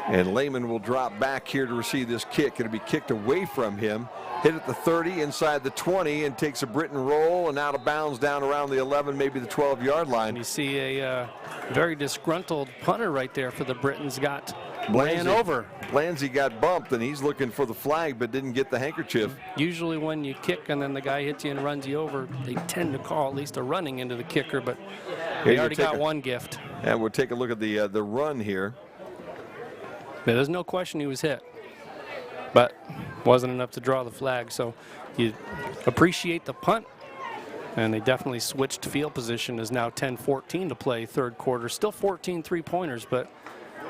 And Lehman will drop back here to receive this kick. It'll be kicked away from him. Hit at the 30, inside the 20, and takes a Briton roll and out of bounds down around the 11, maybe the 12-yard line. And you see a very disgruntled punter right there for the Britons ran Blanzy. over. Blanzy got bumped, and he's looking for the flag but didn't get the handkerchief. Usually when you kick and then the guy hits you and runs you over, they tend to call at least a running into the kicker, but they already got one gift. And we'll take a look at the run here. But there's no question he was hit, but wasn't enough to draw the flag. So you appreciate the punt, and they definitely switched field position. Is now 10-14 to play third quarter. Still 14 3-pointers, but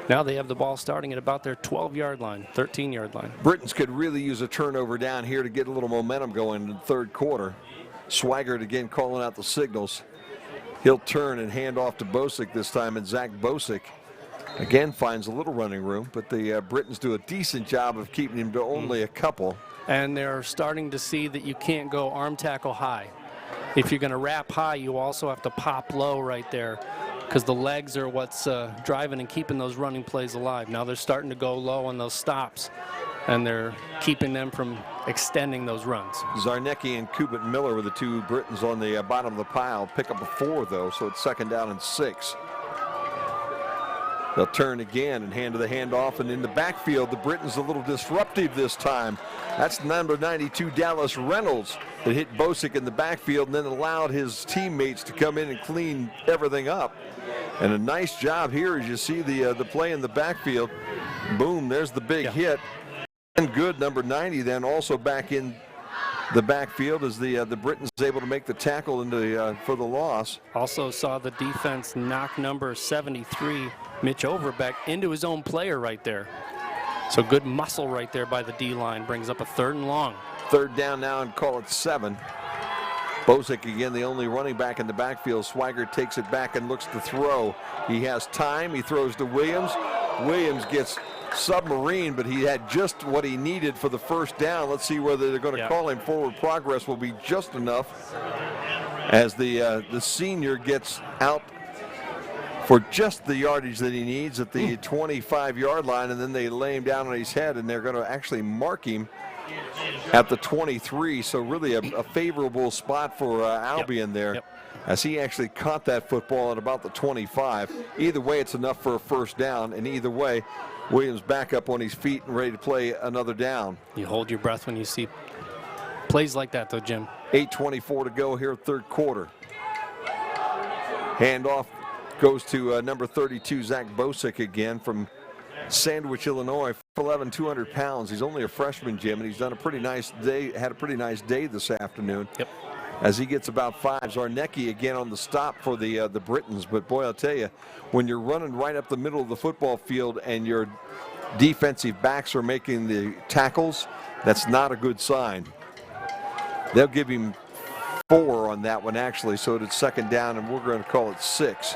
now they have the ball starting at about their 12-yard line, 13-yard line. Britons could really use a turnover down here to get a little momentum going in the third quarter. Swigert again calling out the signals. He'll turn and hand off to Bosick this time, and Zach Bosick again finds a little running room, but the Britons do a decent job of keeping him to only a couple. And they're starting to see that you can't go arm tackle high. If you're going to wrap high, you also have to pop low right there, because the legs are what's driving and keeping those running plays alive. Now they're starting to go low on those stops, and they're keeping them from extending those runs. Zarnecki and Kubit Miller were the two Britons on the bottom of the pile. Pick up a 4, though, so it's second down and 6. They'll turn again and hand to the handoff, and in the backfield, the Britons a little disruptive this time. That's number 92, Dallas Reynolds, that hit Bosick in the backfield and then allowed his teammates to come in and clean everything up. And a nice job here as you see the play in the backfield. Boom, there's the big hit. And good, number 90 then also back in the backfield as the Britons able to make the tackle into for the loss. Also saw the defense knock number 73, Mitch Overbeck, into his own player right there. So good muscle right there by the D-line. Brings up a 3rd and long. Third down now and call it 7. Bosick again, the only running back in the backfield. Swigert takes it back and looks to throw. He has time. He throws to Williams. Williams gets submarine, but he had just what he needed for the first down. Let's see whether they're going to call him forward progress. Will be just enough as the senior gets out for just the yardage that he needs at the 25-yard line, and then they lay him down on his head, and they're going to actually mark him at the 23. So really a favorable spot for Albion there, as he actually caught that football at about the 25. Either way, it's enough for a first down, and either way, Williams back up on his feet and ready to play another down. You hold your breath when you see plays like that, though, Jim. 8:24 to go here, third quarter. Handoff goes to number 32, Zach Bosick again from Sandwich, Illinois. 5'11", 200 pounds. He's only a freshman, Jim, and he's done a pretty nice day. Had a pretty nice day this afternoon. Yep. As he gets about 5. Zarnecki again on the stop for the Britons. But boy, I'll tell you, when you're running right up the middle of the football field and your defensive backs are making the tackles, that's not a good sign. They'll give him 4 on that one actually, so it's second down, and we're going to call it 6.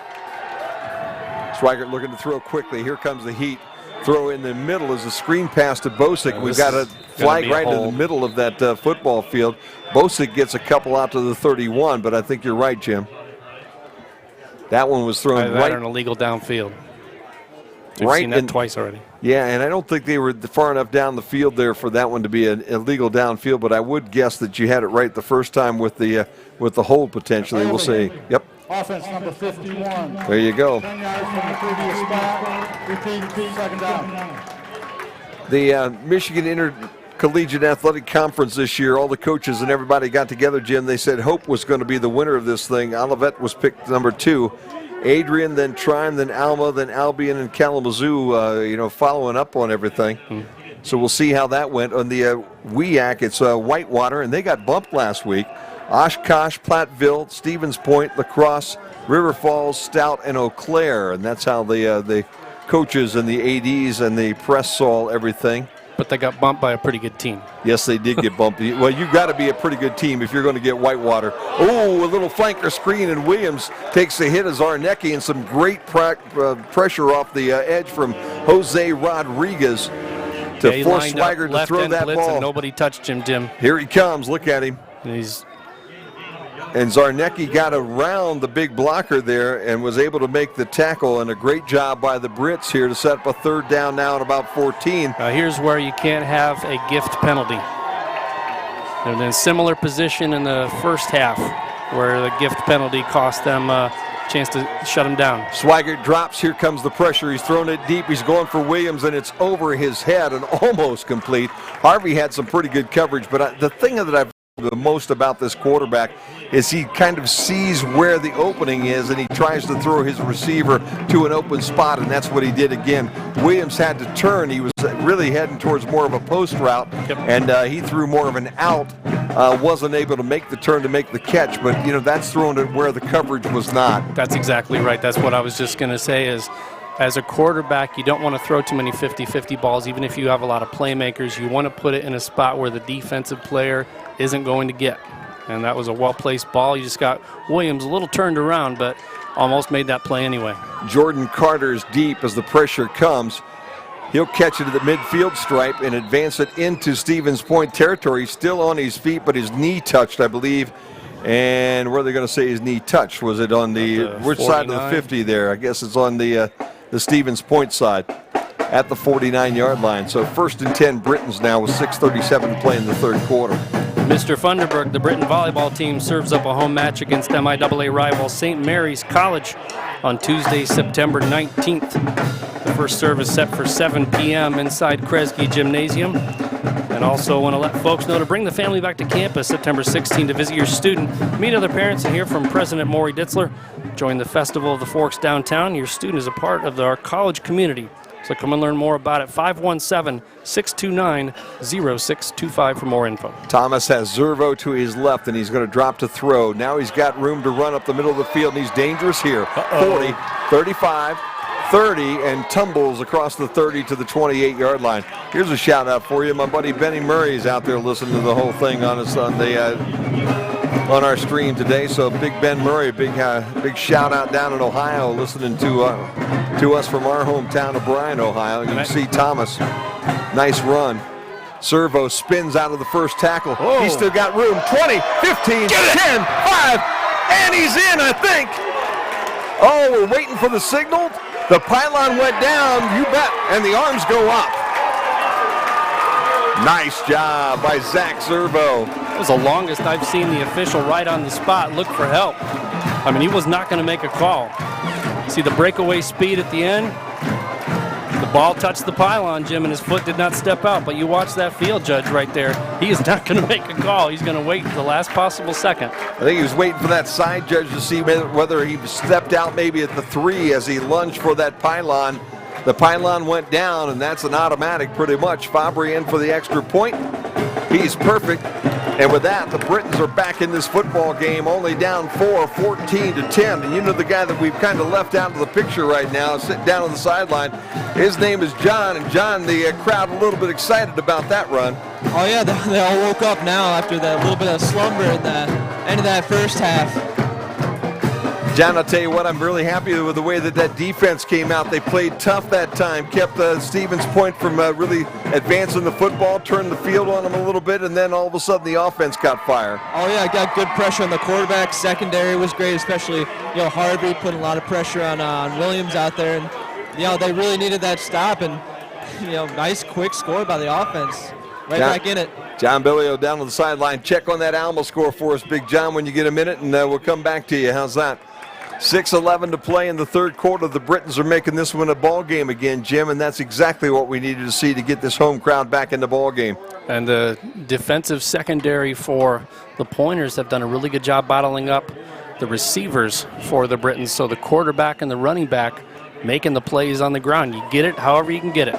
Swigert looking to throw quickly. Here comes the heat. throw in the middle as a screen pass to Bosick. We've got a flag right in the middle of that football field. Bosick gets a couple out to the 31, but I think you're right, Jim. That one was thrown right. An illegal downfield. We've Right seen that twice already. Yeah, and I don't think they were far enough down the field there for that one to be an illegal downfield, but I would guess that you had it right the first time with the hold potentially. We'll see. Yep. Offense number 51. There you go. 10 yards from the previous spot. Repeat, second down. The Michigan Intercollegiate Athletic Conference this year, all the coaches and everybody got together, Jim. They said Hope was going to be the winner of this thing. Olivet was picked number 2. Adrian, then Trime, then Alma, then Albion, and Kalamazoo, following up on everything. So we'll see how that went. On the WEAC, it's Whitewater, and they got bumped last week. Oshkosh, Platteville, Stevens Point, La Crosse, River Falls, Stout, and Eau Claire. And that's how the coaches and the ADs and the press saw everything. But they got bumped by a pretty good team. Yes, they did get bumped. Well, you've got to be a pretty good team if you're going to get Whitewater. Oh, a little flanker screen, and Williams takes a hit as Zarnecki, and some great pressure off the edge from Jose Rodriguez to force Swigert to throw that ball. And nobody touched him, Jim. Here he comes. Look at him. And Zarnecki got around the big blocker there and was able to make the tackle, and a great job by the Brits here to set up a third down now at about 14. Here's where you can't have a gift penalty. And then similar position in the first half where the gift penalty cost them a chance to shut him down. Swigert drops. Here comes the pressure. He's thrown it deep. He's going for Williams, and it's over his head and almost complete. Harvey had some pretty good coverage, but the thing that I've the most about this quarterback is he kind of sees where the opening is, and he tries to throw his receiver to an open spot, and that's what he did again. Williams had to turn. He was really heading towards more of a post route, and he threw more of an out. Wasn't able to make the turn to make the catch, but that's thrown at where the coverage was not. That's exactly right. That's what I was just going to say is, as a quarterback, you don't want to throw too many 50-50 balls, even if you have a lot of playmakers. You want to put it in a spot where the defensive player isn't going to get. And that was a well-placed ball. You just got Williams a little turned around, but almost made that play anyway. Jordan Carter's deep as the pressure comes. He'll catch it at the midfield stripe and advance it into Stevens Point territory. He's still on his feet, but his knee touched, I believe. And where are they going to say his knee touched? Was it on the which 49? Side of the 50 there? I guess it's on the Stevens Point side at the 49-yard line. So 1st and 10 Britons now with 6:37 to play in the third quarter. Mr. Funderburg, the Britain volleyball team, serves up a home match against MIAA rival St. Mary's College on Tuesday, September 19th. The first service set for 7 p.m. inside Kresge Gymnasium. And also want to let folks know to bring the family back to campus September 16 to visit your student, meet other parents, and hear from President Maury Ditzler. Join the Festival of the Forks downtown. Your student is a part of our college community. So come and learn more about it. 517-629-0625 for more info. Thomas has Zervo to his left, and he's going to drop to throw. Now he's got room to run up the middle of the field, and he's dangerous here. 40, 35, 30, and tumbles across the 30 to the 28-yard line. Here's a shout-out for you. My buddy Benny Murray is out there listening to the whole thing on our stream today. So Big Ben Murray, big shout-out down in Ohio, listening to us from our hometown of Bryan, Ohio. You can see Thomas. Nice run. Servo spins out of the first tackle. Whoa. He's still got room. 20, 15, 10, 5, and he's in, I think. Oh, we're waiting for the signal. The pylon went down, you bet, and the arms go up. Nice job by Zach Zervo. That was the longest I've seen the official right on the spot look for help. I mean, he was not going to make a call. See the breakaway speed at the end? The ball touched the pylon, Jim, and his foot did not step out. But you watch that field judge right there. He is not going to make a call. He's going to wait the last possible second. I think he was waiting for that side judge to see whether he stepped out maybe at the 3 as he lunged for that pylon. The pylon went down, and that's an automatic pretty much. Fabry in for the extra point. He's perfect. And with that, the Britons are back in this football game, only down 4, 14-10. And you know the guy that we've kind of left out of the picture right now, sitting down on the sideline, his name is John. And John, the crowd a little bit excited about that run. Oh yeah, they all woke up now after that little bit of slumber at the end of that first half. John, I'll tell you what, I'm really happy with the way that defense came out. They played tough that time, kept Stevens Point from really advancing the football, turned the field on them a little bit, and then all of a sudden the offense got fire. Oh yeah, got good pressure on the quarterback. Secondary was great, especially Harvey putting a lot of pressure on Williams out there, and they really needed that stop, and nice quick score by the offense. Back in it. John Billio down on the sideline. Check on that Alma score for us, Big John, when you get a minute, and we'll come back to you. How's that? 6:11 to play in the third quarter. The Britons are making this one a ball game again, Jim, and that's exactly what we needed to see to get this home crowd back in the ball game. And the defensive secondary for the Pointers have done a really good job bottling up the receivers for the Britons. So the quarterback and the running back making the plays on the ground. You get it however you can get it.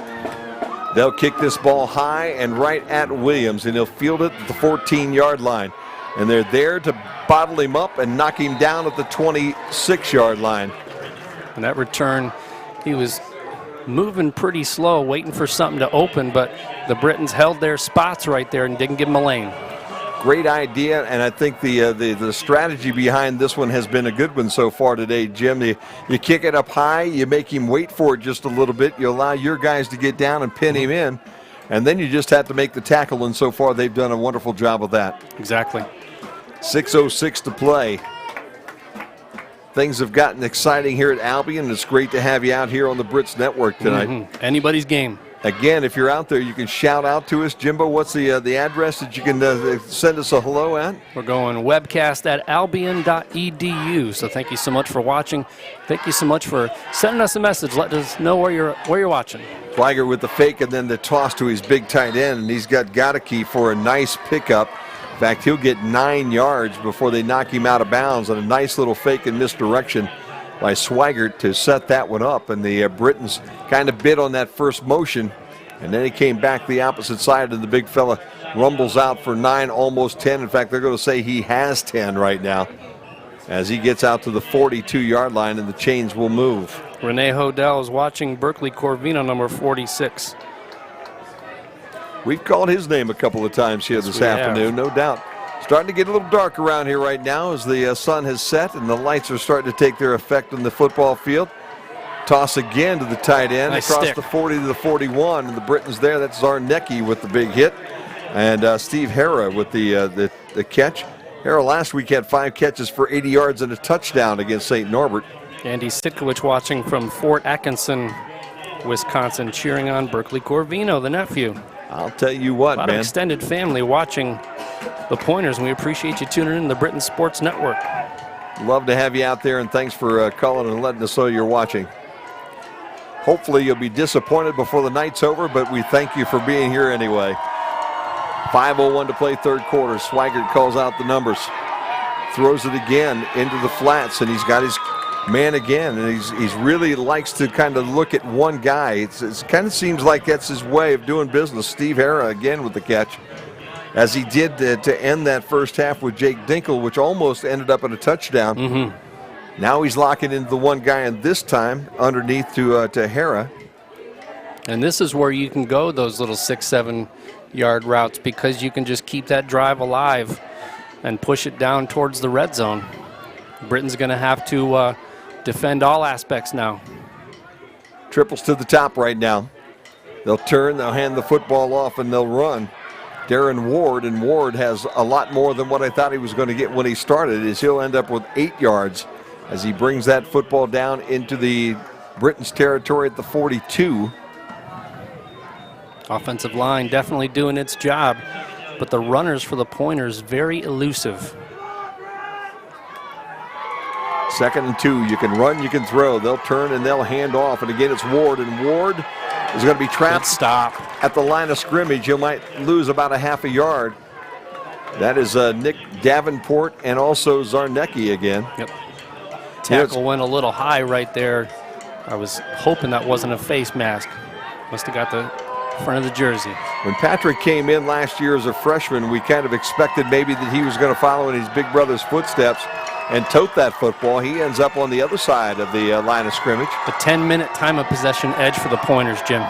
They'll kick this ball high and right at Williams, and he'll field it at the 14-yard line. And they're there to bottle him up and knock him down at the 26-yard line. And that return, he was moving pretty slow, waiting for something to open, but the Britons held their spots right there and didn't give him a lane. Great idea, and I think the strategy behind this one has been a good one so far today, Jim. You kick it up high, you make him wait for it just a little bit, you allow your guys to get down and pin him in, and then you just have to make the tackle, and so far they've done a wonderful job of that. Exactly. 6:06 to play. Things have gotten exciting here at Albion. It's great to have you out here on the Brits Network tonight. Anybody's game. Again, if you're out there, you can shout out to us. Jimbo, what's the address that you can send us a hello at? We're going webcast at albion.edu. So thank you so much for watching. Thank you so much for sending us a message. Let us know where you're watching. Swigert with the fake and then the toss to his big tight end, and he's got Godeke for a nice pickup. In fact, he'll get 9 yards before they knock him out of bounds, and a nice little fake and misdirection by Swigert to set that one up. And the Britons kind of bid on that first motion, and then he came back the opposite side, and the big fella rumbles out for 9, almost 10. In fact, they're going to say he has 10 right now as he gets out to the 42-yard line, and the chains will move. Renee Hodel is watching Berkeley Corvino, number 46. We've called his name a couple of times here this afternoon, no doubt. Starting to get a little dark around here right now as the sun has set and the lights are starting to take their effect on the football field. Toss again to the tight end, across the 40 to the 41, and the Britons there. That's Zarnecki with the big hit, and Steve Hara with the catch. Hara last week had 5 catches for 80 yards and a touchdown against St. Norbert. Andy Sitkowicz watching from Fort Atkinson, Wisconsin, cheering on Berkeley Corvino, the nephew. I'll tell you what, a lot man. of extended family watching the Pointers, and we appreciate you tuning in to the Britain Sports Network. Love to have you out there, and thanks for calling and letting us know you're watching. Hopefully you'll be disappointed before the night's over, but we thank you for being here anyway. 5:01 to play third quarter. Swigert calls out the numbers. Throws it again into the flats, and he's got his man again, and he's really likes to kind of look at one guy. It kind of seems like that's his way of doing business. Steve Hara again with the catch, as he did to end that first half with Jake Dinkle, which almost ended up in a touchdown. Now he's locking into the one guy, and this time underneath to Hara. And this is where you can go those little 6-7 yard routes, because you can just keep that drive alive and push it down towards the red zone. Britain's going to have to defend all aspects now. Triples to the top right now. They'll turn, they'll hand the football off, and they'll run. Darren Ward, and Ward has a lot more than what I thought he was going to get when he started, is he'll end up with 8 yards as he brings that football down into the Britain's territory at the 42. Offensive line definitely doing its job, but the runners for the Pointers very elusive. 2nd and 2. You can run, you can throw. They'll turn and they'll hand off. And again, it's Ward. And Ward is going to be trapped at the line of scrimmage. He might lose about a half a yard. That is Nick Davenport and also Zarnecki again. Yep. Tackle went a little high right there. I was hoping that wasn't a face mask. Must have got the front of the jersey. When Patrick came in last year as a freshman, we kind of expected maybe that he was going to follow in his big brother's footsteps and tote that football. He ends up on the other side of the line of scrimmage. A 10-minute time of possession edge for the Pointers, Jim.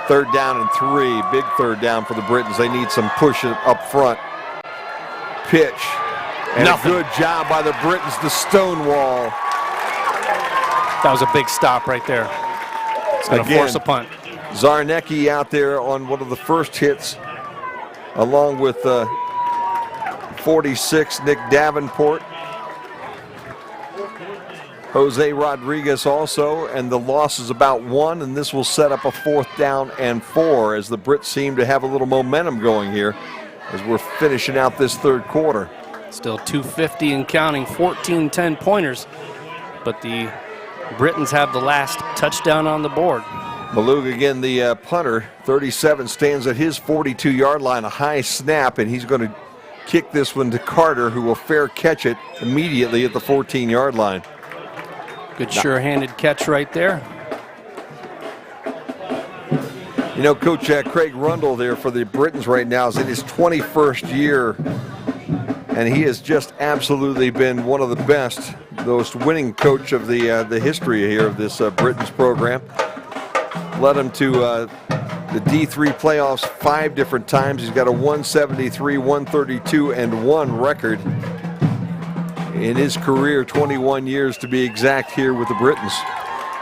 3rd down and 3. Big 3rd down for the Britons. They need some push up front. Pitch. And Nothing. a good job by the Britons to stonewall. That was a big stop right there. It's going to Again, force a punt. Zarnecki out there on one of the first hits, along with 46, Nick Davenport. Jose Rodriguez also, and the loss is about 1, and this will set up a 4th down and 4 as the Brits seem to have a little momentum going here as we're finishing out this 3rd quarter. Still 250 and counting, 14 10-pointers, but the Britons have the last touchdown on the board. Malug again, the punter, 37, stands at his 42-yard line, a high snap, and he's going to kick this one to Carter, who will fair catch it immediately at the 14-yard line. Good sure-handed catch right there. You know, Coach Craig Rundle there for the Britons right now is in his 21st year, and he has just absolutely been one of the best, the most winning coach of the history here of this Britons program. Led him to the D3 playoffs 5 different times. He's got a 173, 132, and 1 record in his career, 21 years to be exact here with the Britons.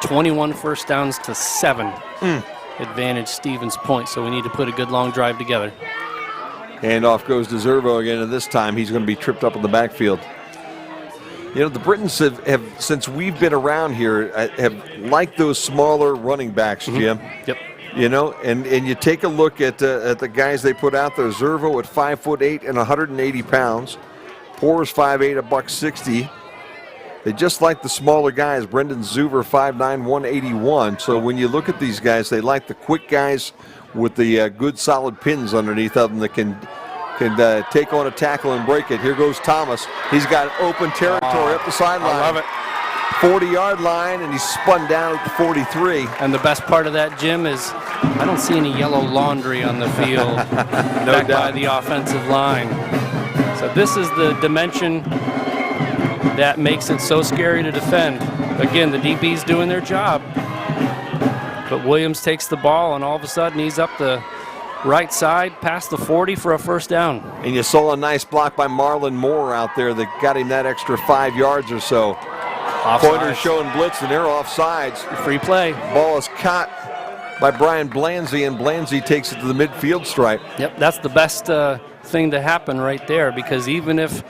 21 first downs to 7. Advantage Stevens Point, so we need to put a good long drive together. Handoff goes to Zervo again, and this time he's going to be tripped up in the backfield. You know, the Britons have since we've been around here, have liked those smaller running backs, Jim. Yep. You know, and you take a look at the guys they put out there. Zervo at 5'8" and 180 pounds. Poor's 5'8", $160. They just like the smaller guys. Brendan Zuver 5'9", 181. So when you look at these guys, they like the quick guys with the good solid pins underneath of them that can take on a tackle and break it. Here goes Thomas. He's got open territory up the sideline. I love it. 40-yard line, and he's spun down at the 43. And the best part of that, Jim, is I don't see any yellow laundry on the field back by the offensive line. So this is the dimension that makes it so scary to defend. Again, the DB's doing their job. But Williams takes the ball, and all of a sudden he's up the right side past the 40 for a first down. And you saw a nice block by Marlon Moore out there that got him that extra 5 yards or so. Pointers showing blitz, and they're offsides. Free play. Ball is caught by Brian Blanzy, and Blanzy takes it to the midfield stripe. Yep, that's the best thing to happen right there, because even if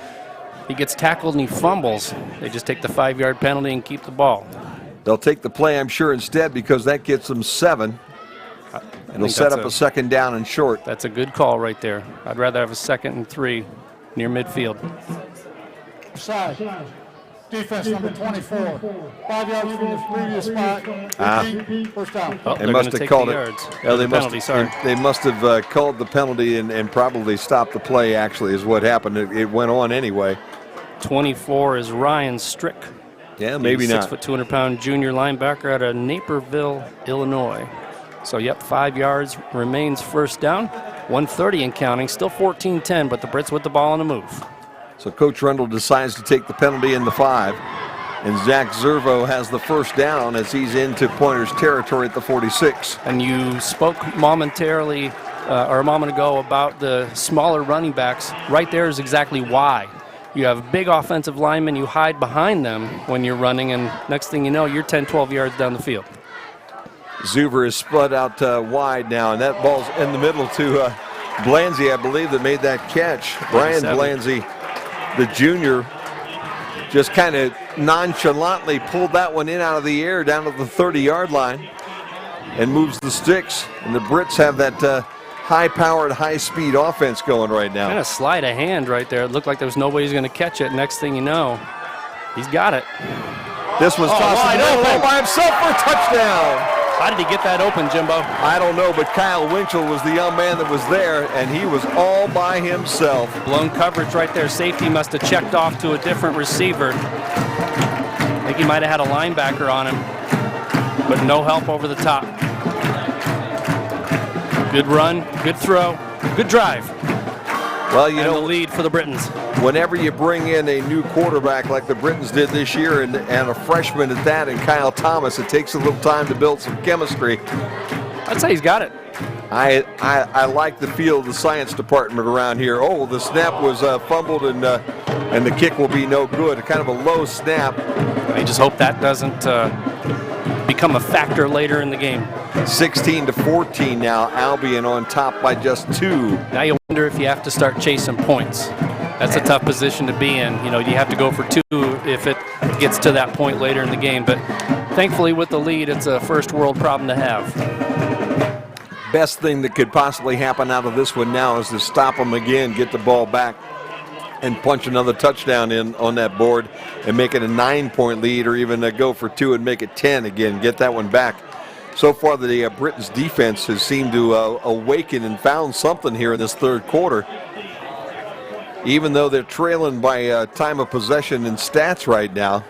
he gets tackled and he fumbles, they just take the 5-yard penalty and keep the ball. They'll take the play, I'm sure, instead, because that gets them 7. It'll set up a 2nd down and short. That's a good call right there. I'd rather have a 2nd and 3 near midfield. Side. Defense number 24. 5 yards from the previous spot. First down. Oh, They must have called it. Yeah, they must have called the penalty and probably stopped the play, actually, is what happened. It went on anyway. 24 is Ryan Strick. Yeah, maybe not. 6', 200-pound junior linebacker out of Naperville, Illinois. So, yep, 5 yards remains first down. 130 and counting, still 14-10, but the Brits with the ball on the move. So Coach Rundle decides to take the penalty in the 5. And Zach Zervo has the first down as he's into Pointer's territory at the 46. And you spoke momentarily, or a moment ago, about the smaller running backs. Right there is exactly why. You have big offensive linemen, you hide behind them when you're running, and next thing you know, you're 10, 12 yards down the field. Zuver is split out wide now, and that ball's in the middle to Blanzy, I believe, that made that catch. Brian Blanzy, the junior, just kind of nonchalantly pulled that one in out of the air down to the 30-yard line and moves the sticks. And the Brits have that high-powered, high-speed offense going right now. Kind of sleight of hand right there. It looked like there was nobody who's going to catch it. Next thing you know, he's got it. This was tossed wide open by himself for a touchdown. How did he get that open, Jimbo? I don't know, but Kyle Winchell was the young man that was there, and he was all by himself. Blown coverage right there. Safety must have checked off to a different receiver. I think he might have had a linebacker on him, but no help over the top. Good run, good throw, good drive. Well, you and know, the lead for the Britons. Whenever you bring in a new quarterback like the Britons did this year, and a freshman at that, and Kyle Thomas, it takes a little time to build some chemistry. I'd say he's got it. I like the feel of the science department around here. Oh, the snap was fumbled, and the kick will be no good. Kind of a low snap. I just hope that doesn't become a factor later in the game. 16-14 now. Albion on top by just 2. Now you wonder if you have to start chasing points. That's a tough position to be in. You know, you have to go for 2 if it gets to that point later in the game. But thankfully, with the lead, it's a first world problem to have. Best thing that could possibly happen out of this one now is to stop them again, get the ball back, and punch another touchdown in on that board and make it a 9-point lead, or even go for 2 and make it 10 again, get that one back. So far, the Britain's defense has seemed to awaken and found something here in this third quarter. Even though they're trailing by time of possession and stats right now,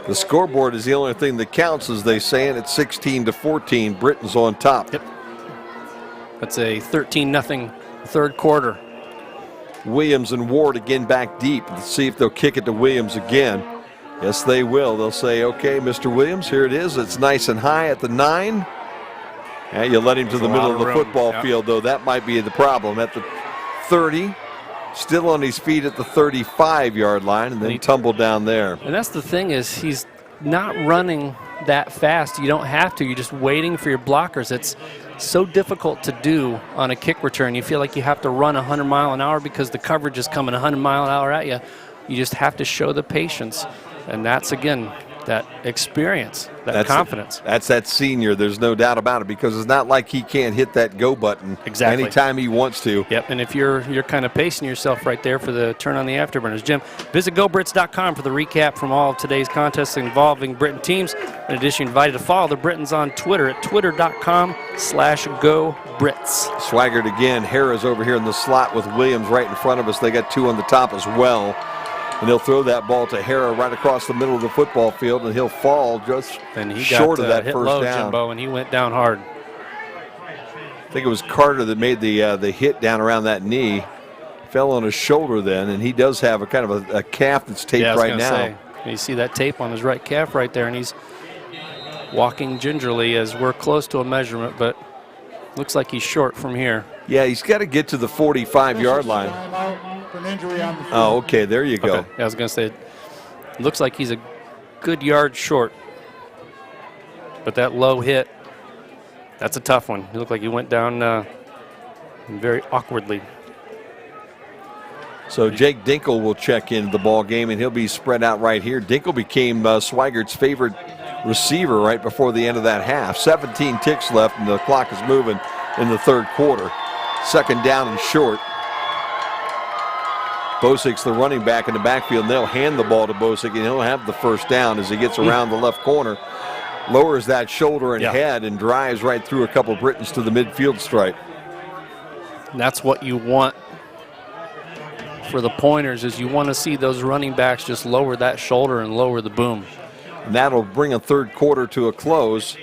the scoreboard is the only thing that counts, as they say, and it's 16-14. Britain's on top. Yep. That's a 13-0 third quarter. Williams and Ward again back deep. Let's see if they'll kick it to Williams again. Yes, they will. They'll say, okay, Mr. Williams, here it is. It's nice and high at the 9. And you let him to the middle of the football field, though. That might be the problem. At the 30, still on his feet at the 35-yard line, and then he tumbled down there. And that's the thing, is he's not running that fast. You don't have to. You're just waiting for your blockers. It's so difficult to do on a kick return. You feel like you have to run 100 mile an hour because the coverage is coming 100 mile an hour at you. You just have to show the patience. And that's, again, that experience, that's confidence. That's that senior. There's no doubt about it, because it's not like he can't hit that go button anytime he wants to. Yep, and if you're kind of pacing yourself right there for the turn on the afterburners. Jim, visit GoBrits.com for the recap from all of today's contests involving Britain teams. In addition, you're invited to follow the Britons on Twitter at twitter.com/GoBrits. Swaggart again. Harris over here in the slot with Williams right in front of us. They got 2 on the top as well. And he'll throw that ball to Hara right across the middle of the football field, and he'll fall just short of that hit first low, down. Jimbo, and he went down hard. I think it was Carter that made the hit down around that knee. Fell on his shoulder then, and he does have a kind of a calf that's taped right now. You see that tape on his right calf right there, and he's walking gingerly as we're close to a measurement, but looks like he's short from here. Yeah, he's got to get to the 45-yard line. Oh, okay, there you go. Okay. I was going to say, it looks like he's a good yard short. But that low hit, that's a tough one. He looked like he went down very awkwardly. So Jake Dinkle will check into the ball game, and he'll be spread out right here. Dinkle became Swagart's favorite receiver right before the end of that half. 17 ticks left, and the clock is moving in the third quarter. Second down and short. Bosik's the running back in the backfield, and they'll hand the ball to Bosik, and he'll have the first down as he gets around the left corner. Lowers that shoulder and head and drives right through a couple of Britons to the midfield stripe. And that's what you want for the pointers, is you want to see those running backs just lower that shoulder and lower the boom. And that'll bring a third quarter to a close.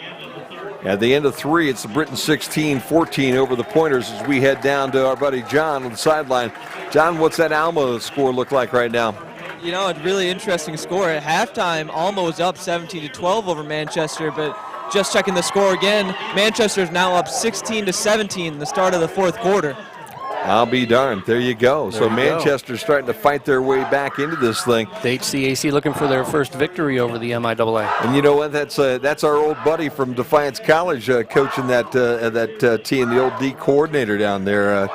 At the end of 3, it's the Britain 16-14 over the Pointers as we head down to our buddy John on the sideline. John, what's that Alma score look like right now? You know, a really interesting score. At halftime, Alma was up 17-12 over Manchester, but just checking the score again, Manchester's now up 16-17 in the start of the fourth quarter. I'll be darned. There you go. So Manchester's starting to fight their way back into this thing. The HCAC looking for their first victory over the MIAA. And you know what? That's our old buddy from Defiance College coaching that team, the old D coordinator down there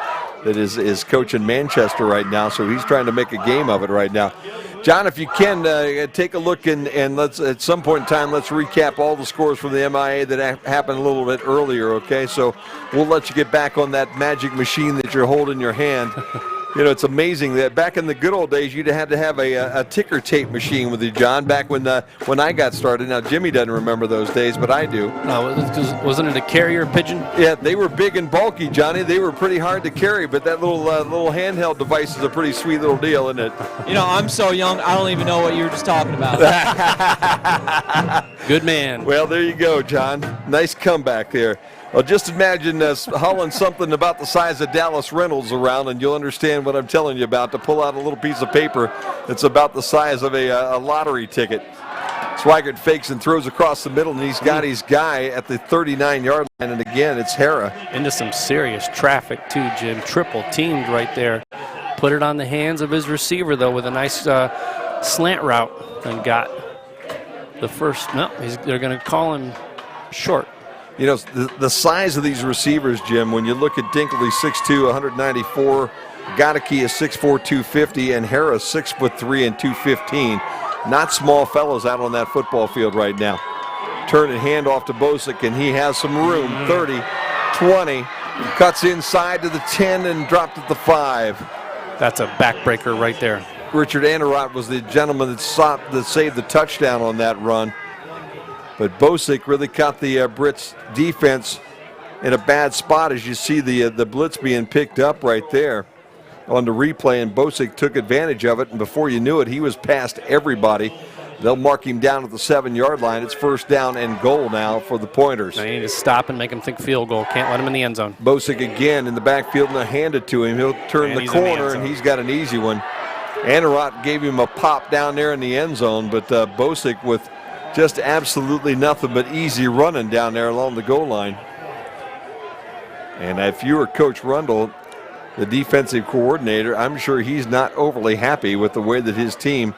that is coaching Manchester right now. So he's trying to make a game of it right now. John, if you can, take a look and let's, at some point in time, let's recap all the scores from the MIA that happened a little bit earlier, okay? So we'll let you get back on that magic machine that you're holding in your hand. You know, it's amazing that back in the good old days, you'd had to have a ticker tape machine with you, John, back when I got started. Now, Jimmy doesn't remember those days, but I do. No, wasn't it a carrier pigeon? Yeah, they were big and bulky, Johnny. They were pretty hard to carry, but that little handheld device is a pretty sweet little deal, isn't it? You know, I'm so young, I don't even know what you were just talking about. Good man. Well, there you go, John. Nice comeback there. Well, just imagine hauling something about the size of Dallas Reynolds around, and you'll understand what I'm telling you about, to pull out a little piece of paper that's about the size of a lottery ticket. Swigert fakes and throws across the middle, and he's got his guy at the 39-yard line. And again, it's Hara. Into some serious traffic too, Jim. Triple teamed right there. Put it on the hands of his receiver, though, with a nice slant route, and got the first. No, they're going to call him short. You know, the size of these receivers, Jim, when you look at Dinkel, he's 6'2", 194. Godeke is 6'4", 250, and Hara 6'3" and 215. Not small fellows out on that football field right now. Turn and hand off to Bosick, and he has some room. 30, 20, cuts inside to the 10 and dropped at the 5. That's a backbreaker right there. Richard Anderott was the gentleman that saved the touchdown on that run. But Bosick really caught the Brits defense in a bad spot, as you see the blitz being picked up right there on the replay, and Bosick took advantage of it, and before you knew it, he was past everybody. They'll mark him down at the 7-yard line. It's first down and goal now for the Pointers. They need to stop and make him think field goal. Can't let him in the end zone. Bosick again in the backfield, and they hand it to him. He'll turn the corner, and he's got an easy one. Anderott gave him a pop down there in the end zone, but Bosick with just absolutely nothing but easy running down there along the goal line. And if you were Coach Rundle, the defensive coordinator, I'm sure he's not overly happy with the way that his team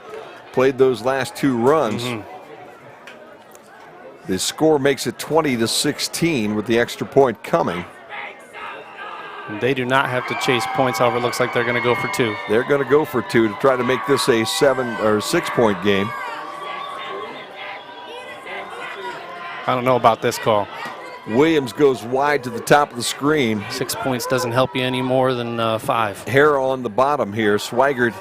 played those last 2 runs. The score makes it 20-16 with the extra point coming. And they do not have to chase points, however, it looks like they're going to go for 2. They're going to go for 2 to try to make this a 7 or 6-point game. I don't know about this call. Williams goes wide to the top of the screen. 6 points doesn't help you any more than 5. Hara on the bottom here. Swigert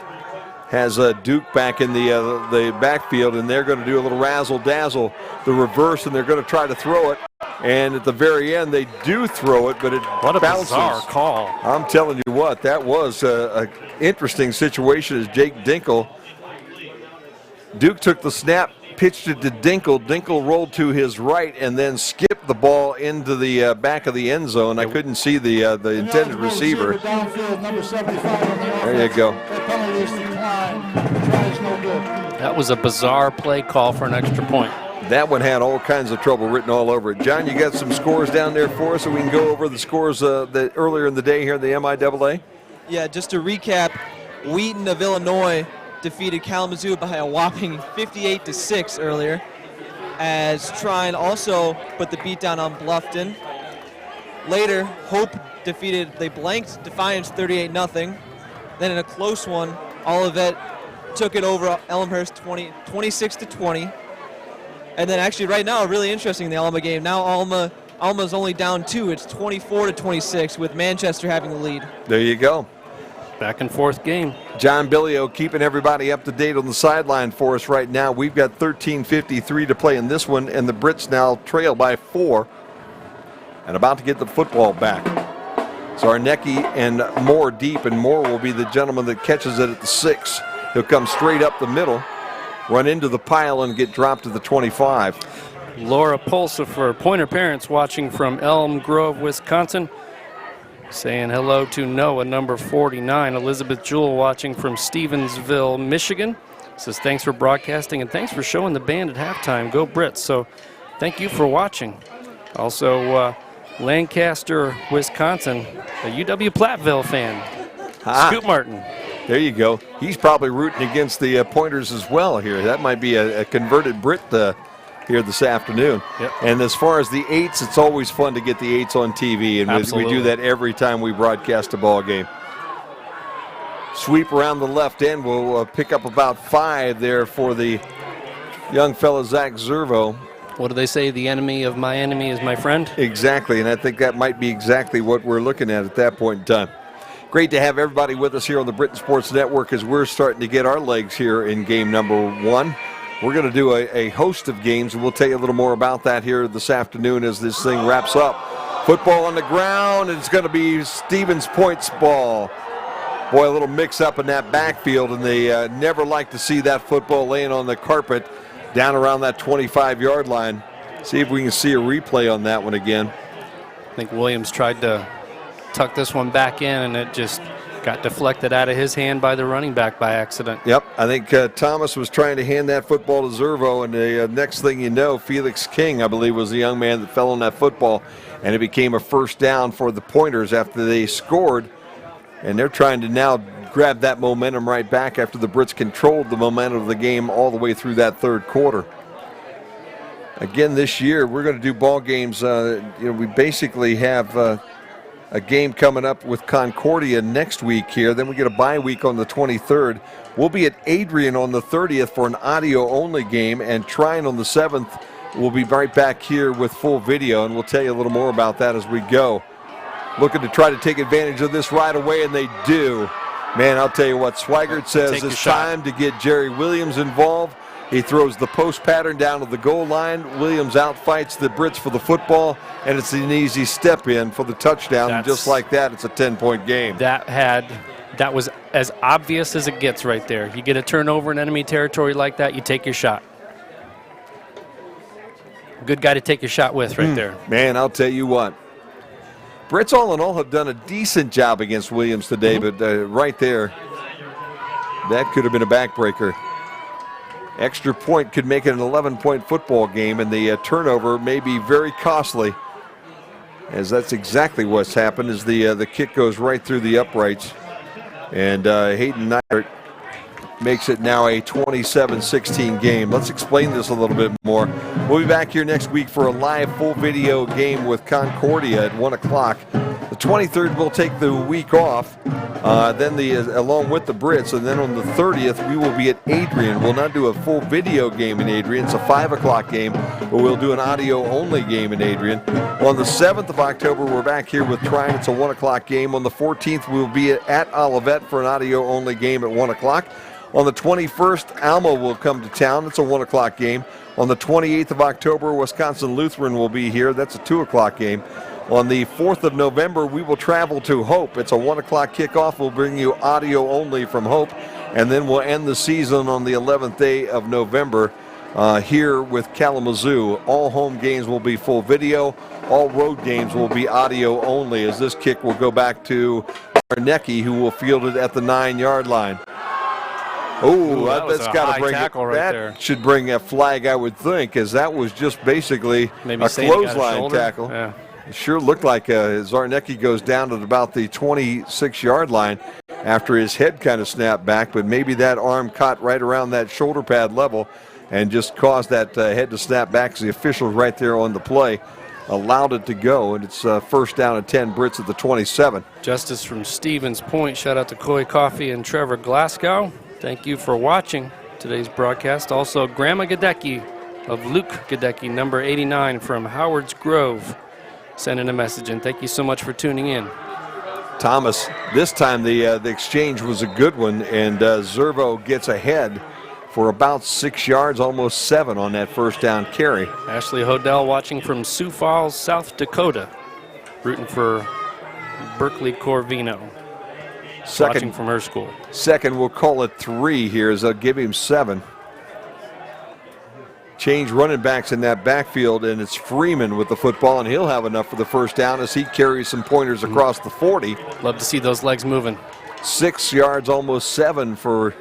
has Duke back in the backfield, and they're going to do a little razzle-dazzle, the reverse, and they're going to try to throw it. And at the very end, they do throw it, but it what a bounces. Bizarre call. I'm telling you what, that was an interesting situation as Jake Dinkel. Duke took the snap, pitched it to Dinkel. Dinkel rolled to his right and then skipped the ball into the back of the end zone. I couldn't see the intended receiver. There you go. That was a bizarre play call for an extra point. That one had all kinds of trouble written all over it. John, you got some scores down there for us so we can go over the scores earlier in the day here in the MIAA? Yeah, just to recap, Wheaton of Illinois defeated Kalamazoo by a whopping 58-6 earlier, as Trine also put the beat down on Bluffton. Later, Hope they blanked Defiance 38-0. Then in a close one, Olivet took it over Elmhurst 26-20. And then actually right now, really interesting in the Alma game. Now Alma's only down 2. It's 24-26 with Manchester having the lead. There you go. Back and forth game. John Billio keeping everybody up to date on the sideline for us right now. We've got 13:53 to play in this one, and the Brits now trail by 4 and about to get the football back. Zarnecki and Moore deep, and Moore will be the gentleman that catches it at the 6. He'll come straight up the middle, run into the pile, and get dropped to the 25. Laura Pulsifer, Pointer parents watching from Elm Grove, Wisconsin. Saying hello to Noah, number 49. Elizabeth Jewell watching from Stevensville, Michigan. Says thanks for broadcasting and thanks for showing the band at halftime. Go Brits. So thank you for watching. Also Lancaster, Wisconsin, a UW Platteville fan. Scoot Martin. There you go. He's probably rooting against the Pointers as well here. That might be a converted Brit here this afternoon. Yep. And as far as the 8s, it's always fun to get the 8s on TV, and we do that every time we broadcast a ball game. Sweep around the left end. We'll pick up about 5 there for the young fellow Zach Zervo. What do they say? The enemy of my enemy is my friend? Exactly, and I think that might be exactly what we're looking at that point in time. Great to have everybody with us here on the Britain Sports Network as we're starting to get our legs here in game number 1. We're going to do a host of games, and we'll tell you a little more about that here this afternoon as this thing wraps up. Football on the ground, and it's going to be Stevens Point's ball. Boy, a little mix-up in that backfield, and they never like to see that football laying on the carpet down around that 25-yard line. See if we can see a replay on that one again. I think Williams tried to tuck this one back in, and it just Got deflected out of his hand by the running back by accident. Yep, I think Thomas was trying to hand that football to Zervo, and the next thing you know, Felix King, I believe, was the young man that fell on that football, and it became a first down for the Pointers after they scored, and they're trying to now grab that momentum right back after the Brits controlled the momentum of the game all the way through that third quarter. Again, this year, we're going to do ball games. We basically have a game coming up with Concordia next week here. Then we get a bye week on the 23rd. We'll be at Adrian on the 30th for an audio-only game, and Trine on the 7th. We'll be right back here with full video, and we'll tell you a little more about that as we go. Looking to try to take advantage of this right away, and they do. Man, I'll tell you what, Swigert says it's time to get Jerry Williams involved. He throws the post pattern down to the goal line. Williams outfights the Brits for the football, and it's an easy step in for the touchdown. And just like that, it's a 10-point game. That was as obvious as it gets right there. You get a turnover in enemy territory like that, you take your shot. Good guy to take your shot with right there. Man, I'll tell you what. Brits all in all have done a decent job against Williams today, but right there, that could have been a backbreaker. Extra point could make it an 11-point football game, and the turnover may be very costly, as that's exactly what's happened as the kick goes right through the uprights. And Hayden Neidert makes it now a 27-16 game. Let's explain this a little bit more. We'll be back here next week for a live full video game with Concordia at 1 o'clock. The 23rd we'll take the week off, along with the Brits, and then on the 30th we will be at Adrian. We'll not do a full video game in Adrian. It's a 5 o'clock game, but we'll do an audio-only game in Adrian. On the 7th of October, we're back here with Trine. It's a 1 o'clock game. On the 14th, we'll be at Olivet for an audio-only game at 1 o'clock. On the 21st, Alma will come to town. It's a 1 o'clock game. On the 28th of October, Wisconsin Lutheran will be here. That's a 2 o'clock game. On the 4th of November, we will travel to Hope. It's a 1 o'clock kickoff. We'll bring you audio only from Hope. And then we'll end the season on the 11th day of November here with Kalamazoo. All home games will be full video. All road games will be audio only, as this kick will go back to Arnecki, who will field it at the 9-yard line. Oh, that's got to bring tackle right that there. Should bring a flag, I would think, as that was just basically Maybe a Sadie got a clothesline shoulder. tackle. Yeah. It sure looked like Zarnecki goes down at about the 26-yard line after his head kind of snapped back, but maybe that arm caught right around that shoulder pad level and just caused that head to snap back, as the officials right there on the play allowed it to go, and it's first down and 10, Brits at the 27. Justice from Stevens Point. Shout out to Coy Coffee and Trevor Glasgow. Thank you for watching today's broadcast. Also, Grandma Gadecki of Luke Gadecki, number 89 from Howard's Grove, sending a message in. Thank you so much for tuning in. Thomas, this time the exchange was a good one, and Zervo gets ahead for about 6 yards, almost 7 on that first down carry. Ashley Hodell watching from Sioux Falls, South Dakota, rooting for Berkeley Corvino. Watching from her school. Second, we'll call it 3 here, as they'll give him 7. Change running backs in that backfield, and it's Freeman with the football, and he'll have enough for the first down as he carries some pointers across the 40. Love to see those legs moving. 6 yards, almost 7 for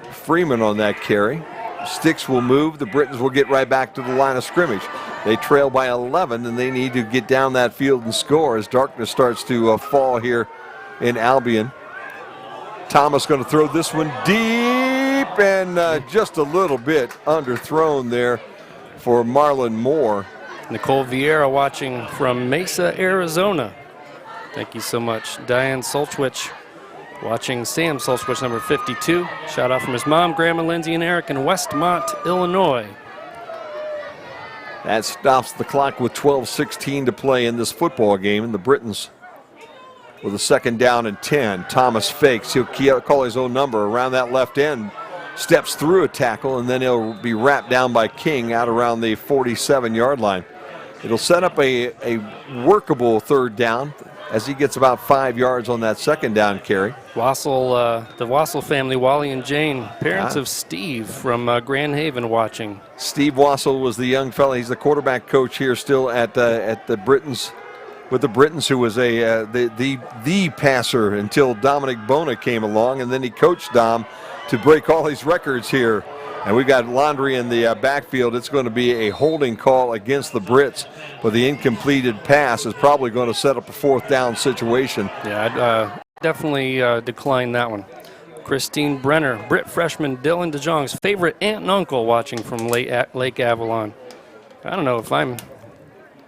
Freeman on that carry. Sticks will move. The Britons will get right back to the line of scrimmage. They trail by 11, and they need to get down that field and score as darkness starts to fall here in Albion. Thomas going to throw this one deep, and just a little bit underthrown there for Marlon Moore. Nicole Vieira watching from Mesa, Arizona. Thank you so much. Diane Solchwich watching Sam Solchwich, number 52. Shout out from his mom, Grandma Lindsay, and Eric in Westmont, Illinois. That stops the clock with 12:16 to play in this football game, and the Britons with a second down and 10. Thomas fakes. He'll call his own number around that left end. Steps through a tackle, and then he'll be wrapped down by King out around the 47-yard line. It'll set up a workable third down as he gets about 5 yards on that second down carry. Wassel, the Wassel family, Wally and Jane, parents of Steve from Grand Haven watching. Steve Wassel was the young fella. He's the quarterback coach here still at the Britons with the Britons, who was the passer until Dominic Bona came along, and then he coached Dom to break all these records here. And we've got Laundry in the backfield. It's going to be a holding call against the Brits, but the incompleted pass is probably going to set up a 4th down situation. Yeah, I'd definitely decline that one. Christine Brenner, Brit freshman Dylan DeJong's favorite aunt and uncle watching from Lake Avalon. I don't know if I'm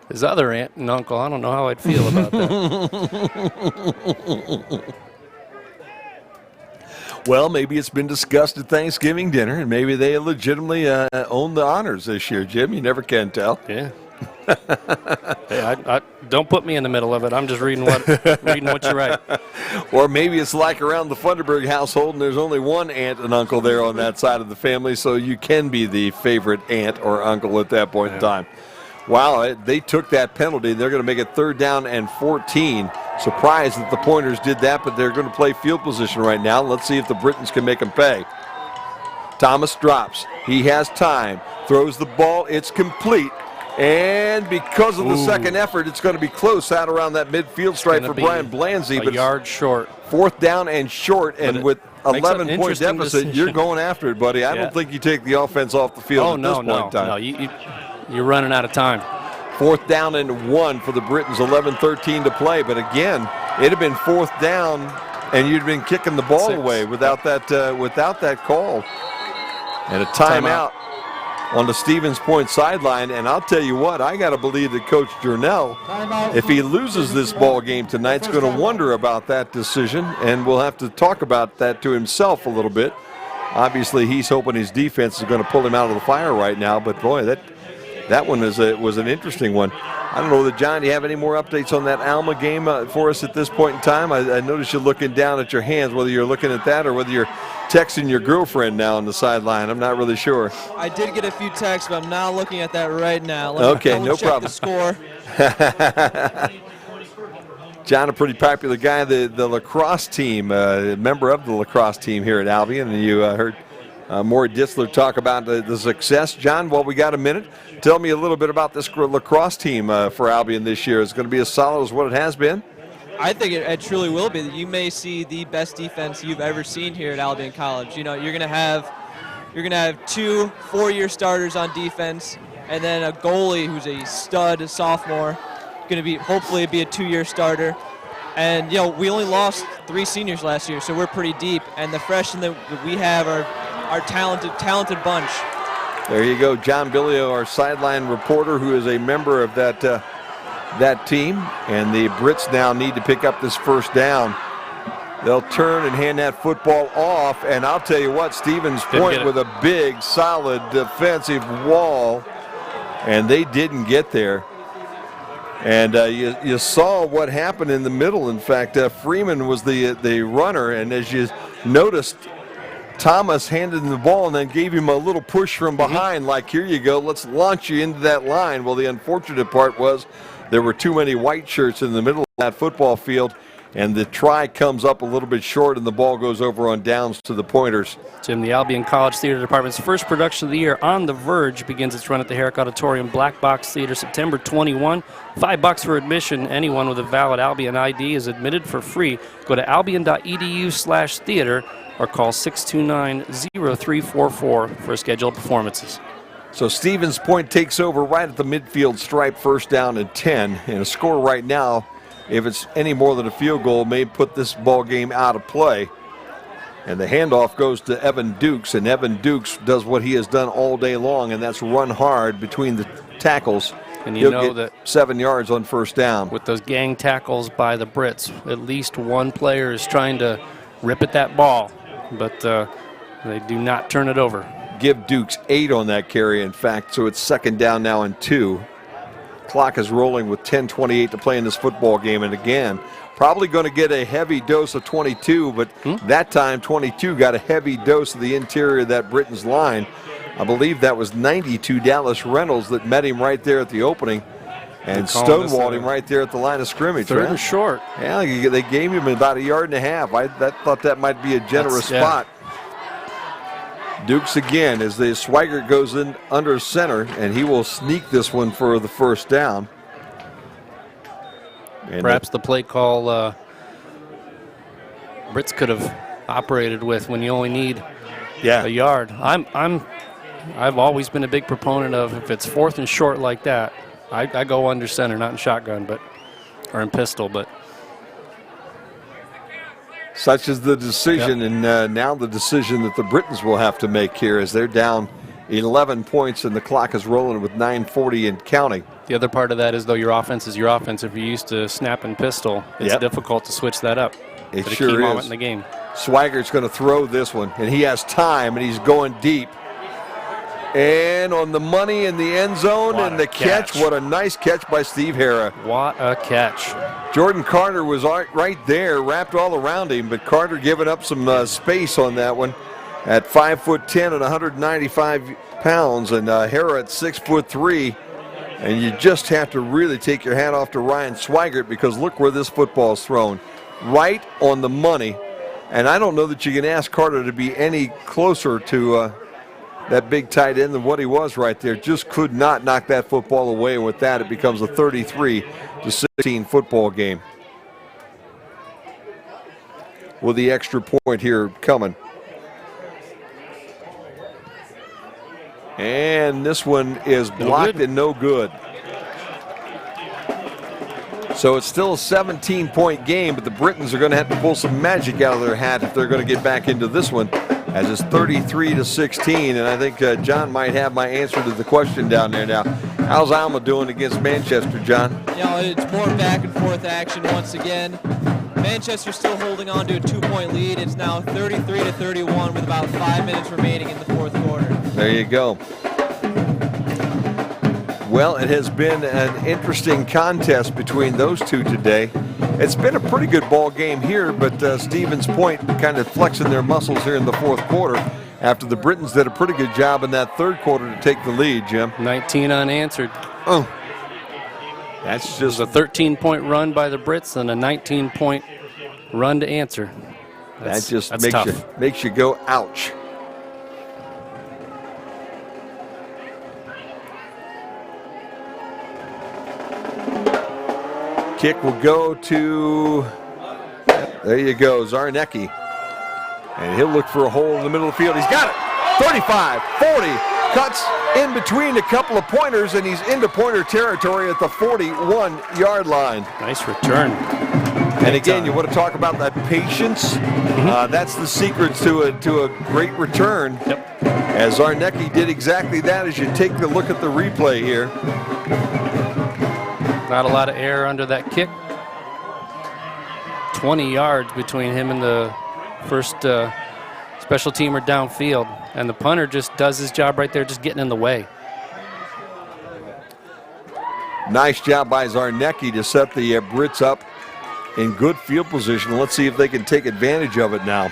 his other aunt and uncle. I don't know how I'd feel about that. Well, maybe it's been discussed at Thanksgiving dinner, and maybe they legitimately own the honors this year, Jim. You never can tell. Yeah. Hey, I don't put me in the middle of it. I'm just reading what you write. Or maybe it's like around the Funderburg household, and there's only one aunt and uncle there on that side of the family, so you can be the favorite aunt or uncle at that point in time. Wow, they took that penalty. They're going to make it 3rd down and 14. Surprised that the Pointers did that, but they're going to play field position right now. Let's see if the Britons can make them pay. Thomas drops. He has time. Throws the ball. It's complete. And because of the second effort, it's going to be close out around that midfield stripe for Brian Blanzy. But a yard short. 4th down and short, and with 11-point deficit, you're going after it, buddy. I don't think you take the offense off the field at this point in time. No, you're running out of time. 4th down and 1 for the Britons, 11-13 to play. But again, it had been 4th down, and you'd been kicking the ball away without that call. And a timeout on the Stevens Point sideline. And I'll tell you what, I got to believe that Coach Jurnell, if he loses this ball game tonight, is going to wonder about that decision, and we'll have to talk about that to himself a little bit. Obviously, he's hoping his defense is going to pull him out of the fire right now, but boy, that one was an interesting one. I don't know whether, John, do you have any more updates on that Alma game for us at this point in time? I noticed you looking down at your hands, whether you're looking at that or whether you're texting your girlfriend now on the sideline. I'm not really sure. I did get a few texts, but I'm not looking at that right now. Okay, no problem. The score. John, a pretty popular guy, the lacrosse team, member of the lacrosse team here at Albion, and you heard Maury Ditzler talk about the success. John, while we got a minute, tell me a little bit about this lacrosse team for Albion this year. Is it going to be as solid as what it has been? I think it truly will be. You may see the best defense you've ever seen here at Albion College. You know, you're gonna have 2 4-year starters on defense, and then a goalie who's a stud sophomore, going to hopefully be a 2-year starter. And you know, we only lost 3 seniors last year, so we're pretty deep. And the freshmen that we have are talented bunch. There you go, John Billio, our sideline reporter, who is a member of that team. And the Brits now need to pick up this 1st down. They'll turn and hand that football off. And I'll tell you what, Stevens Point with a big, solid defensive wall, and they didn't get there. And you saw what happened in the middle. In fact, Freeman was the runner, and as you noticed, Thomas handed him the ball and then gave him a little push from behind, like, here you go, let's launch you into that line. Well, the unfortunate part was there were too many white shirts in the middle of that football field, and the try comes up a little bit short, and the ball goes over on downs to the Pointers. Jim, the Albion College Theater Department's first production of the year, On the Verge, begins its run at the Herrick Auditorium Black Box Theater September 21. $5 for admission. Anyone with a valid Albion ID is admitted for free. Go to albion.edu/theater or call 629-0344 for a schedule of performances. So Stevens Point takes over right at the midfield stripe, 1st down and 10. And a score right now, if it's any more than a field goal, may put this ball game out of play. And the handoff goes to Evan Dukes, and Evan Dukes does what he has done all day long, and that's run hard between the tackles. And you know that 7 yards on 1st down. With those gang tackles by the Brits, at least one player is trying to rip at that ball, but they do not turn it over. Give Dukes 8 on that carry, in fact, so it's 2nd down now and 2. Clock is rolling with 10:28 to play in this football game, and again, probably going to get a heavy dose of 22, but that time 22 got a heavy dose of the interior of that Britain's line. I believe that was 92 Dallas Reynolds that met him right there at the opening and stonewalled him right there at the line of scrimmage. 3rd and short. Yeah, they gave him about 1.5 yards. I thought that might be a generous spot. Dukes again as the Swigert goes in under center, and he will sneak this one for the 1st down. And perhaps the play call Brits could have operated with when you only need a yard. I've always been a big proponent of if it's 4th and short like that, I go under center, not in shotgun, or in pistol, but. Such is the decision, and now the decision that the Britons will have to make here as they're down 11 points and the clock is rolling with 9:40 and counting. The other part of that is, though, your offense is your offense. If you're used to snap and pistol, it's difficult to switch that up. It at sure a key is. moment in the game. Swiggert's going to throw this one, and he has time, and he's going deep. And on the money in the end zone, and the catch. What a nice catch by Steve Hara. What a catch. Jordan Carter was right there, wrapped all around him, but Carter giving up some space on that one at 5'10" and 195 pounds, and Hara at 6'3". And you just have to really take your hat off to Ryan Swigert, because look where this football is thrown. Right on the money. And I don't know that you can ask Carter to be any closer to that big tight end than what he was right there. Just could not knock that football away. And with that, it becomes a 33-16 football game. With the extra point here coming. And this one is blocked and no good. So it's still a 17-point game, but the Britons are going to have to pull some magic out of their hat if they're going to get back into this one, as it's 33-16. And I think John might have my answer to the question down there now. How's Alma doing against Manchester, John? You know, it's more back and forth action once again. Manchester still holding on to a 2-point lead. It's now 33-31 with about 5 minutes remaining in the fourth quarter. There you go. Well, it has been an interesting contest between those two today. It's been a pretty good ball game here, but Stevens Point kind of flexing their muscles here in the fourth quarter after the Britons did a pretty good job in that third quarter to take the lead, Jim. 19 unanswered. Oh, that's just a 13-point run by the Brits and a 19-point run to answer. That just tough. makes you go, ouch. Kick will go to, there you go, Zarnecki. And he'll look for a hole in the middle of the field. He's got it. 35, 40, cuts in between a couple of pointers, and he's into pointer territory at the 41-yard line. Nice return. And again, you want to talk about that patience. That's the secret to a great return. Yep. As Zarnecki did exactly that as you take a look at the replay here. Not a lot of air under that kick. 20 yards between him and the first special teamer downfield. And the punter just does his job right there, just getting in the way. Nice job by Zarnecki to set the Brits up in good field position. Let's see if they can take advantage of it now.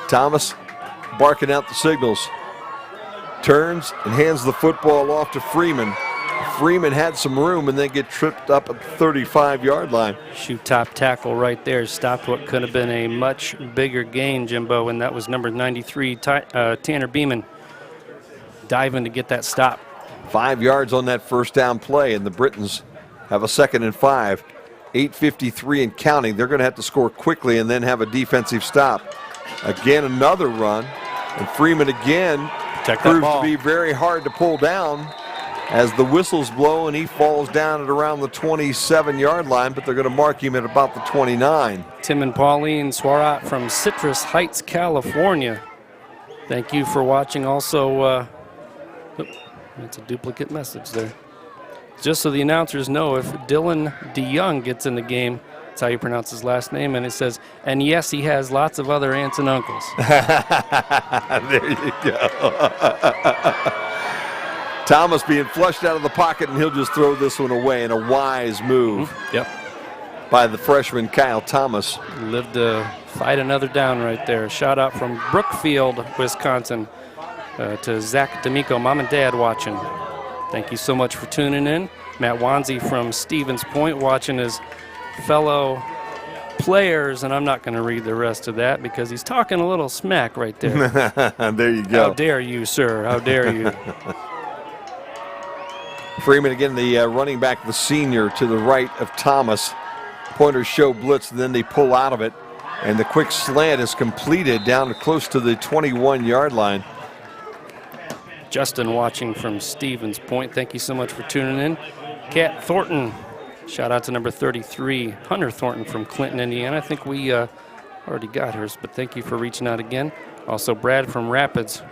Thomas barking out the signals. Turns and hands the football off to Freeman. Freeman had some room and then get tripped up at the 35-yard line. Shoot top tackle right there. Stopped what could have been a much bigger gain, Jimbo, and that was number 93, Tanner Beeman, diving to get that stop. 5 yards on that first down play, and the Britons have a 2nd and 5. 8:53 and counting. They're going to have to score quickly and then have a defensive stop. Again, another run, and Freeman again proves to be very hard to pull down as the whistles blow and he falls down at around the 27-yard line, but they're going to mark him at about the 29. Tim and Pauline Swarat from Citrus Heights, California. Thank you for watching. Also, that's a duplicate message there. Just so the announcers know, if Dylan DeYoung gets in the game, that's how you pronounce his last name, and it says, and yes, he has lots of other aunts and uncles. There you go. Thomas being flushed out of the pocket, and he'll just throw this one away in a wise move. Yep. By the freshman Kyle Thomas. Lived to fight another down right there. Shout out from Brookfield, Wisconsin, to Zach D'Amico, mom and dad watching. Thank you so much for tuning in. Matt Wanzi from Stevens Point watching his fellow players, and I'm not going to read the rest of that because he's talking a little smack right there. There you go. How dare you, sir? How dare you? Freeman again, the running back, the senior, to the right of Thomas. Pointers show blitz, and then they pull out of it. And the quick slant is completed down to close to the 21-yard line. Justin watching from Stevens Point. Thank you so much for tuning in. Kat Thornton, shout out to number 33, Hunter Thornton from Clinton, Indiana. I think we already got hers, but thank you for reaching out again. Also, Brad from Rapids.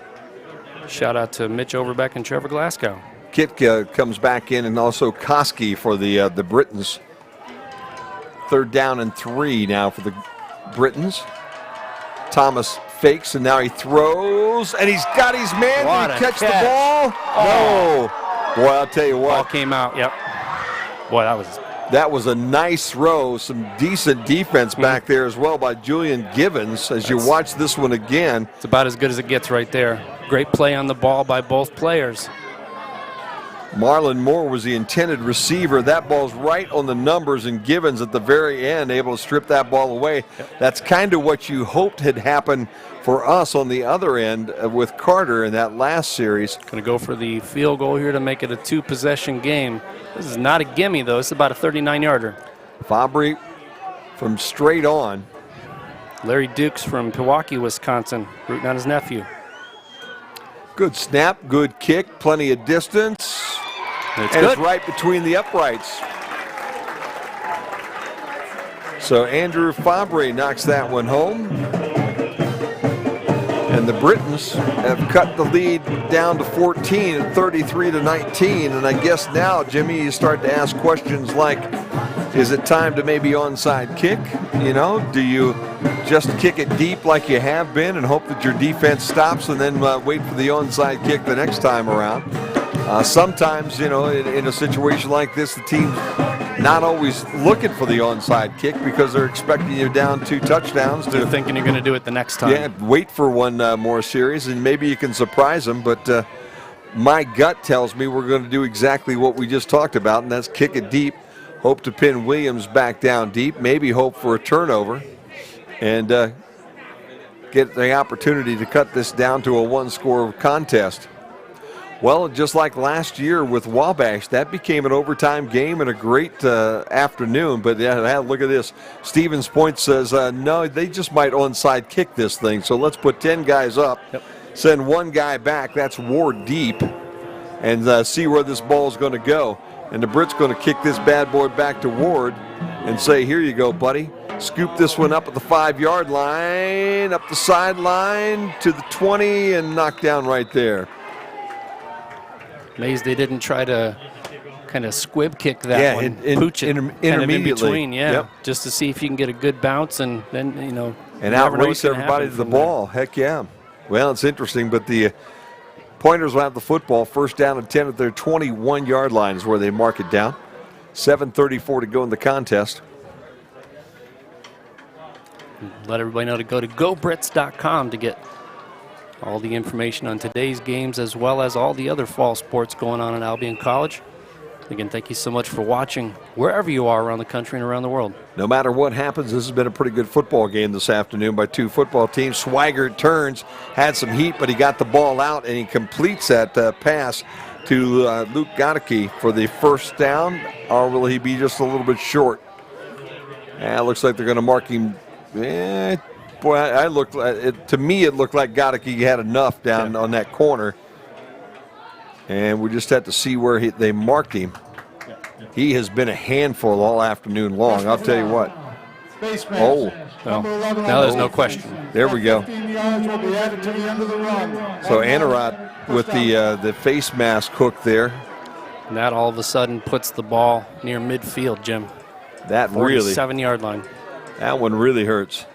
Shout out to Mitch Overbeck and Trevor Glasgow. Kitka comes back in, and also Koski for the Britons. 3rd down and 3 now for the Britons. Thomas fakes, and now he throws, and he's got his man. What Did he a catch the catch. ball? Oh. No. Boy, I'll tell you Ball what. came out, yep. Boy, That was a nice throw. Some decent defense back there as well by Julian Givens as you watch this one again. It's about as good as it gets right there. Great play on the ball by both players. Marlon Moore was the intended receiver. That ball's right on the numbers, and Givens at the very end able to strip that ball away. That's kind of what you hoped had happened for us on the other end with Carter in that last series. Going to go for the field goal here to make it a 2-possession game. This is not a gimme, though. It's about a 39-yarder. Fabry from straight on. Larry Dukes from Pewaukee, Wisconsin, rooting on his nephew. Good snap, good kick, plenty of distance. It's and good. it's right between the uprights. So Andrew Fabre knocks that one home. And the Britons have cut the lead down to 14 at 33-19. And I guess now, Jimmy, you start to ask questions like, is it time to maybe onside kick? You know, do you just kick it deep like you have been and hope that your defense stops and then wait for the onside kick the next time around? Sometimes, you know, in a situation like this, the team's not always looking for the onside kick because they're expecting you down 2 touchdowns. They're thinking you're going to do it the next time. Yeah, wait for one more series, and maybe you can surprise them. But my gut tells me we're going to do exactly what we just talked about, and that's kick it deep, hope to pin Williams back down deep, maybe hope for a turnover, and get the opportunity to cut this down to a 1-score contest. Well, just like last year with Wabash, that became an overtime game and a great afternoon. But yeah, look at this. Stevens Point says, no, they just might onside kick this thing. So let's put 10 guys up, send 1 guy back. That's Ward deep, and see where this ball is going to go. And the Brits going to kick this bad boy back to Ward and say, here you go, buddy. Scoop this one up at the 5-yard line, up the sideline to the 20, and knock down right there. Amazed they didn't try to kind of squib kick that one. Pooch it kind of in between, just to see if you can get a good bounce and then, you know. And outrace everybody to the ball. Heck yeah. Well, it's interesting, but the Pointers will have the football. 1st down and 10 at their 21-yard line is where they mark it down. 7:34 to go in the contest. Let everybody know to go to GoBrits.com to get all the information on today's games as well as all the other fall sports going on at Albion College. Again, thank you so much for watching wherever you are around the country and around the world. No matter what happens, this has been a pretty good football game this afternoon by 2 football teams. Swigert turns, had some heat, but he got the ball out, and he completes that pass to Luke Godeke for the 1st down. Or will he be just a little bit short? Looks like they're going to mark him. Boy, to me it looked like Godeke had enough down on that corner. And we just have to see where they marked him. He has been a handful all afternoon long, I'll tell you what. Well, now there's no question. There we go. So Anarot with the face mask hook there. And that all of a sudden puts the ball near midfield, Jim. That really. 47-yard line. That one really hurts.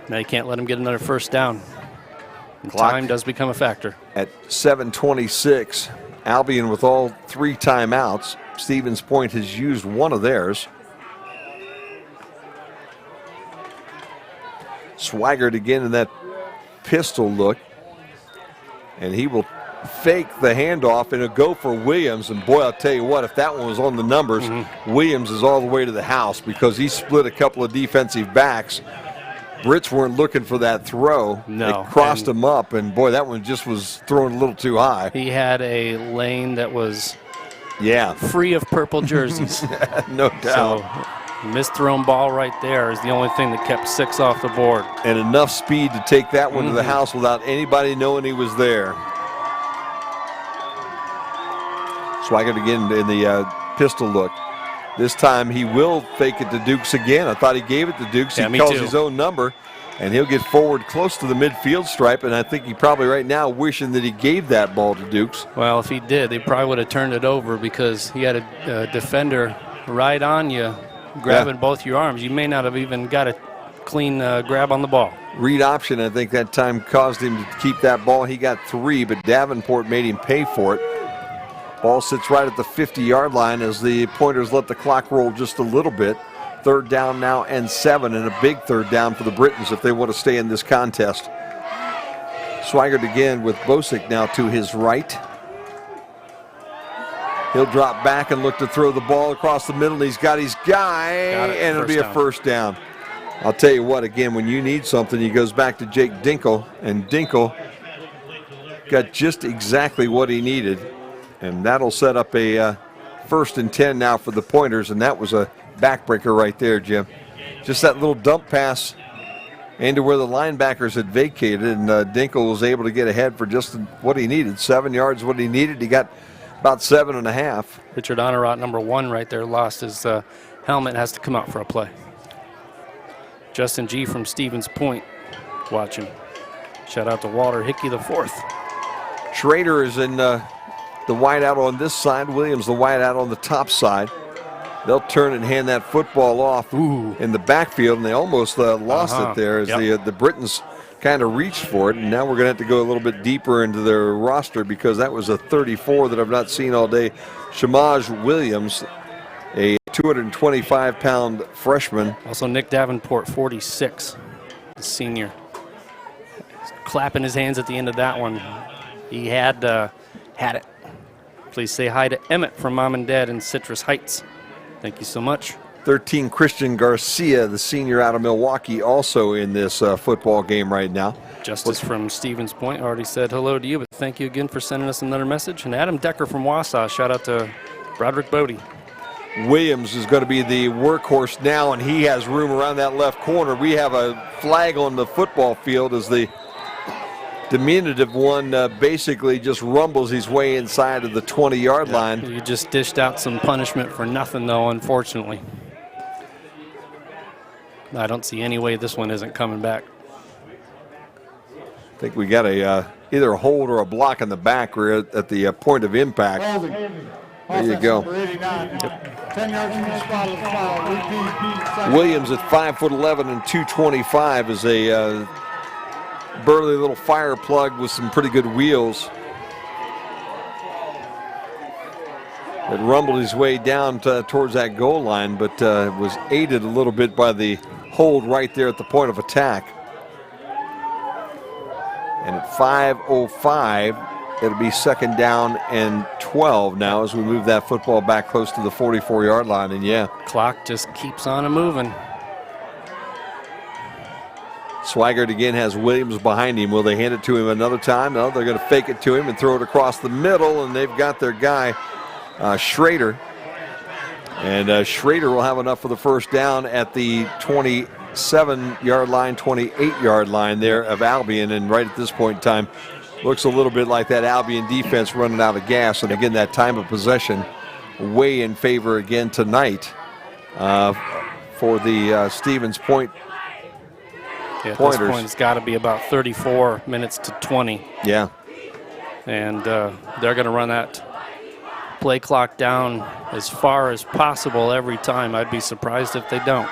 Now you can't let him get another 1st down. And Clock time does become a factor. At 7:26, Albion with all 3 timeouts. Stevens Point has used 1 of theirs. Swigert again in that pistol look. And he will fake the handoff and it'll go for Williams. And boy, I'll tell you what, if that one was on the numbers, Williams is all the way to the house because he split a couple of defensive backs. Brits weren't looking for that throw. No. They crossed him up, and boy, that one just was thrown a little too high. He had a lane that was Yeah. free of purple jerseys. No doubt. So, missed thrown ball right there is the only thing that kept 6 off the board. And enough speed to take that one to the house without anybody knowing he was there. Swigert again in the pistol look. This time he will fake it to Dukes again. I thought he gave it to Dukes. Yeah, He me calls too. his own number, and he'll get forward close to the midfield stripe, and I think he probably right now wishing that he gave that ball to Dukes. Well, if he did, they probably would have turned it over because he had a defender right on you, grabbing both your arms. You may not have even got a clean grab on the ball. Read option, I think that time caused him to keep that ball. He got 3, but Davenport made him pay for it. Ball sits right at the 50-yard line as the Pointers let the clock roll just a little bit. 3rd down now and 7, and a big 3rd down for the Britons if they want to stay in this contest. Swigert again with Bosick now to his right. He'll drop back and look to throw the ball across the middle, and he's got his guy, and it'll be a first down. I'll tell you what, again, when you need something, he goes back to Jake Dinkle, and Dinkle got just exactly what he needed. And that'll set up a 1st and 10 now for the Pointers, and that was a backbreaker right there, Jim. Just that little dump pass into where the linebackers had vacated, and Dinkle was able to get ahead for just what he needed. 7 yards, what he needed. He got about 7.5. Richard Honorot, number 1 right there, lost his helmet, has to come out for a play. Justin G. from Stevens Point watching. Shout out to Walter Hickey the 4th. Schrader is in the wideout on this side. Williams the wideout on the top side. They'll turn and hand that football off in the backfield, and they almost lost it there as the Britons kind of reached for it. And now we're going to have to go a little bit deeper into their roster because that was a 34 that I've not seen all day. Shamaj Williams, a 225-pound freshman. Also Nick Davenport, 46, the senior. Clapping his hands at the end of that one. He had it. Please say hi to Emmett from Mom and Dad in Citrus Heights. Thank you so much. 13, Christian Garcia, the senior out of Milwaukee, also in this football game right now. Justice from Stevens Point already said hello to you, but thank you again for sending us another message. And Adam Decker from Wausau, shout out to Broderick Bodie. Williams is going to be the workhorse now, and he has room around that left corner. We have a flag on the football field as the diminutive one basically just rumbles his way inside of the 20-yard line. You just dished out some punishment for nothing, though, unfortunately. I don't see any way this one isn't coming back. I think we got a either a hold or a block in the back or at the point of impact. There you go. 10 yards from the spot of the foul. Williams at 5'11" and 225 is a burly little fire plug with some pretty good wheels. It rumbled his way down towards that goal line, but was aided a little bit by the hold right there at the point of attack. And at 5:05, it'll be 2nd down and 12 now as we move that football back close to the 44-yard line. And yeah, Clock just keeps on moving. Swigert again has Williams behind him. Will they hand it to him another time? No, they're going to fake it to him and throw it across the middle, and they've got their guy, Schrader. And Schrader will have enough for the first down at the 27-yard line, 28-yard line there of Albion. And right at this point in time, looks a little bit like that Albion defense running out of gas. And again, that time of possession way in favor again tonight for the Stevens Point At Pointers. this point, it's got to be about 34 minutes to 20. Yeah. And they're going to run that play clock down as far as possible every time. I'd be surprised if they don't.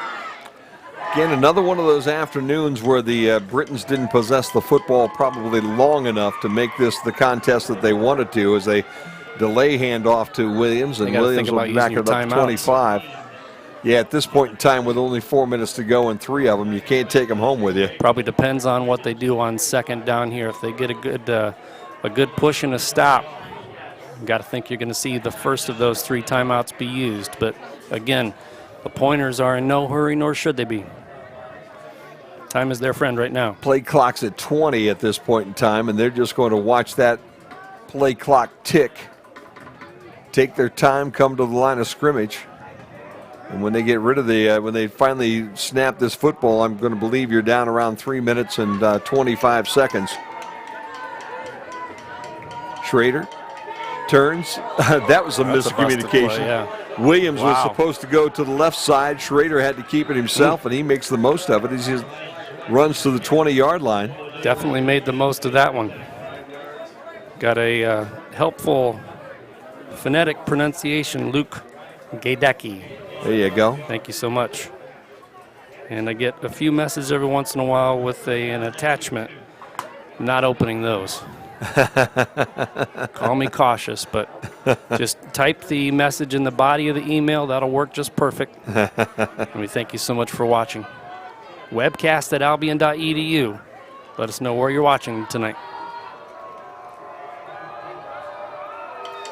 Again, another one of those afternoons where the Britons didn't possess the football probably long enough to make this the contest that they wanted to, as they delay handoff to Williams, and Williams will be back at about 25. Yeah, at this point in time, with only 4 minutes to go and 3 of them, you can't take them home with you. Probably depends on what they do on 2nd down here. If they get a good push and a stop, you got to think you're going to see the first of those 3 timeouts be used. But again, the Pointers are in no hurry, nor should they be. Time is their friend right now. Play clock's at 20 at this point in time, and they're just going to watch that play clock tick take their time, come to the line of scrimmage. And when they get rid of when they finally snap this football, I'm going to believe you're down around 3 minutes and 25 seconds. Schrader turns. That was a miscommunication. Play, yeah. Williams was Wow. supposed to go to the left side. Schrader had to keep it himself, and he makes the most of it. He just runs to the 20-yard line. Definitely made the most of that one. Got a helpful phonetic pronunciation, Luke Gaidecki. There you go. Thank you so much. And I get a few messages every once in a while with an attachment. Not opening those. Call me cautious, but just type the message in the body of the email. That'll work just perfect. And we thank you so much for watching. Webcast at albion.edu. Let us know where you're watching tonight.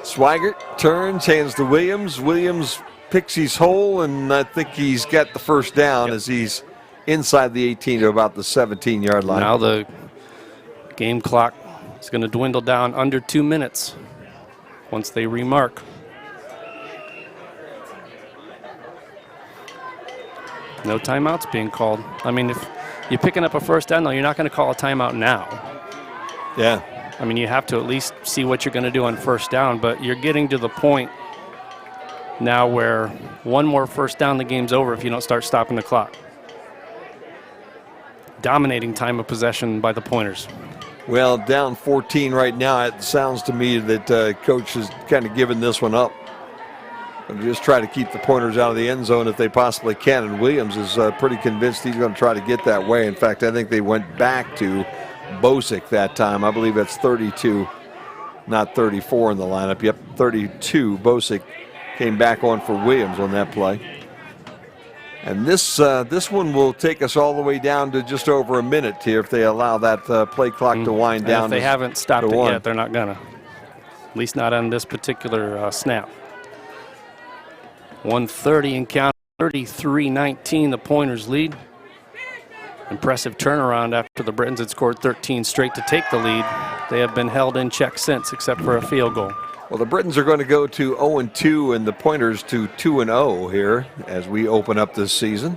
Swigert turns, hands to Williams. Williams picks his hole, and I think he's got the first down as he's inside the 18 to about the 17-yard line. Now the game clock is going to dwindle down under 2 minutes once they remark. No timeouts being called. I mean, if you're picking up a first down, though, you're not going to call a timeout now. Yeah. I mean, you have to at least see what you're going to do on first down, but you're getting to the point now where one more first down, the game's over if you don't start stopping the clock. Dominating time of possession by the Pointers. Well, down 14 right now. It sounds to me that Coach is kind of giving this one up. And just try to keep the Pointers out of the end zone if they possibly can. And Williams is pretty convinced he's going to try to get that way. In fact, I think they went back to Bosick that time. I believe that's 32, not 34 in the lineup. Yep, 32. Bosick came back on for Williams on that play. And this one will take us all the way down to just over a minute here if they allow that play clock to wind down. If they haven't stopped it yet, they're not gonna. At least not on this particular snap. 1:30 and count. 33-19, the Pointers lead. Impressive turnaround after the Britons had scored 13 straight to take the lead. They have been held in check since, except for a field goal. Well, the Britons are going to go to 0-2 and the Pointers to 2-0 here as we open up this season.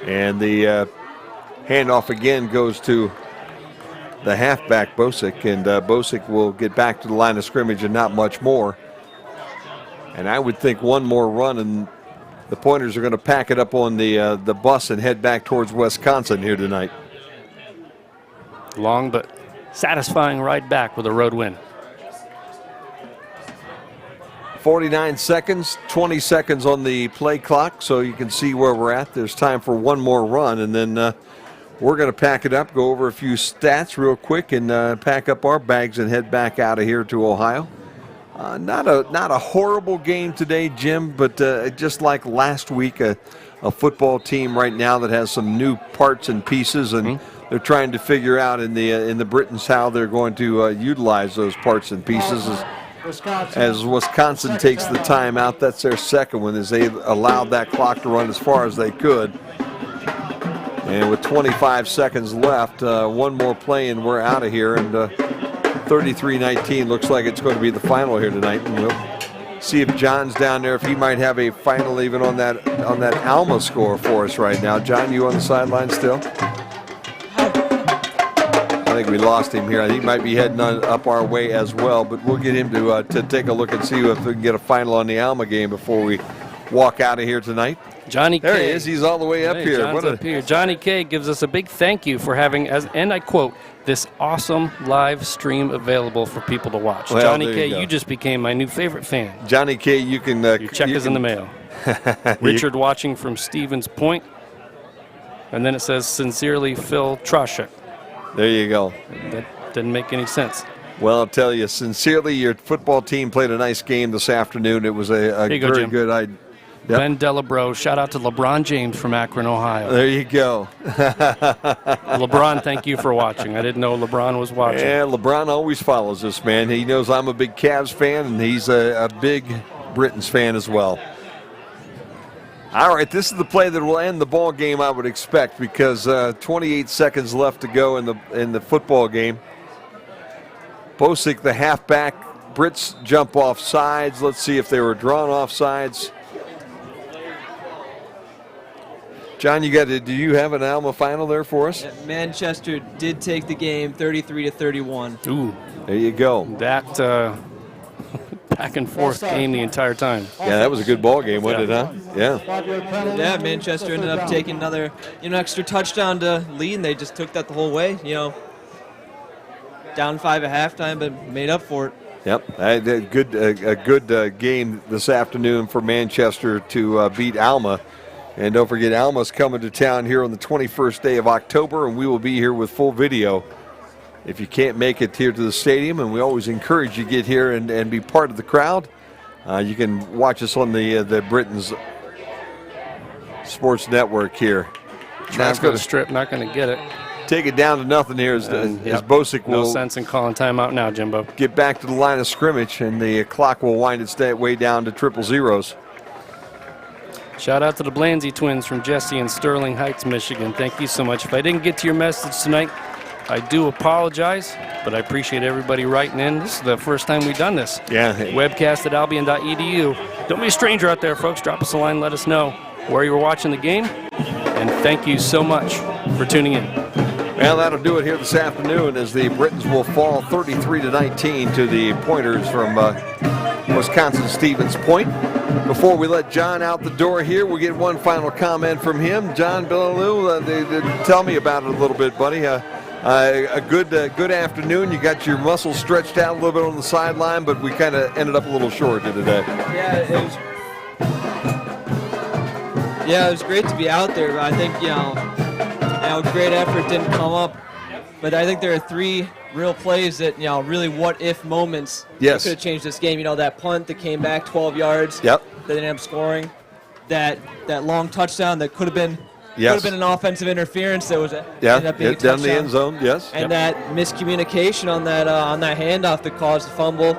And the handoff again goes to the halfback, Bosick, and Bosick will get back to the line of scrimmage and not much more. And I would think one more run and the Pointers are going to pack it up on the bus and head back towards Wisconsin here tonight. Long but satisfying ride back with a road win. 49 seconds, 20 seconds on the play clock, so you can see where we're at. There's time for one more run, and then we're going to pack it up, go over a few stats real quick, and pack up our bags and head back out of here to Ohio. Not a horrible game today, Jim, but just like last week, a football team right now that has some new parts and pieces, and they're trying to figure out in the Britons how they're going to utilize those parts and pieces. As Wisconsin takes the time out, that's their second one, as they allowed that clock to run as far as they could. And with 25 seconds left, one more play and we're out of here. And 33-19 looks like it's going to be the final here tonight. And we'll see if John's down there, if he might have a final even on that Alma score for us right now. John, you on the sideline still? I think we lost him here. I think he might be heading up our way as well, but we'll get him to take a look and see if we can get a final on the Alma game before we walk out of here tonight. Johnny K. There he is. He's all the way up here. John's up here. Johnny K gives us a big thank you for having, and I quote, this awesome live stream available for people to watch. Well, Johnny K, you just became my new favorite fan. Johnny K, you can... Your check is in the mail. Richard watching from Stevens Point. And then it says, sincerely, Phil Troshek. There you go. That didn't make any sense. Well, I'll tell you, sincerely, your football team played a nice game this afternoon. It was a very good idea. Yep. Ben Delabro, shout out to LeBron James from Akron, Ohio. There you go. LeBron, thank you for watching. I didn't know LeBron was watching. Yeah, LeBron always follows this, man. He knows I'm a big Cavs fan, and he's a big Britons fan as well. All right, this is the play that will end the ball game, I would expect, because 28 seconds left to go in the football game. Bosick, the halfback, Brits jump off sides. Let's see if they were drawn off sides. John, do you have an Alma final there for us? Manchester did take the game 33-31. Ooh, there you go. That back and forth game the entire time. Yeah, that was a good ball game, wasn't it, huh? Yeah. Yeah, Manchester ended up taking another extra touchdown to lead, and they just took that the whole way. Down 5 at halftime, but made up for it. Yep, a good game this afternoon for Manchester to beat Alma. And don't forget, Alma's coming to town here on the 21st day of October, and we will be here with full video if you can't make it here to the stadium. And we always encourage you to get here and be part of the crowd. You can watch us on the Britain's Sports Network here. That's going to strip, not going to get it. Take it down to nothing here as Bosick will. No sense in calling timeout now, Jimbo. Get back to the line of scrimmage, and the clock will wind its way down to 000. Shout out to the Blanzy twins from Jesse in Sterling Heights, Michigan. Thank you so much. If I didn't get to your message tonight, I do apologize, but I appreciate everybody writing in. This is the first time we've done this. Yeah. Webcast at albion.edu. Don't be a stranger out there, folks. Drop us a line. Let us know where you were watching the game. And thank you so much for tuning in. Well, that'll do it here this afternoon as the Britons will fall 33-19 to the Pointers from Wisconsin-Stevens Point. Before we let John out the door here, we'll get one final comment from him. John Billaloo, tell me about it a little bit, buddy. A good afternoon. You got your muscles stretched out a little bit on the sideline, but we kind of ended up a little short today. Yeah, it was great to be out there. But I think great effort didn't come up. But I think there are 3 real plays that, really what-if moments that could have changed this game. That punt that came back 12 yards. Yep. That they ended up scoring. That long touchdown that could have been an offensive interference that was ended up being a touchdown. Down the end zone, yes. And that miscommunication on that handoff that caused the fumble.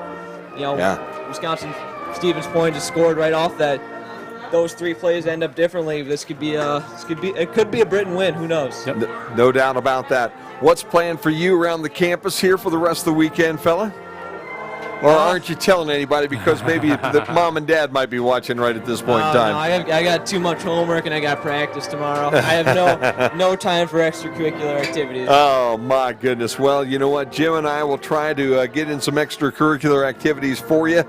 Wisconsin-Stevens Point just scored right off that. Those 3 plays end up differently. It could be a Britain win. Who knows? Yep. No doubt about that. What's planned for you around the campus here for the rest of the weekend, fella? Or aren't you telling anybody because maybe the mom and dad might be watching right at this point in time? No, I got too much homework and I got practice tomorrow. I have no time for extracurricular activities. Oh, my goodness. Well, you know what? Jim and I will try to get in some extracurricular activities for you.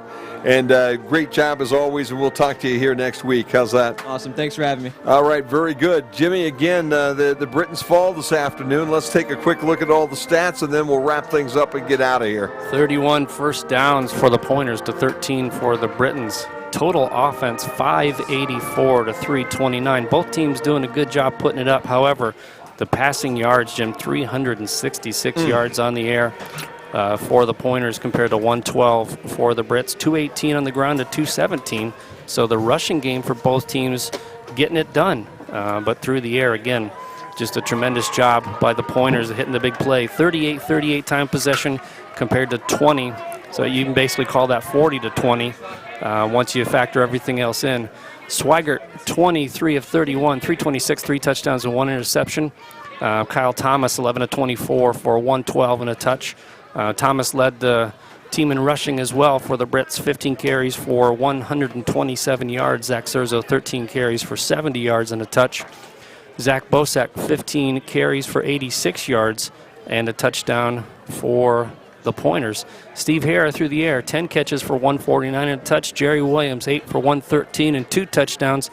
And great job as always, and we'll talk to you here next week. How's that? Awesome. Thanks for having me. All right, very good. Jimmy, again, the Britons fall this afternoon. Let's take a quick look at all the stats, and then we'll wrap things up and get out of here. 31 first downs for the Pointers to 13 for the Britons. Total offense, 584 to 329. Both teams doing a good job putting it up. However, the passing yards, Jim, 366 yards on the air. For the Pointers compared to 112 for the Brits, 218 on the ground to 217. So the rushing game for both teams getting it done. But through the air, again, just a tremendous job by the Pointers hitting the big play. 38 time possession compared to 20. So you can basically call that 40 to 20 once you factor everything else in. Swigert, 23 of 31, 326, 3 touchdowns and 1 interception. Kyle Thomas, 11 of 24 for 112 and a touch. Thomas led the team in rushing as well for the Brits, 15 carries for 127 yards. Zach Serzo, 13 carries for 70 yards and a touch. Zach Bosek, 15 carries for 86 yards and a touchdown for the Pointers. Steve Hare through the air, 10 catches for 149 and a touch. Jerry Williams, 8 for 113 and 2 touchdowns.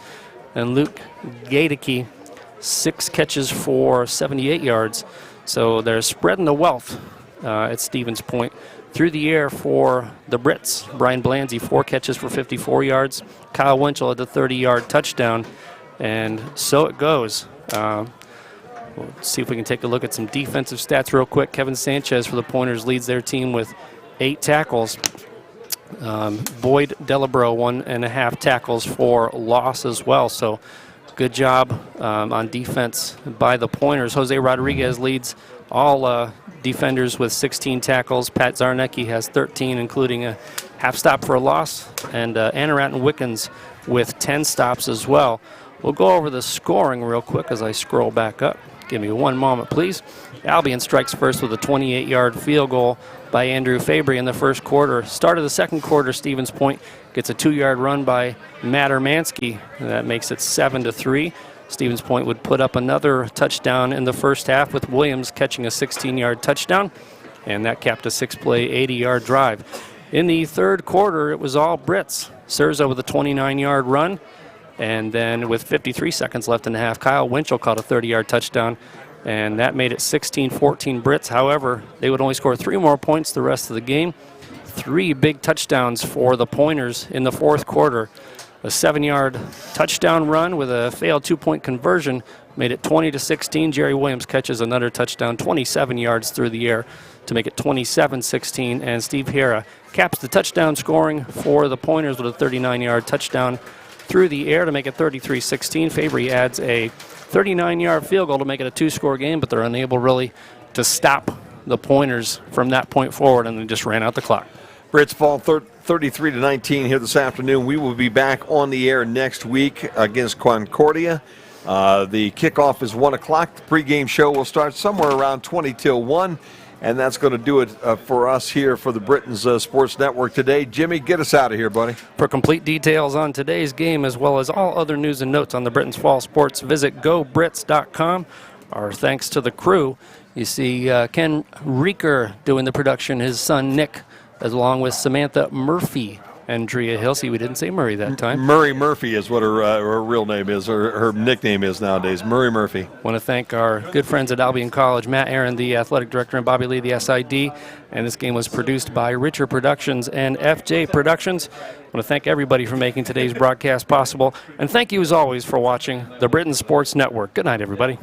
And Luke Gaedeke, 6 catches for 78 yards. So they're spreading the wealth at Stevens Point. Through the air for the Brits, Brian Blanzy, 4 catches for 54 yards. Kyle Winchell had the 30-yard touchdown. And so it goes. We'll see if we can take a look at some defensive stats real quick. Kevin Sanchez for the Pointers leads their team with 8 tackles. Boyd Delabro, 1.5 tackles for loss as well. So good job on defense by the Pointers. Jose Rodriguez leads all defenders with 16 tackles. Pat Zarnecki has 13, including a half stop for a loss. And Anarat Wickens with 10 stops as well. We'll go over the scoring real quick as I scroll back up. Give me one moment, please. Albion strikes first with a 28-yard field goal by Andrew Fabry in the first quarter. Start of the second quarter, Stevens Point gets a 2-yard run by Matt Ermansky. That makes it 7-3. Stevens Point would put up another touchdown in the first half with Williams catching a 16-yard touchdown, and that capped a 6-play, 80-yard drive. In the third quarter, it was all Brits. Surza with a 29-yard run, and then with 53 seconds left in the half, Kyle Winchell caught a 30-yard touchdown, and that made it 16-14 Brits. However, they would only score 3 more points the rest of the game. 3 big touchdowns for the Pointers in the fourth quarter. A 7-yard touchdown run with a failed 2-point conversion made it 20-16. Jerry Williams catches another touchdown, 27 yards through the air to make it 27-16. And Steve Hera caps the touchdown scoring for the Pointers with a 39-yard touchdown through the air to make it 33-16. Fabry adds a 39-yard field goal to make it a 2-score game, but they're unable really to stop the Pointers from that point forward, and they just ran out the clock. Brits fall 33-19 here this afternoon. We will be back on the air next week against Concordia. The kickoff is 1 o'clock. The pregame show will start somewhere around 20 till 1. And that's going to do it for us here for the Britain's Sports Network today. Jimmy, get us out of here, buddy. For complete details on today's game, as well as all other news and notes on the Britain's Fall Sports, visit GoBrits.com. Our thanks to the crew. You see Ken Reeker doing the production, his son Nick, along with Samantha Murphy and Drea Hill. See, we didn't say Murray that time. Murray Murphy is what her real name is, or her nickname is nowadays, Murray Murphy. Want to thank our good friends at Albion College, Matt Aaron, the athletic director, and Bobby Lee, the SID. And this game was produced by Richer Productions and FJ Productions. I want to thank everybody for making today's broadcast possible. And thank you, as always, for watching the Britain Sports Network. Good night, everybody.